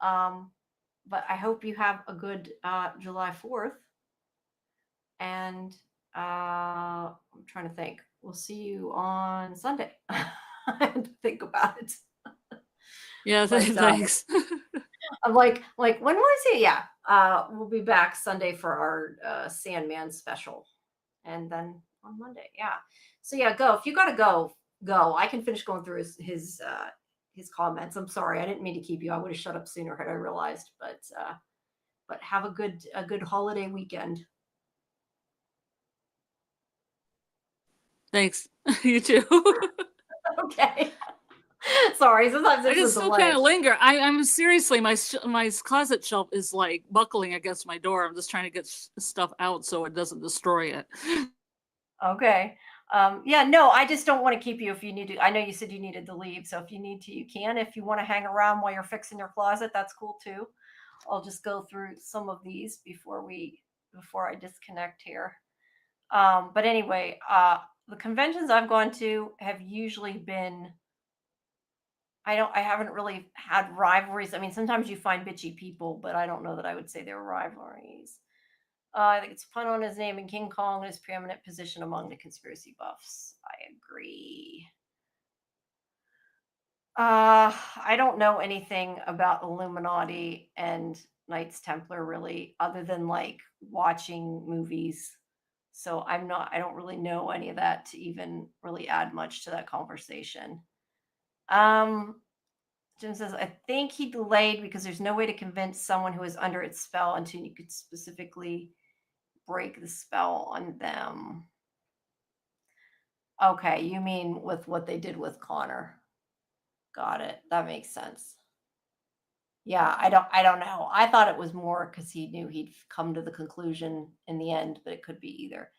But I hope you have a good July 4th. And I'm trying to think. We'll see you on Sunday. I had to think about it. Yeah, thanks. I'm like, when was it? Yeah, We'll be back Sunday for our Sandman special, and then on Monday, yeah. So yeah, go if you gotta go. I can finish going through his comments. I'm sorry, I didn't mean to keep you. I would have shut up sooner had I realized, but have a good holiday weekend. Thanks. You too. Okay. Sorry, sometimes I there's can a still delay. kind of linger. I'm seriously, my closet shelf is like buckling against my door. I'm just trying to get stuff out so it doesn't destroy it. Okay. Yeah, no, I just don't want to keep you if you need to. I know you said you needed to leave, so if you need to, you can. If you want to hang around while you're fixing your closet, that's cool too. I'll just go through some of these before I disconnect here. But anyway, the conventions I've gone to have usually been I haven't really had rivalries. I mean, sometimes you find bitchy people, but I don't know that I would say they're rivalries. I think it's pun on his name and King Kong his preeminent position among the conspiracy buffs. I agree. I don't know anything about Illuminati and Knights Templar really, other than like watching movies. So I don't really know any of that to even really add much to that conversation. Um, Jim says, I think he delayed because there's no way to convince someone who is under its spell until you could specifically break the spell on them. Okay, you mean with what they did with Connor. Got it. That makes sense. Yeah, I don't know. I thought it was more because he knew he'd come to the conclusion in the end, but it could be either.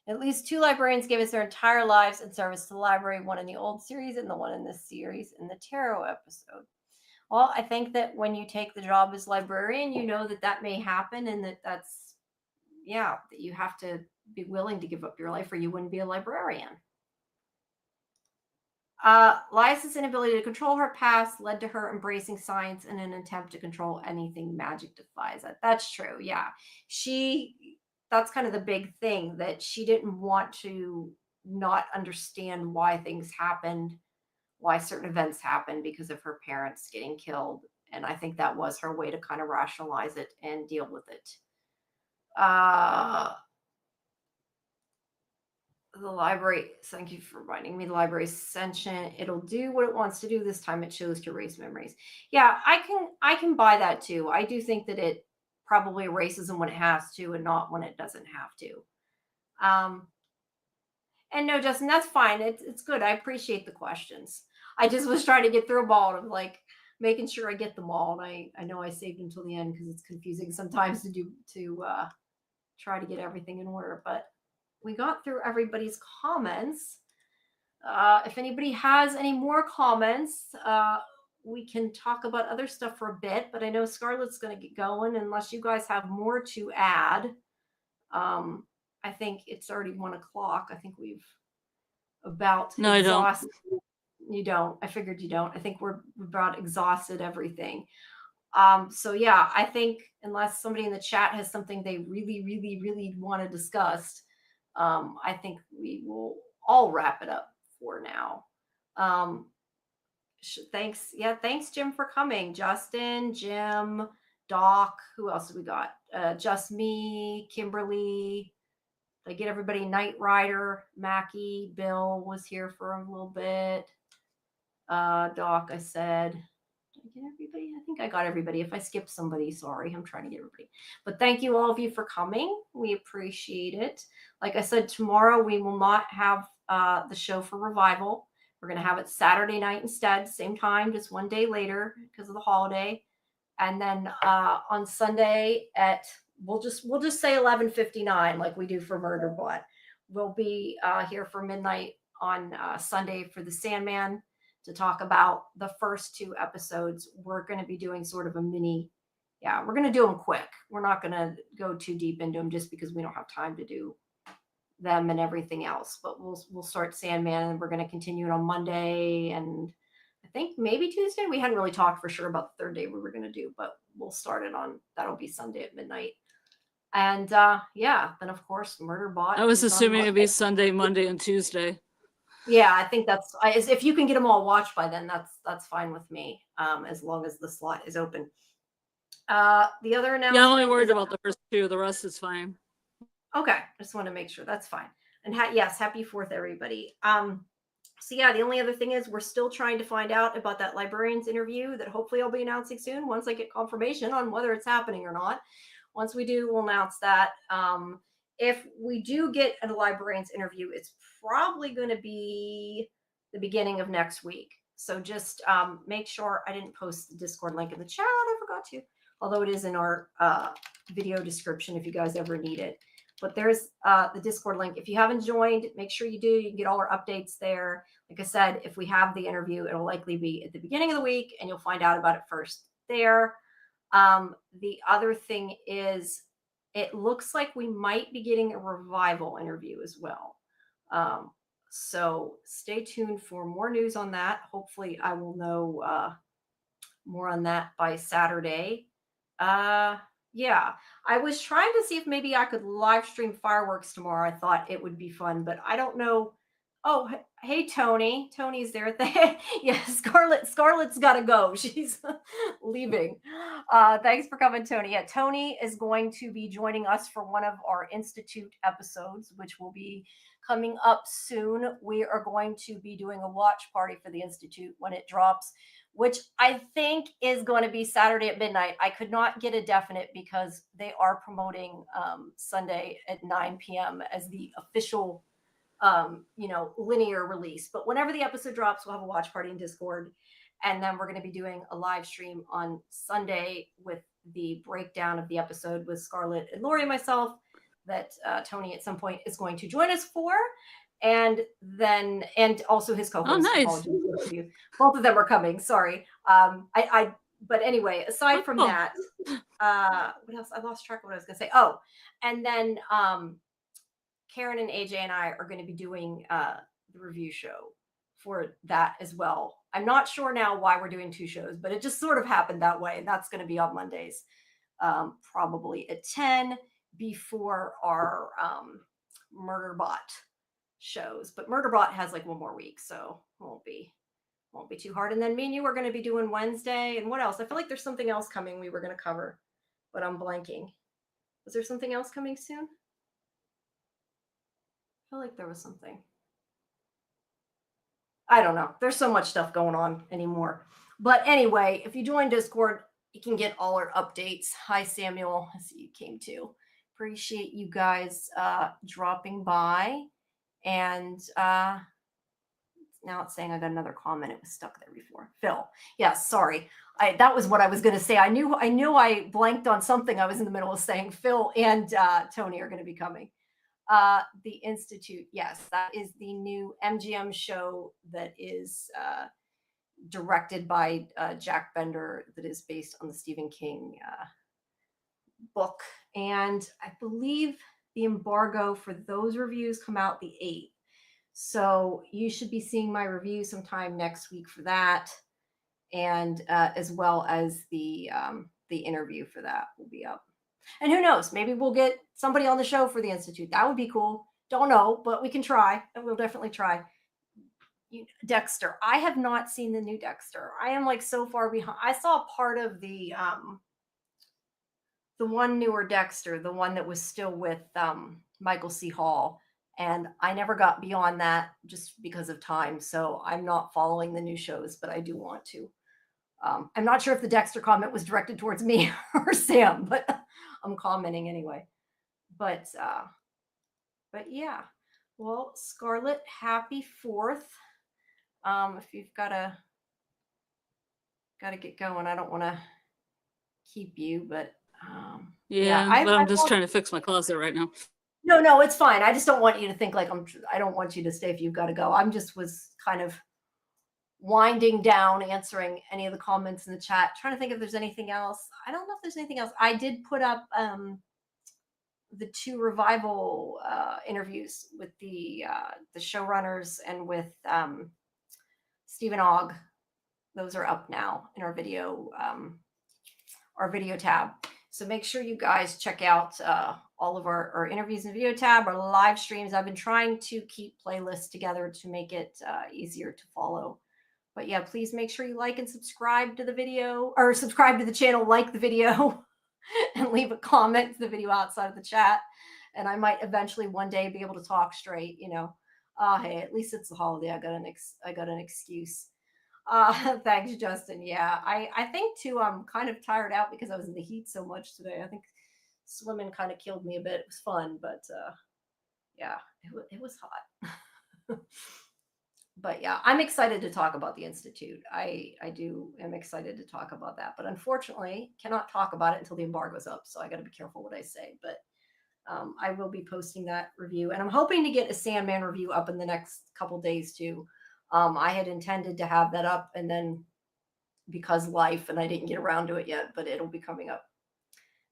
At least 2 librarians gave us their entire lives in service to the library, one in the old series and the one in this series in the tarot episode. Well, I think that when you take the job as librarian, you know that that may happen and that's that you have to be willing to give up your life or you wouldn't be a librarian. Lysa's inability to control her past led to her embracing science in an attempt to control anything magic defies. That's true. Yeah. That's kind of the big thing that she didn't want to not understand why things happened, why certain events happened because of her parents getting killed. And I think that was her way to kind of rationalize it and deal with it. The library, thank you for reminding me, the library is sentient. It'll do what it wants to do. This time it chose to erase memories. Yeah, I can buy that too. I do think that it probably erases them when it has to and not when it doesn't have to. And no, Justin, that's fine. It's good. I appreciate the questions. I just was trying to get through them all of like making sure I get them all. And I know I saved until the end because it's confusing sometimes to try to get everything in order, but we got through everybody's comments. If anybody has any more comments, we can talk about other stuff for a bit, but I know Scarlet's going to get going unless you guys have more to add. I think it's already 1:00. I think we've about exhausted. I don't. You don't. I figured you don't. I think we're about exhausted everything. So yeah, I think unless somebody in the chat has something they really, really, really want to discuss, I think we will all wrap it up for now. Thanks. Yeah, thanks, Jim, for coming. Justin, Jim, Doc, who else have we got? Just me, Kimberly. Did I get everybody? Knight Rider, Mackie, Bill was here for a little bit. Doc, I said. Did I get everybody? I think I got everybody. If I skipped somebody, sorry. I'm trying to get everybody. But thank you all of you for coming. We appreciate it. Like I said, tomorrow we will not have the show for Revival. We're going to have it Saturday night instead, same time, just one day later because of the holiday. And then on Sunday at we'll just say 11:59 like we do for Murderbot. We'll be here for midnight on Sunday for the Sandman to talk about the first 2 episodes. We're going to be doing sort of a mini, we're going to do them quick. We're not going to go too deep into them just because we don't have time to do them and everything else. But we'll start Sandman and we're going to continue it on Monday and I think maybe Tuesday. We hadn't really talked for sure about the third day we were going to do, but we'll start it on, that'll be Sunday at midnight. And then of course Murderbot. I was assuming it'd be Sunday, Monday, and Tuesday. Yeah, I think if you can get them all watched by then, that's fine with me, as long as the slot is open. The other announcement. Yeah, I'm only worried about the first two. The rest is fine. Okay, I just want to make sure that's fine. And yes, happy 4th, everybody. So yeah, the only other thing is we're still trying to find out about that Librarians interview that hopefully I'll be announcing soon once I get confirmation on whether it's happening or not. Once we do, we'll announce that. If we do get a Librarians interview, it's probably going to be the beginning of next week. So just make sure I didn't post the Discord link in the chat. I forgot to, although it is in our video description if you guys ever need it. But there's the Discord link. If you haven't joined, make sure you do. You can get all our updates there. Like I said, if we have the interview, it'll likely be at the beginning of the week, and you'll find out about it first there. The other thing is, it looks like we might be getting a revival interview as well. So stay tuned for more news on that. Hopefully, I will know more on that by Saturday. Yeah, I was trying to see if maybe I could live stream fireworks tomorrow. I thought it would be fun, but I don't know. Oh, hey, Tony. Tony's there. Yeah, Scarlet's got to go. She's leaving. Thanks for coming, Tony. Yeah, Tony is going to be joining us for one of our Institute episodes, which will be coming up soon. We are going to be doing a watch party for the Institute when it drops, which I think is going to be Saturday at midnight. I could not get a definite because they are promoting Sunday at 9 p.m. as the official, linear release. But whenever the episode drops, we'll have a watch party in Discord. And then we're going to be doing a live stream on Sunday with the breakdown of the episode with Scarlet and Lori and myself that Tony at some point is going to join us for. And also his co-host. Oh, nice. Both of them are coming. Sorry. But anyway, aside from that, what else? I lost track of what I was gonna say. Oh, and then Karen and AJ and I are going to be doing the review show for that as well. I'm not sure now why we're doing 2 shows, but it just sort of happened that way. And that's going to be on Mondays, probably at 10 before our Murderbot shows. But Murderbot has like 1 more week, so won't be too hard. And then me and you are going to be doing Wednesday. And what else? I feel like there's something else coming we were going to cover, but I'm blanking. Was there something else coming soon? I feel like there was something. I don't know. There's so much stuff going on anymore. But anyway, if you join Discord, you can get all our updates. Hi, Samuel. I see you came too. Appreciate you guys dropping by. And now it's saying I got another comment. It was stuck there before. Phil. Yeah, sorry. That was what I was going to say. I knew I blanked on something. I was in the middle of saying Phil and Tony are going to be coming. The Institute. Yes, that is the new MGM show that is directed by Jack Bender, that is based on the Stephen King book. And I believe the embargo for those reviews come out the 8th. So you should be seeing my review sometime next week for that. And as well as the interview for that will be up. And who knows, maybe we'll get somebody on the show for the Institute. That would be cool. Don't know, but we can try. And we'll definitely try. Dexter. I have not seen the new Dexter. I am like so far behind. I saw part of the one newer Dexter, the one that was still with Michael C. Hall. And I never got beyond that just because of time. So I'm not following the new shows, but I do want to. I'm not sure if the Dexter comment was directed towards me or Sam, but I'm commenting anyway. But yeah. Well, Scarlet, happy 4th. If you've gotta get going, I don't want to keep you, but I'm just trying to fix my closet right now. No, it's fine. I just don't want you to think like I don't want you to stay if you've got to go. Was kind of winding down, answering any of the comments in the chat, trying to think if there's anything else. I don't know if there's anything else. I did put up the 2 revival interviews with the showrunners and with Stephen Ogg. Those are up now in our video tab. So make sure you guys check out all of our interviews in video tab, our live streams. I've been trying to keep playlists together to make it easier to follow. But yeah, please make sure you like and subscribe to the video, or subscribe to the channel, like the video, and leave a comment to the video outside of the chat. And I might eventually one day be able to talk straight, you know. Hey, at least it's the holiday. I got an excuse. Thanks, Justin. Yeah, I think too, I'm kind of tired out because I was in the heat so much today. I think swimming kind of killed me a bit. It was fun, but yeah, it was hot. But yeah, I'm excited to talk about the Institute. I am excited to talk about that, but unfortunately cannot talk about it until the embargo's up. So I got to be careful what I say, but I will be posting that review, and I'm hoping to get a Sandman review up in the next couple days too. I had intended to have that up, and then because life, and I didn't get around to it yet, but it'll be coming up.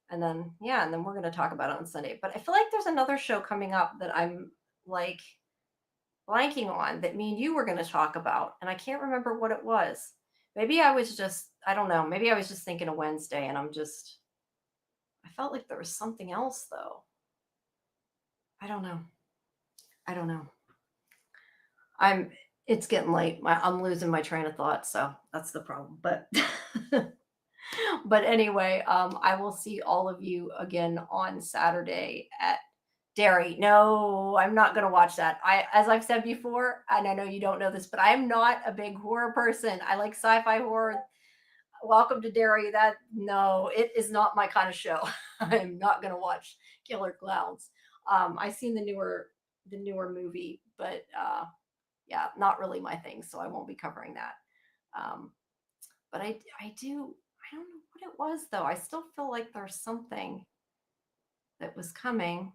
And then, yeah, and then we're going to talk about it on Sunday. But I feel like there's another show coming up that I'm like blanking on that me and you were going to talk about, and I can't remember what it was. Maybe I was just, I don't know, maybe I was just thinking of Wednesday, and I felt like there was something else though. I don't know. It's getting late. I'm losing my train of thought, so that's the problem. But but anyway, I will see all of you again on Saturday at Derry. No, I'm not going to watch that. As I've said before, and I know you don't know this, but I am not a big horror person. I like sci-fi horror. Welcome to Derry. No, it is not my kind of show. I'm not going to watch Killer Clowns. I've seen the newer movie, but yeah, not really my thing, so I won't be covering that. But I don't know what it was though. I still feel like there's something that was coming.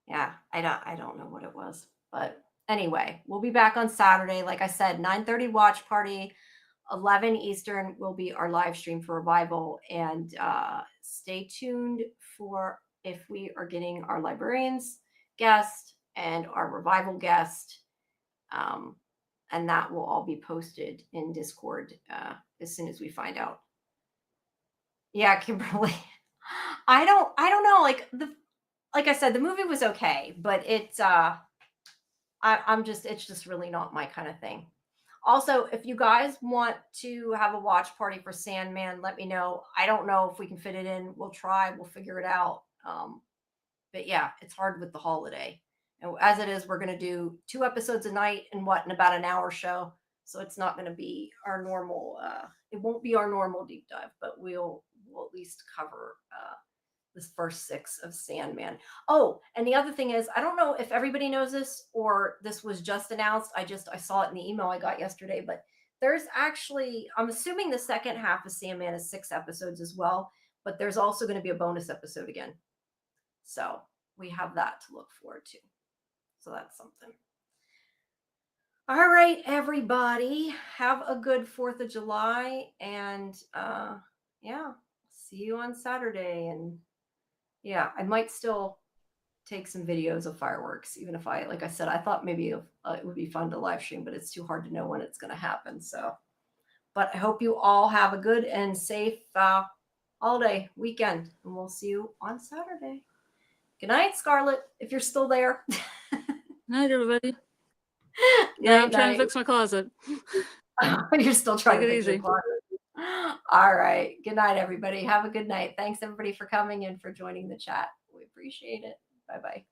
Yeah, I don't know what it was. But anyway, we'll be back on Saturday. Like I said, 9:30 watch party, 11 Eastern will be our live stream for Revival. And stay tuned for if we are getting our Librarians guest and our Revival guest. And that will all be posted in Discord as soon as we find out. Yeah, Kimberly. I don't know. Like I said, the movie was okay, but it's just really not my kind of thing. Also, if you guys want to have a watch party for Sandman, let me know. I don't know if we can fit it in. We'll try. We'll figure it out. But yeah, it's hard with the holiday. And as it is, we're going to do 2 episodes a night in about an hour show. So it's not going to be our normal. It won't be our normal deep dive, but we'll at least cover this first 6 of Sandman. Oh, and the other thing is, I don't know if everybody knows this or this was just announced. I saw it in the email I got yesterday, but there's actually, I'm assuming the second half of Sandman is 6 episodes as well, but there's also going to be a bonus episode again. So we have that to look forward to. So that's something. All right, everybody, have a good 4th of July, and yeah, see you on Saturday. And yeah, I might still take some videos of fireworks, even if like I said, I thought maybe it would be fun to live stream, but it's too hard to know when it's going to happen. So, but I hope you all have a good and safe holiday weekend, and we'll see you on Saturday. Good night, Scarlet, if you're still there. Night, everybody. Yeah, I'm trying to fix my closet. You're still trying to fix your closet. All right. Good night, everybody. Have a good night. Thanks, everybody, for coming and for joining the chat. We appreciate it. Bye-bye.